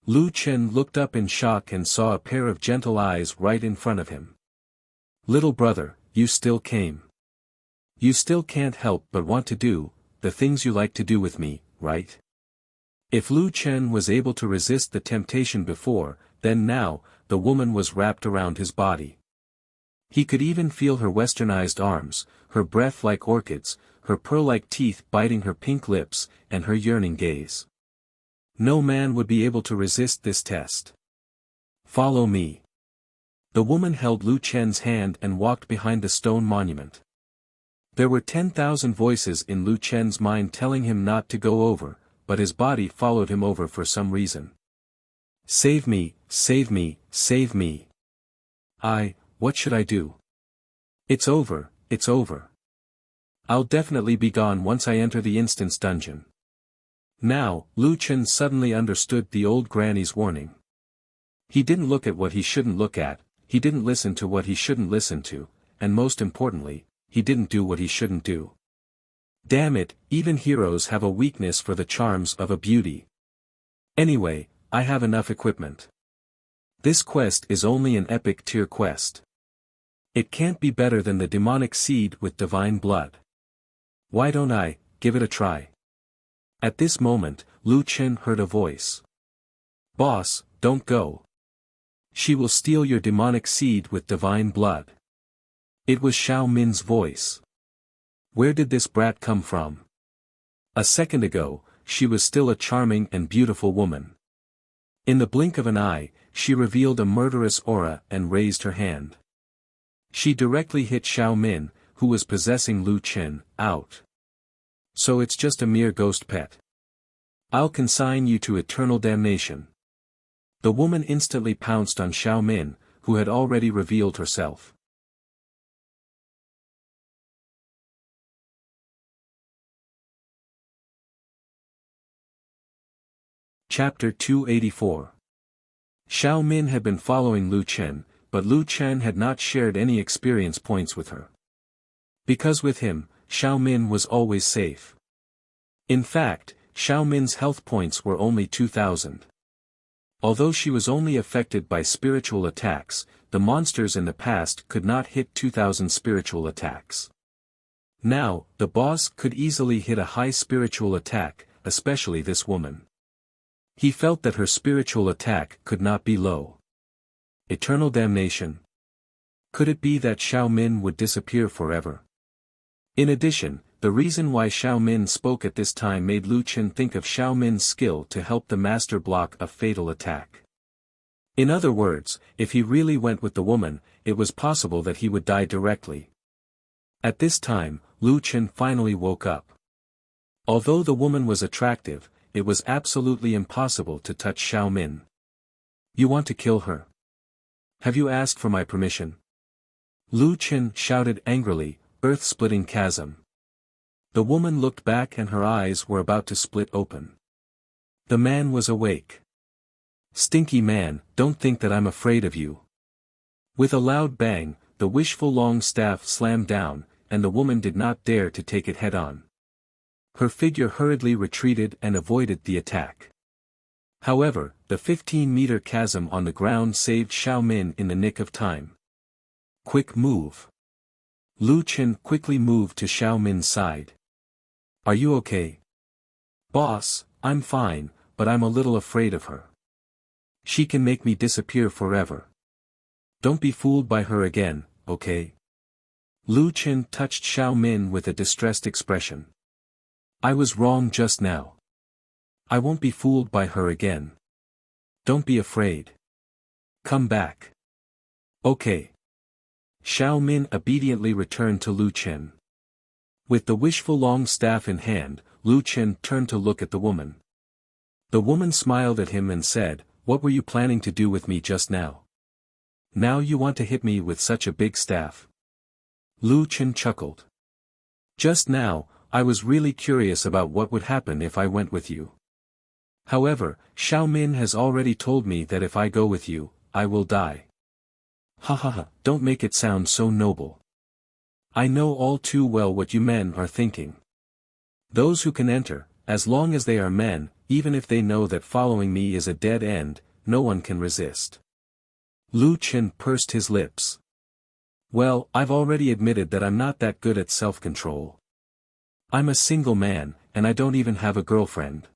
Lu Chen looked up in shock and saw a pair of gentle eyes right in front of him. Little brother, you still came. You still can't help but want to do the things you like to do with me, right? If Lu Chen was able to resist the temptation before, then now, the woman was wrapped around his body. He could even feel her westernized arms, her breath like orchids, her pearl-like teeth biting her pink lips, and her yearning gaze. No man would be able to resist this test. Follow me. The woman held Lu Chen's hand and walked behind the stone monument. There were 10,000 voices in Lu Chen's mind telling him not to go over, but his body followed him over for some reason. Save me, save me, save me. What should I do? It's over, it's over. I'll definitely be gone once I enter the instance dungeon. Now, Lu Chen suddenly understood the old granny's warning. He didn't look at what he shouldn't look at, he didn't listen to what he shouldn't listen to, and most importantly, he didn't do what he shouldn't do. Damn it, even heroes have a weakness for the charms of a beauty. Anyway, I have enough equipment. This quest is only an epic tier quest. It can't be better than the demonic seed with divine blood. Why don't I give it a try? At this moment, Lu Chen heard a voice. Boss, don't go. She will steal your demonic seed with divine blood. It was Xiao Min's voice. Where did this brat come from? A second ago, she was still a charming and beautiful woman. In the blink of an eye, she revealed a murderous aura and raised her hand. She directly hit Xiao Min, who was possessing Lu Chen, out. So it's just a mere ghost pet. I'll consign you to eternal damnation. The woman instantly pounced on Xiao Min, who had already revealed herself. Chapter 284. Xiao Min had been following Lu Chen, but Lu Chen had not shared any experience points with her. Because with him, Xiao Min was always safe. In fact, Xiao Min's health points were only 2,000. Although she was only affected by spiritual attacks, the monsters in the past could not hit 2,000 spiritual attacks. Now, the boss could easily hit a high spiritual attack, especially this woman. He felt that her spiritual attack could not be low. Eternal damnation. Could it be that Xiao Min would disappear forever? In addition, the reason why Xiao Min spoke at this time made Lu Chen think of Xiao Min's skill to help the master block a fatal attack. In other words, if he really went with the woman, it was possible that he would die directly. At this time, Lu Chen finally woke up. Although the woman was attractive, it was absolutely impossible to touch Xiao Min. You want to kill her? Have you asked for my permission? Lu Chen shouted angrily, earth-splitting chasm. The woman looked back and her eyes were about to split open. The man was awake. Stinky man, don't think that I'm afraid of you. With a loud bang, the wishful long staff slammed down, and the woman did not dare to take it head-on. Her figure hurriedly retreated and avoided the attack. However, the 15-meter chasm on the ground saved Xiao Min in the nick of time. Quick move. Lu Chen quickly moved to Xiao Min's side. Are you okay? Boss, I'm fine, but I'm a little afraid of her. She can make me disappear forever. Don't be fooled by her again, okay? Lu Chen touched Xiao Min with a distressed expression. I was wrong just now. I won't be fooled by her again. Don't be afraid. Come back. Okay. Xiao Min obediently returned to Lu Chen. With the wishful long staff in hand, Lu Chen turned to look at the woman. The woman smiled at him and said, "What were you planning to do with me just now? Now you want to hit me with such a big staff?" Lu Chen chuckled. Just now, I was really curious about what would happen if I went with you. However, Xiao Min has already told me that if I go with you, I will die. Ha ha ha, don't make it sound so noble. I know all too well what you men are thinking. Those who can enter, as long as they are men, even if they know that following me is a dead end, no one can resist. Lu Chen pursed his lips. Well, I've already admitted that I'm not that good at self-control. I'm a single man, and I don't even have a girlfriend.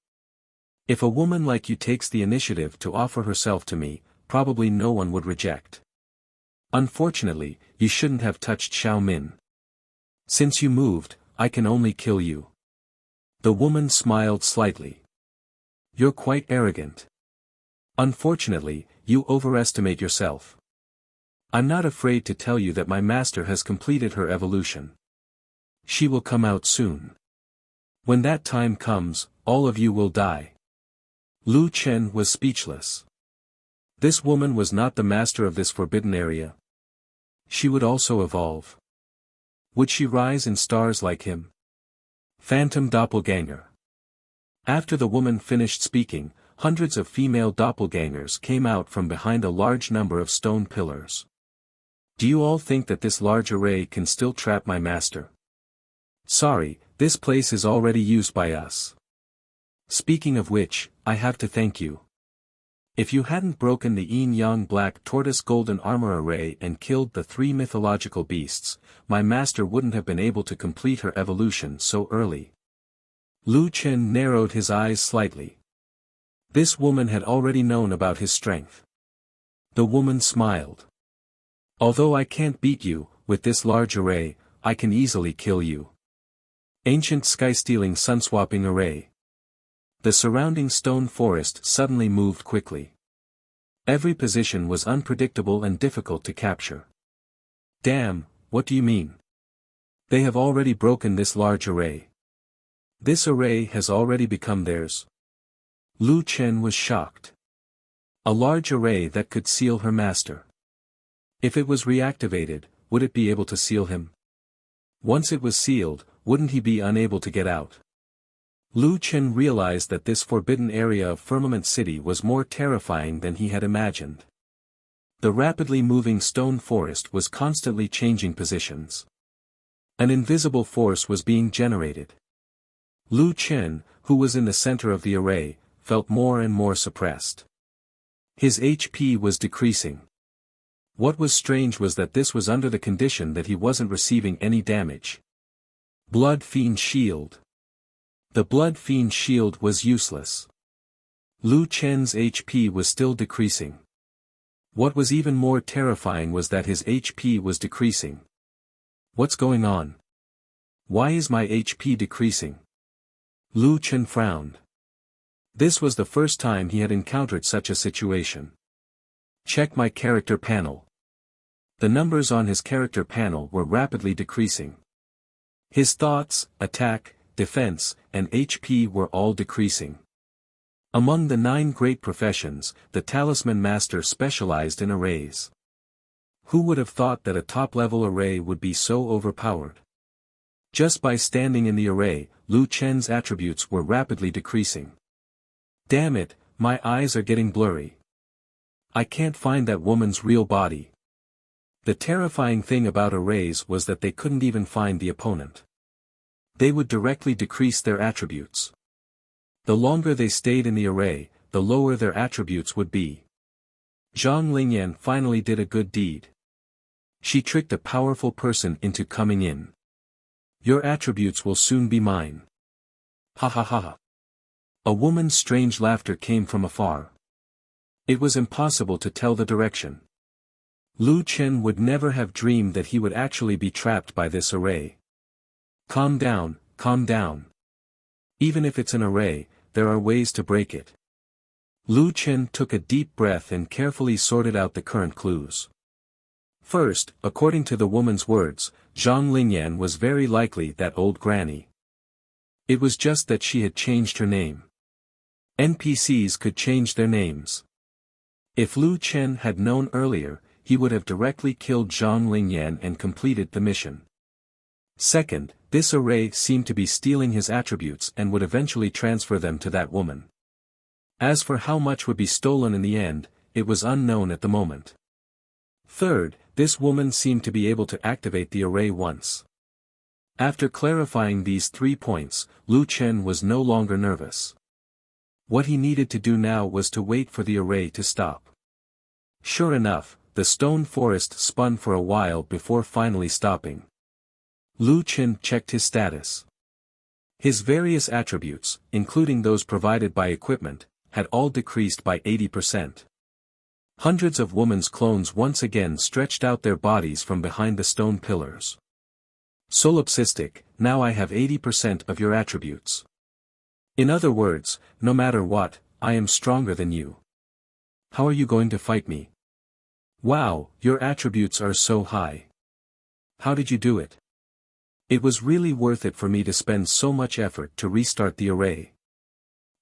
If a woman like you takes the initiative to offer herself to me, probably no one would reject. Unfortunately, you shouldn't have touched Xiao Min. Since you moved, I can only kill you. The woman smiled slightly. You're quite arrogant. Unfortunately, you overestimate yourself. I'm not afraid to tell you that my master has completed her evolution. She will come out soon. When that time comes, all of you will die. Lu Chen was speechless. This woman was not the master of this forbidden area. She would also evolve. Would she rise in stars like him? Phantom doppelganger. After the woman finished speaking, hundreds of female doppelgangers came out from behind a large number of stone pillars. Do you all think that this large array can still trap my master? Sorry, this place is already used by us. Speaking of which, I have to thank you. If you hadn't broken the yin-yang black tortoise golden armor array and killed the 3 mythological beasts, my master wouldn't have been able to complete her evolution so early. Lu Chen narrowed his eyes slightly. This woman had already known about his strength. The woman smiled. Although I can't beat you, with this large array, I can easily kill you. Ancient sky-stealing sun-swapping array. The surrounding stone forest suddenly moved quickly. Every position was unpredictable and difficult to capture. Damn, what do you mean? They have already broken this large array. This array has already become theirs. Lu Chen was shocked. A large array that could seal her master. If it was reactivated, would it be able to seal him? Once it was sealed, wouldn't he be unable to get out? Lu Chen realized that this forbidden area of Firmament City was more terrifying than he had imagined. The rapidly moving stone forest was constantly changing positions. An invisible force was being generated. Lu Chen, who was in the center of the array, felt more and more suppressed. His HP was decreasing. What was strange was that this was under the condition that he wasn't receiving any damage. Blood Fiend Shield. The Blood Fiend Shield was useless. Lu Chen's HP was still decreasing. What was even more terrifying was that his HP was decreasing. What's going on? Why is my HP decreasing? Lu Chen frowned. This was the first time he had encountered such a situation. Check my character panel. The numbers on his character panel were rapidly decreasing. His thoughts, attack, defense, and HP were all decreasing. Among the 9 great professions, the Talisman Master specialized in arrays. Who would have thought that a top-level array would be so overpowered? Just by standing in the array, Lu Chen's attributes were rapidly decreasing. Damn it, my eyes are getting blurry. I can't find that woman's real body. The terrifying thing about arrays was that they couldn't even find the opponent. They would directly decrease their attributes. The longer they stayed in the array, the lower their attributes would be. Zhang Lingyan finally did a good deed. She tricked a powerful person into coming in. Your attributes will soon be mine. Ha ha ha ha. A woman's strange laughter came from afar. It was impossible to tell the direction. Lu Chen would never have dreamed that he would actually be trapped by this array. Calm down, calm down. Even if it's an array, there are ways to break it. Lu Chen took a deep breath and carefully sorted out the current clues. First, according to the woman's words, Zhang Lingyan was very likely that old granny. It was just that she had changed her name. NPCs could change their names. If Lu Chen had known earlier, he would have directly killed Zhang Lingyan and completed the mission. Second, this array seemed to be stealing his attributes and would eventually transfer them to that woman. As for how much would be stolen in the end, it was unknown at the moment. Third, this woman seemed to be able to activate the array once. After clarifying these 3 points, Lu Chen was no longer nervous. What he needed to do now was to wait for the array to stop. Sure enough, the stone forest spun for a while before finally stopping. Lu Chen checked his status. His various attributes, including those provided by equipment, had all decreased by 80%. Hundreds of women's clones once again stretched out their bodies from behind the stone pillars. Solipsistic, now I have 80% of your attributes. In other words, no matter what, I am stronger than you. How are you going to fight me? Wow, your attributes are so high. How did you do it? It was really worth it for me to spend so much effort to restart the array.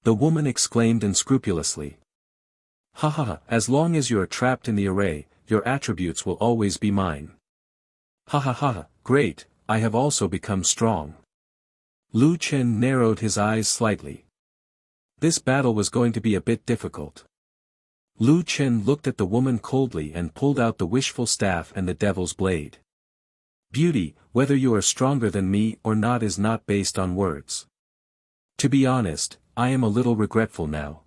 The woman exclaimed unscrupulously. Ha ha ha, as long as you are trapped in the array, your attributes will always be mine. Ha ha ha, great, I have also become strong. Lu Chen narrowed his eyes slightly. This battle was going to be a bit difficult. Lu Chen looked at the woman coldly and pulled out the wishful staff and the devil's blade. Beauty, whether you are stronger than me or not is not based on words. To be honest, I am a little regretful now.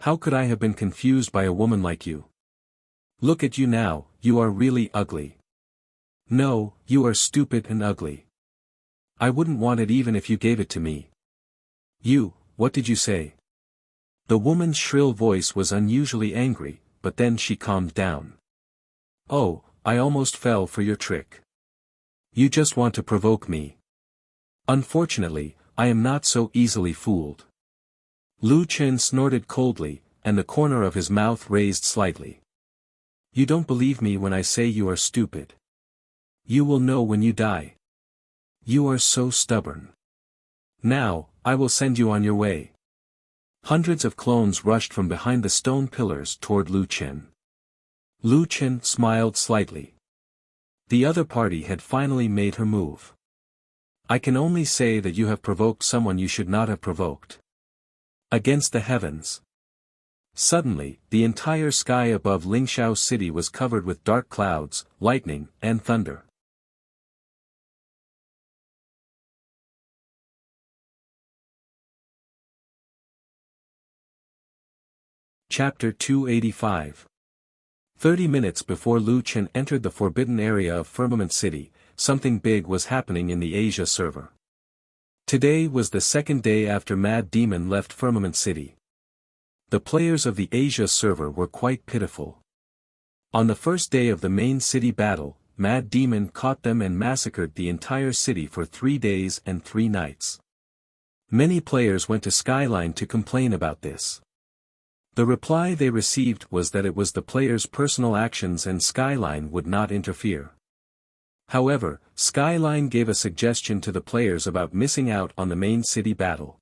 How could I have been confused by a woman like you? Look at you now, you are really ugly. No, you are stupid and ugly. I wouldn't want it even if you gave it to me. You, what did you say? The woman's shrill voice was unusually angry, but then she calmed down. Oh, I almost fell for your trick. You just want to provoke me. Unfortunately, I am not so easily fooled. Lu Chen snorted coldly, and the corner of his mouth raised slightly. You don't believe me when I say you are stupid. You will know when you die. You are so stubborn. Now, I will send you on your way. Hundreds of clones rushed from behind the stone pillars toward Lu Chen. Lu Chen smiled slightly. The other party had finally made her move. I can only say that you have provoked someone you should not have provoked. Against the heavens. Suddenly, the entire sky above Lingxiao City was covered with dark clouds, lightning, and thunder. Chapter 285. 30 minutes before Lu Chen entered the forbidden area of Firmament City, something big was happening in the Asia server. Today was the second day after Mad Demon left Firmament City. The players of the Asia server were quite pitiful. On the first day of the main city battle, Mad Demon caught them and massacred the entire city for 3 days and 3 nights. Many players went to Skyline to complain about this. The reply they received was that it was the players' personal actions and Skyline would not interfere. However, Skyline gave a suggestion to the players about missing out on the main city battle.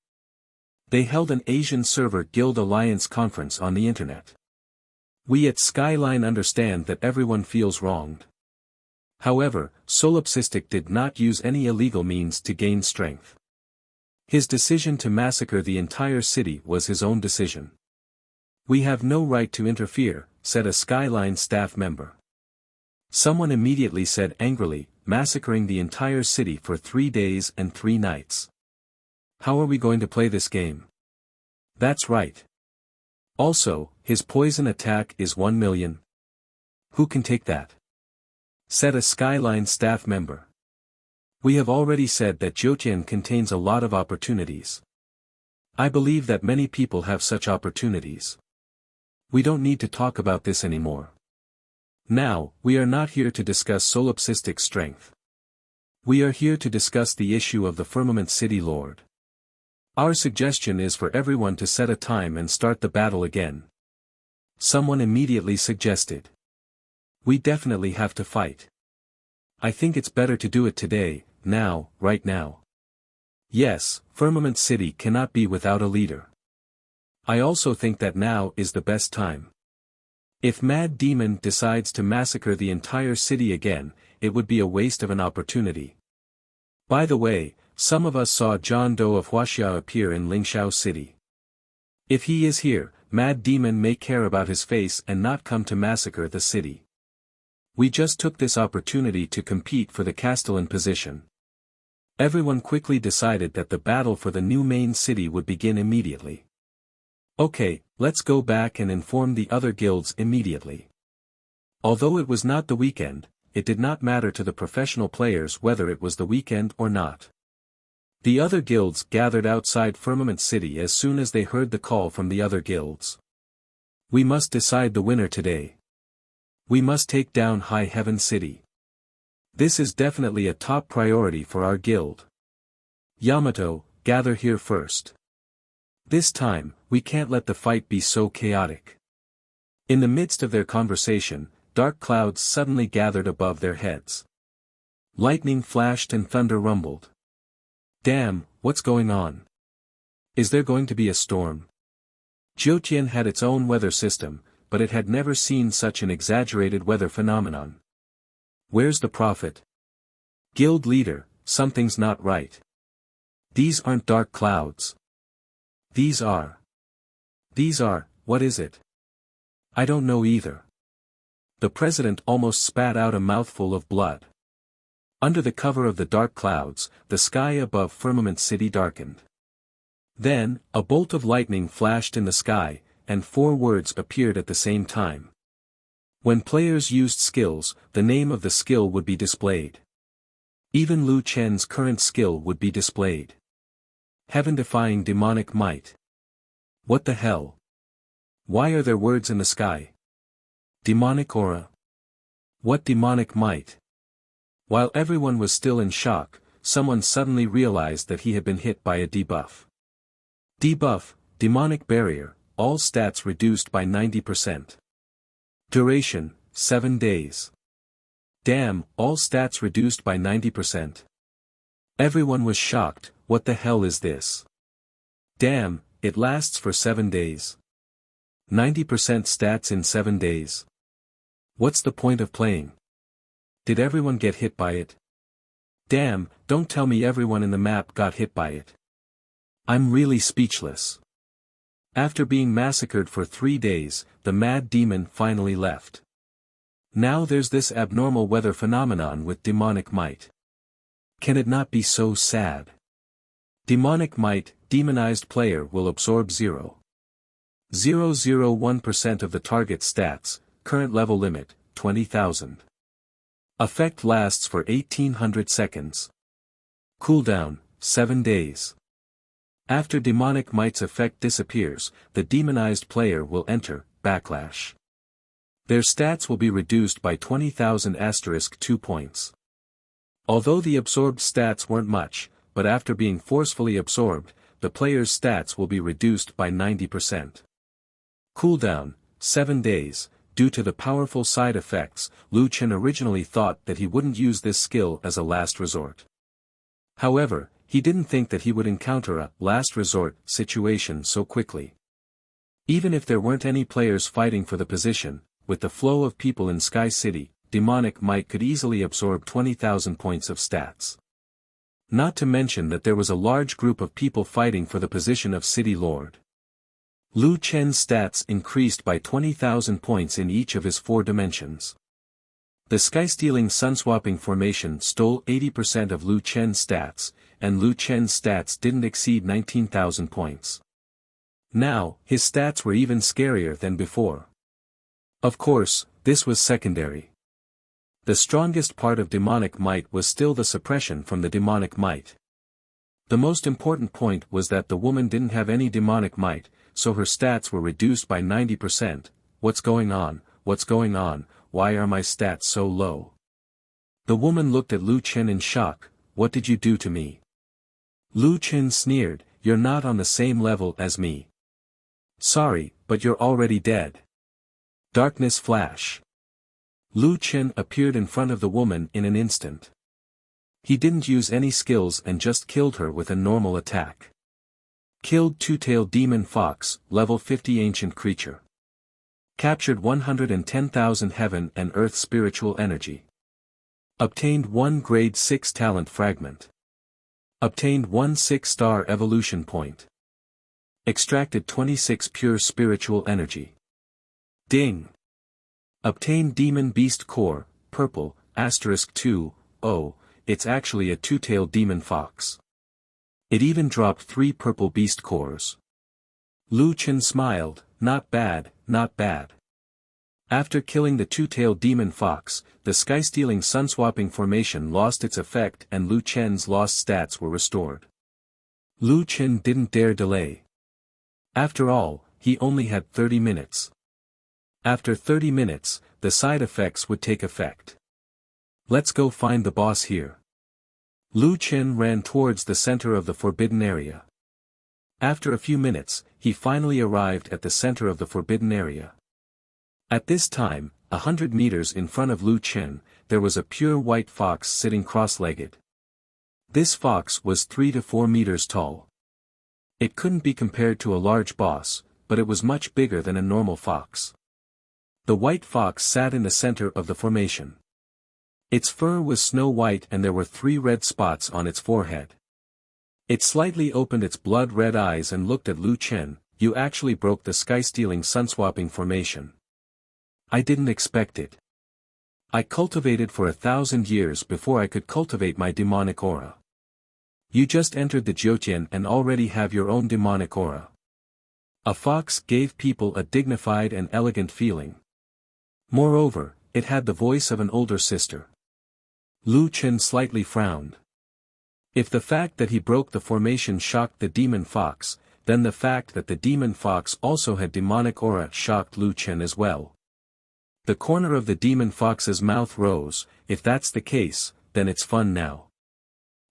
They held an Asian Server Guild Alliance conference on the internet. We at Skyline understand that everyone feels wronged. However, Solipsistic did not use any illegal means to gain strength. His decision to massacre the entire city was his own decision. We have no right to interfere, said a Skyline staff member. Someone immediately said angrily, massacring the entire city for 3 days and 3 nights. How are we going to play this game? That's right. Also, his poison attack is 1 million. Who can take that? Said a Skyline staff member. We have already said that Jiutian contains a lot of opportunities. I believe that many people have such opportunities. We don't need to talk about this anymore. Now, we are not here to discuss solipsistic strength. We are here to discuss the issue of the Firmament City Lord. Our suggestion is for everyone to set a time and start the battle again. Someone immediately suggested. We definitely have to fight. I think it's better to do it today, now, right now. Yes, Firmament City cannot be without a leader. I also think that now is the best time. If Mad Demon decides to massacre the entire city again, it would be a waste of an opportunity. By the way, some of us saw John Doe of Wuxia appear in Lingxiao City. If he is here, Mad Demon may care about his face and not come to massacre the city. We just took this opportunity to compete for the Castellan position. Everyone quickly decided that the battle for the new main city would begin immediately. Okay, let's go back and inform the other guilds immediately. Although it was not the weekend, it did not matter to the professional players whether it was the weekend or not. The other guilds gathered outside Firmament City as soon as they heard the call from the other guilds. We must decide the winner today. We must take down High Heaven City. This is definitely a top priority for our guild. Yamato, gather here first. This time, we can't let the fight be so chaotic. In the midst of their conversation, dark clouds suddenly gathered above their heads. Lightning flashed and thunder rumbled. Damn, what's going on? Is there going to be a storm? Jiutian had its own weather system, but it had never seen such an exaggerated weather phenomenon. Where's the prophet? Guild leader, something's not right. These aren't dark clouds. These are, what is it? I don't know either. The president almost spat out a mouthful of blood. Under the cover of the dark clouds, the sky above Firmament City darkened. Then, a bolt of lightning flashed in the sky, and 4 words appeared at the same time. When players used skills, the name of the skill would be displayed. Even Lu Chen's current skill would be displayed. Heaven-defying demonic might. What the hell? Why are there words in the sky? Demonic aura. What demonic might? While everyone was still in shock, someone suddenly realized that he had been hit by a debuff. Debuff, demonic barrier, all stats reduced by 90%. Duration, 7 days. Damn, all stats reduced by 90%. Everyone was shocked, what the hell is this? Damn, it lasts for 7 days. 90% stats in 7 days. What's the point of playing? Did everyone get hit by it? Damn, don't tell me everyone in the map got hit by it. I'm really speechless. After being massacred for 3 days, the Mad Demon finally left. Now there's this abnormal weather phenomenon with demonic might. Can it not be so sad? Demonic might, demonized player will absorb 0.001% of the target stats, current level limit, 20,000. Effect lasts for 1800 seconds. Cooldown, 7 days. After demonic might's effect disappears, the demonized player will enter, backlash. Their stats will be reduced by 20,000 * 2 points. Although the absorbed stats weren't much, but after being forcefully absorbed, the player's stats will be reduced by 90%. Cooldown, 7 days. Due to the powerful side effects, Lu Chen originally thought that he wouldn't use this skill as a last resort. However, he didn't think that he would encounter a last resort situation so quickly. Even if there weren't any players fighting for the position, with the flow of people in Sky City, demonic might could easily absorb 20,000 points of stats. Not to mention that there was a large group of people fighting for the position of City Lord. Lu Chen's stats increased by 20,000 points in each of his 4 dimensions. The sky-stealing sun-swapping formation stole 80% of Lu Chen's stats, and Lu Chen's stats didn't exceed 19,000 points. Now, his stats were even scarier than before. Of course, this was secondary. The strongest part of demonic might was still the suppression from the demonic might. The most important point was that the woman didn't have any demonic might, so her stats were reduced by 90%. What's going on? What's going on? Why are my stats so low? The woman looked at Lu Chen in shock. What did you do to me? Lu Chen sneered, you're not on the same level as me. Sorry, but you're already dead. Darkness flash. Lu Chen appeared in front of the woman in an instant. He didn't use any skills and just killed her with a normal attack. Killed two-tailed demon fox, level 50 ancient creature. Captured 110,000 heaven and earth spiritual energy. Obtained 1 grade 6 talent fragment. Obtained 1 6-star evolution point. Extracted 26 pure spiritual energy. Ding! Obtained demon beast core, purple, *2, oh, it's actually a two-tailed demon fox. It even dropped 3 purple beast cores. Lu Chen smiled, not bad, not bad. After killing the two-tailed demon fox, the sky-stealing sun-swapping formation lost its effect and Lu Chen's lost stats were restored. Lu Chen didn't dare delay. After all, he only had 30 minutes. After 30 minutes, the side effects would take effect. Let's go find the boss here. Lu Chen ran towards the center of the forbidden area. After a few minutes, he finally arrived at the center of the forbidden area. At this time, 100 meters in front of Lu Chen, there was a pure white fox sitting cross-legged. This fox was 3 to 4 meters tall. It couldn't be compared to a large boss, but it was much bigger than a normal fox. The white fox sat in the center of the formation. Its fur was snow white and there were 3 red spots on its forehead. It slightly opened its blood-red eyes and looked at Lu Chen. You actually broke the sky-stealing sun-swapping formation. I didn't expect it. I cultivated for 1,000 years before I could cultivate my demonic aura. You just entered the Jiutian and already have your own demonic aura. A fox gave people a dignified and elegant feeling. Moreover, it had the voice of an older sister. Lu Chen slightly frowned. If the fact that he broke the formation shocked the demon fox, then the fact that the demon fox also had demonic aura shocked Lu Chen as well. The corner of the demon fox's mouth rose. If that's the case, then it's fun now.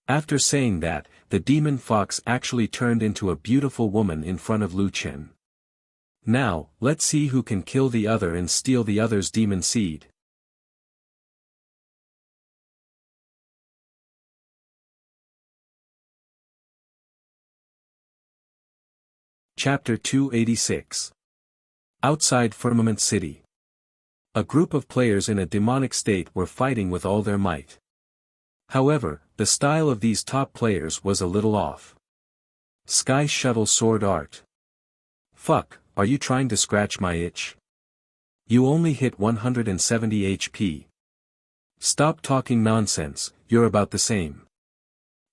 After saying that, the demon fox actually turned into a beautiful woman in front of Lu Chen. Now, let's see who can kill the other and steal the other's demon seed. Chapter 286. Outside Firmament City. A group of players in a demonic state were fighting with all their might. However, the style of these top players was a little off. Sky Shuttle Sword Art. Fuck, are you trying to scratch my itch? You only hit 170 HP. Stop talking nonsense, you're about the same.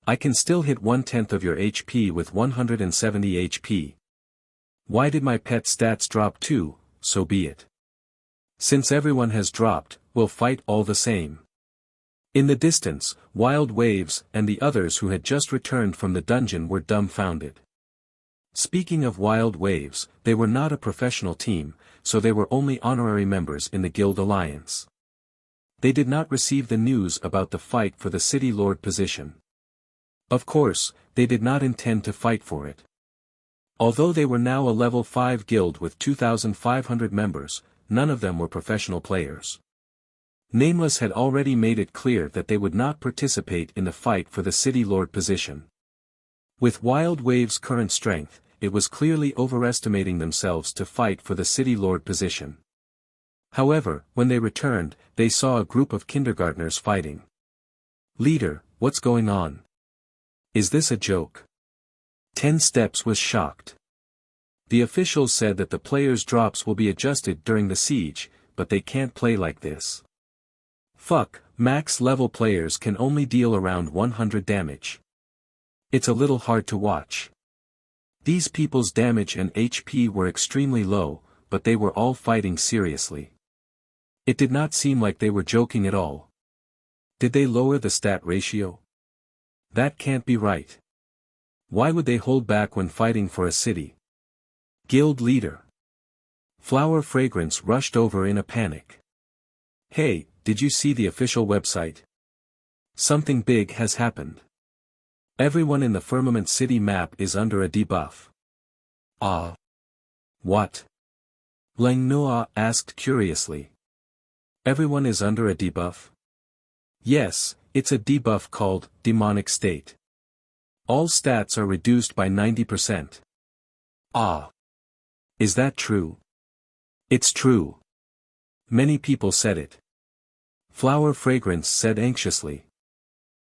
I can still hit 1/10 of your HP with 170 HP. Why did my pet stats drop too? So be it. Since everyone has dropped, we'll fight all the same. In the distance, Wild Waves and the others who had just returned from the dungeon were dumbfounded. Speaking of Wild Waves, they were not a professional team, so they were only honorary members in the Guild Alliance. They did not receive the news about the fight for the City Lord position. Of course, they did not intend to fight for it. Although they were now a level 5 guild with 2,500 members, none of them were professional players. Nameless had already made it clear that they would not participate in the fight for the City Lord position. With Wild Wave's current strength, it was clearly overestimating themselves to fight for the City Lord position. However, when they returned, they saw a group of kindergartners fighting. Leader, what's going on? Is this a joke? 10 Steps was shocked. The officials said that the players' drops will be adjusted during the siege, but they can't play like this. Fuck, max level players can only deal around 100 damage. It's a little hard to watch. These people's damage and HP were extremely low, but they were all fighting seriously. It did not seem like they were joking at all. Did they lower the stat ratio? That can't be right. Why would they hold back when fighting for a city? Guild leader. Flower Fragrance rushed over in a panic. Hey, did you see the official website? Something big has happened. Everyone in the Firmament City map is under a debuff. Ah. What? Lang Noa asked curiously. Everyone is under a debuff? Yes, it's a debuff called Demonic State. All stats are reduced by 90%. Ah. Is that true? It's true. Many people said it. Flower Fragrance said anxiously.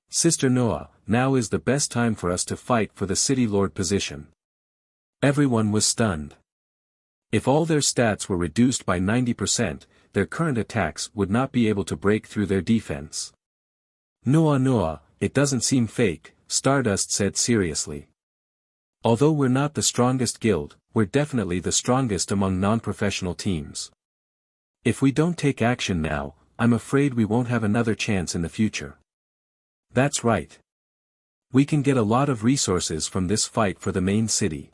Sister Noah, now is the best time for us to fight for the City Lord position. Everyone was stunned. If all their stats were reduced by 90%, their current attacks would not be able to break through their defense. Noah, it doesn't seem fake, Stardust said seriously. Although we're not the strongest guild, we're definitely the strongest among non-professional teams. If we don't take action now, I'm afraid we won't have another chance in the future. That's right. We can get a lot of resources from this fight for the main city.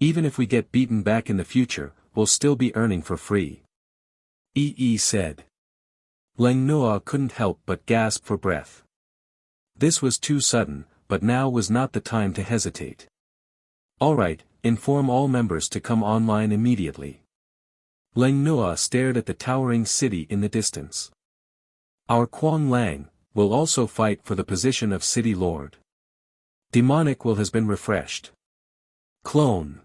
Even if we get beaten back in the future, we'll still be earning for free. Said. Lang Noa couldn't help but gasp for breath. This was too sudden, but now was not the time to hesitate. Alright, inform all members to come online immediately. Lang Noa stared at the towering city in the distance. Our Quang Lang will also fight for the position of City Lord. Demonic will has been refreshed. Clone.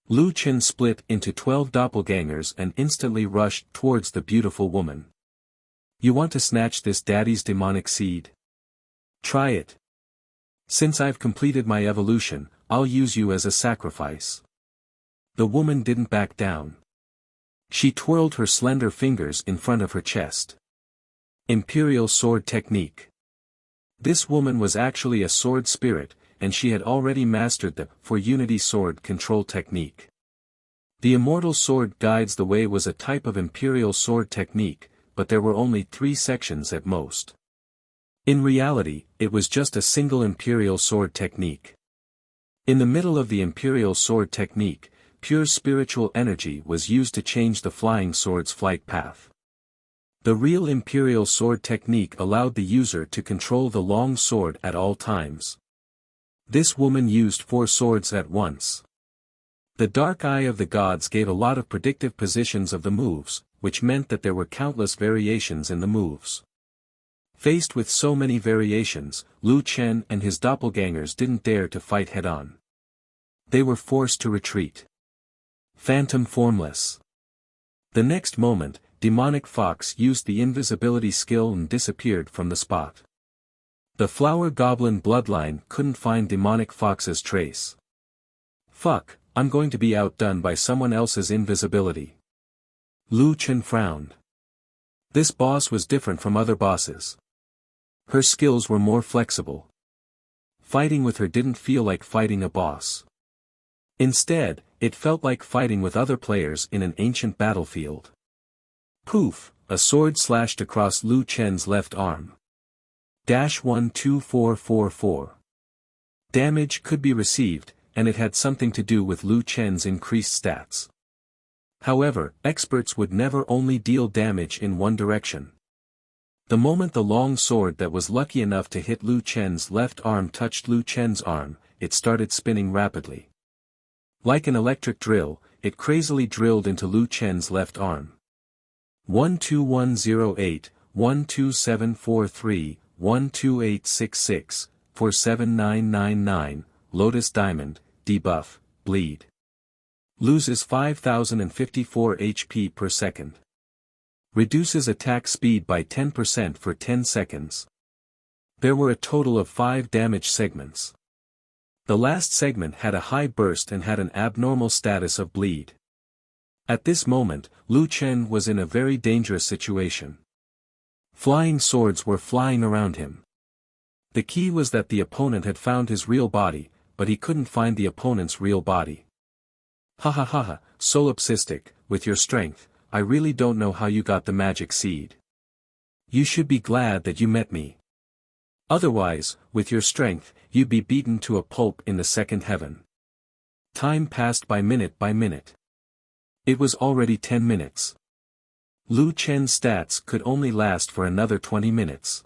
Lu Chen split into 12 doppelgangers and instantly rushed towards the beautiful woman. You want to snatch this daddy's demonic seed? Try it. Since I've completed my evolution, I'll use you as a sacrifice. The woman didn't back down. She twirled her slender fingers in front of her chest. Imperial Sword Technique. This woman was actually a sword spirit, and she had already mastered the For Unity sword control technique. The Immortal Sword Guides the Way was a type of Imperial Sword Technique, but there were only 3 sections at most. In reality, it was just a single Imperial Sword Technique. In the middle of the Imperial Sword Technique, pure spiritual energy was used to change the flying sword's flight path. The real Imperial Sword Technique allowed the user to control the long sword at all times. This woman used 4 swords at once. The Dark Eye of the Gods gave a lot of predictive positions of the moves, which meant that there were countless variations in the moves. Faced with so many variations, Lu Chen and his doppelgangers didn't dare to fight head-on. They were forced to retreat. Phantom Formless. The next moment, Demonic Fox used the invisibility skill and disappeared from the spot. The Flower Goblin bloodline couldn't find Demonic Fox's trace. Fuck, I'm going to be outdone by someone else's invisibility. Lu Chen frowned. This boss was different from other bosses. Her skills were more flexible. Fighting with her didn't feel like fighting a boss. Instead, it felt like fighting with other players in an ancient battlefield. Poof, a sword slashed across Lu Chen's left arm. -12444. Damage could be received, and it had something to do with Lu Chen's increased stats. However, experts would never only deal damage in one direction. The moment the long sword that was lucky enough to hit Lu Chen's left arm touched Lu Chen's arm, it started spinning rapidly. Like an electric drill, it crazily drilled into Lu Chen's left arm. 12108, 12743, 12866, 47999, Lotus Diamond, debuff, bleed. Loses 5054 HP per second. Reduces attack speed by 10% for 10 seconds. There were a total of 5 damage segments. The last segment had a high burst and had an abnormal status of bleed. At this moment, Lu Chen was in a very dangerous situation. Flying swords were flying around him. The key was that the opponent had found his real body, but he couldn't find the opponent's real body. Ha ha ha ha, solipsistic, with your strength, I really don't know how you got the magic seed. You should be glad that you met me. Otherwise, with your strength, you'd be beaten to a pulp in the second heaven. Time passed by minute by minute. It was already 10 minutes. Lu Chen's stats could only last for another 20 minutes.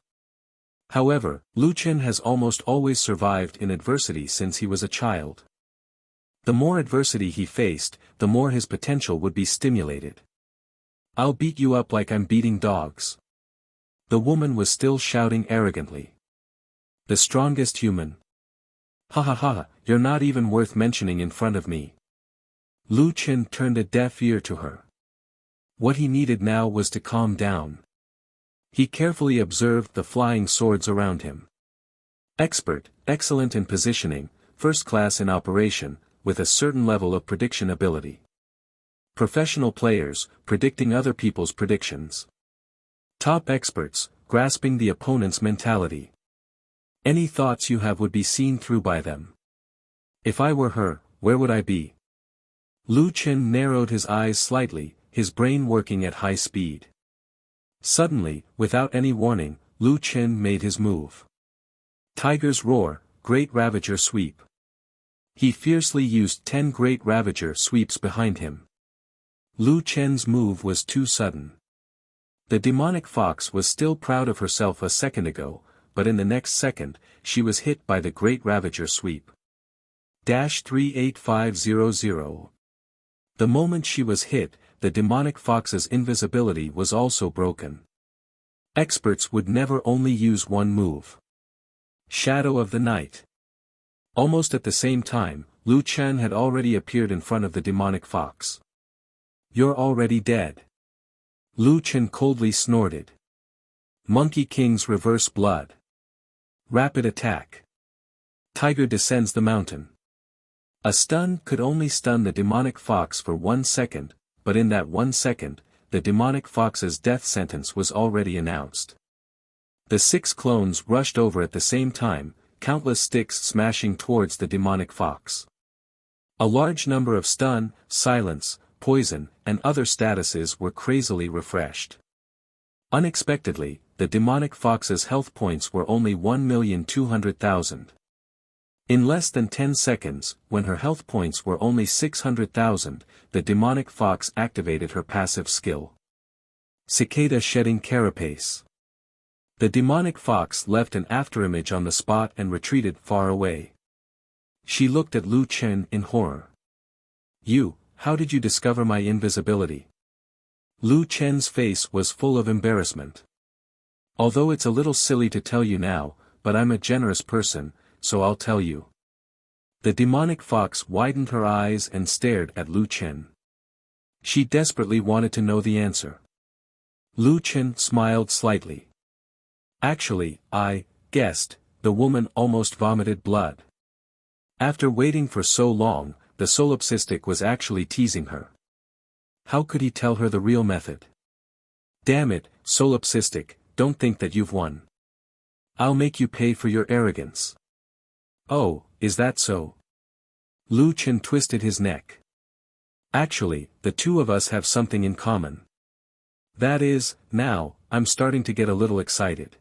However, Lu Chen has almost always survived in adversity since he was a child. The more adversity he faced, the more his potential would be stimulated. I'll beat you up like I'm beating dogs. The woman was still shouting arrogantly. The strongest human. Ha ha ha, you're not even worth mentioning in front of me. Lu Chen turned a deaf ear to her. What he needed now was to calm down. He carefully observed the flying swords around him. Expert, excellent in positioning, first class in operation, with a certain level of prediction ability. Professional players, predicting other people's predictions. Top experts, grasping the opponent's mentality. Any thoughts you have would be seen through by them. If I were her, where would I be? Lu Chen narrowed his eyes slightly, his brain working at high speed. Suddenly, without any warning, Lu Chen made his move. Tiger's Roar, Great Ravager Sweep. He fiercely used 10 Great Ravager sweeps behind him. Lu Chen's move was too sudden. The demonic fox was still proud of herself a second ago, but in the next second, she was hit by the Great Ravager Sweep. 38500. The moment she was hit, the demonic fox's invisibility was also broken. Experts would never only use one move. Shadow of the Night. Almost at the same time, Lu Chen had already appeared in front of the demonic fox. You're already dead. Lu Chen coldly snorted. Monkey King's Reverse Blood. Rapid Attack. Tiger descends the mountain. A stun could only stun the demonic fox for 1 second, but in that 1 second, the demonic fox's death sentence was already announced. The 6 clones rushed over at the same time, countless sticks smashing towards the demonic fox. A large number of stun, silence, poison, and other statuses were crazily refreshed. Unexpectedly, the demonic fox's health points were only 1,200,000. In less than 10 seconds, when her health points were only 600,000, the demonic fox activated her passive skill. Cicada Shedding Carapace. The demonic fox left an afterimage on the spot and retreated far away. She looked at Lu Chen in horror. How did you discover my invisibility? Lu Chen's face was full of embarrassment. Although it's a little silly to tell you now, but I'm a generous person, so I'll tell you. The demonic fox widened her eyes and stared at Lu Chen. She desperately wanted to know the answer. Lu Chen smiled slightly. Actually, I guessed, the woman almost vomited blood. After waiting for so long, the solipsistic was actually teasing her. How could he tell her the real method? Damn it, solipsistic, don't think that you've won. I'll make you pay for your arrogance. Oh, is that so? Lu Chen twisted his neck. Actually, the two of us have something in common. That is, now, I'm starting to get a little excited.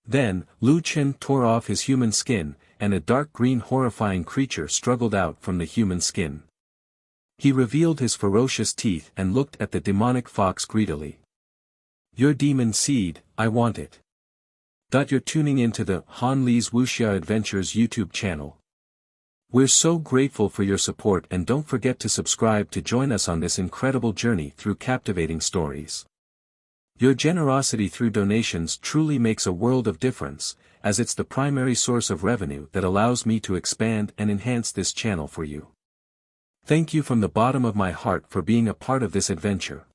Then, Lu Chen tore off his human skin, and a dark green horrifying creature struggled out from the human skin. He revealed his ferocious teeth and looked at the demonic fox greedily. Your demon seed, I want it. You're tuning into the Han Li's Wuxia Adventures YouTube channel. We're so grateful for your support, and don't forget to subscribe to join us on this incredible journey through captivating stories. Your generosity through donations truly makes a world of difference, as it's the primary source of revenue that allows me to expand and enhance this channel for you. Thank you from the bottom of my heart for being a part of this adventure.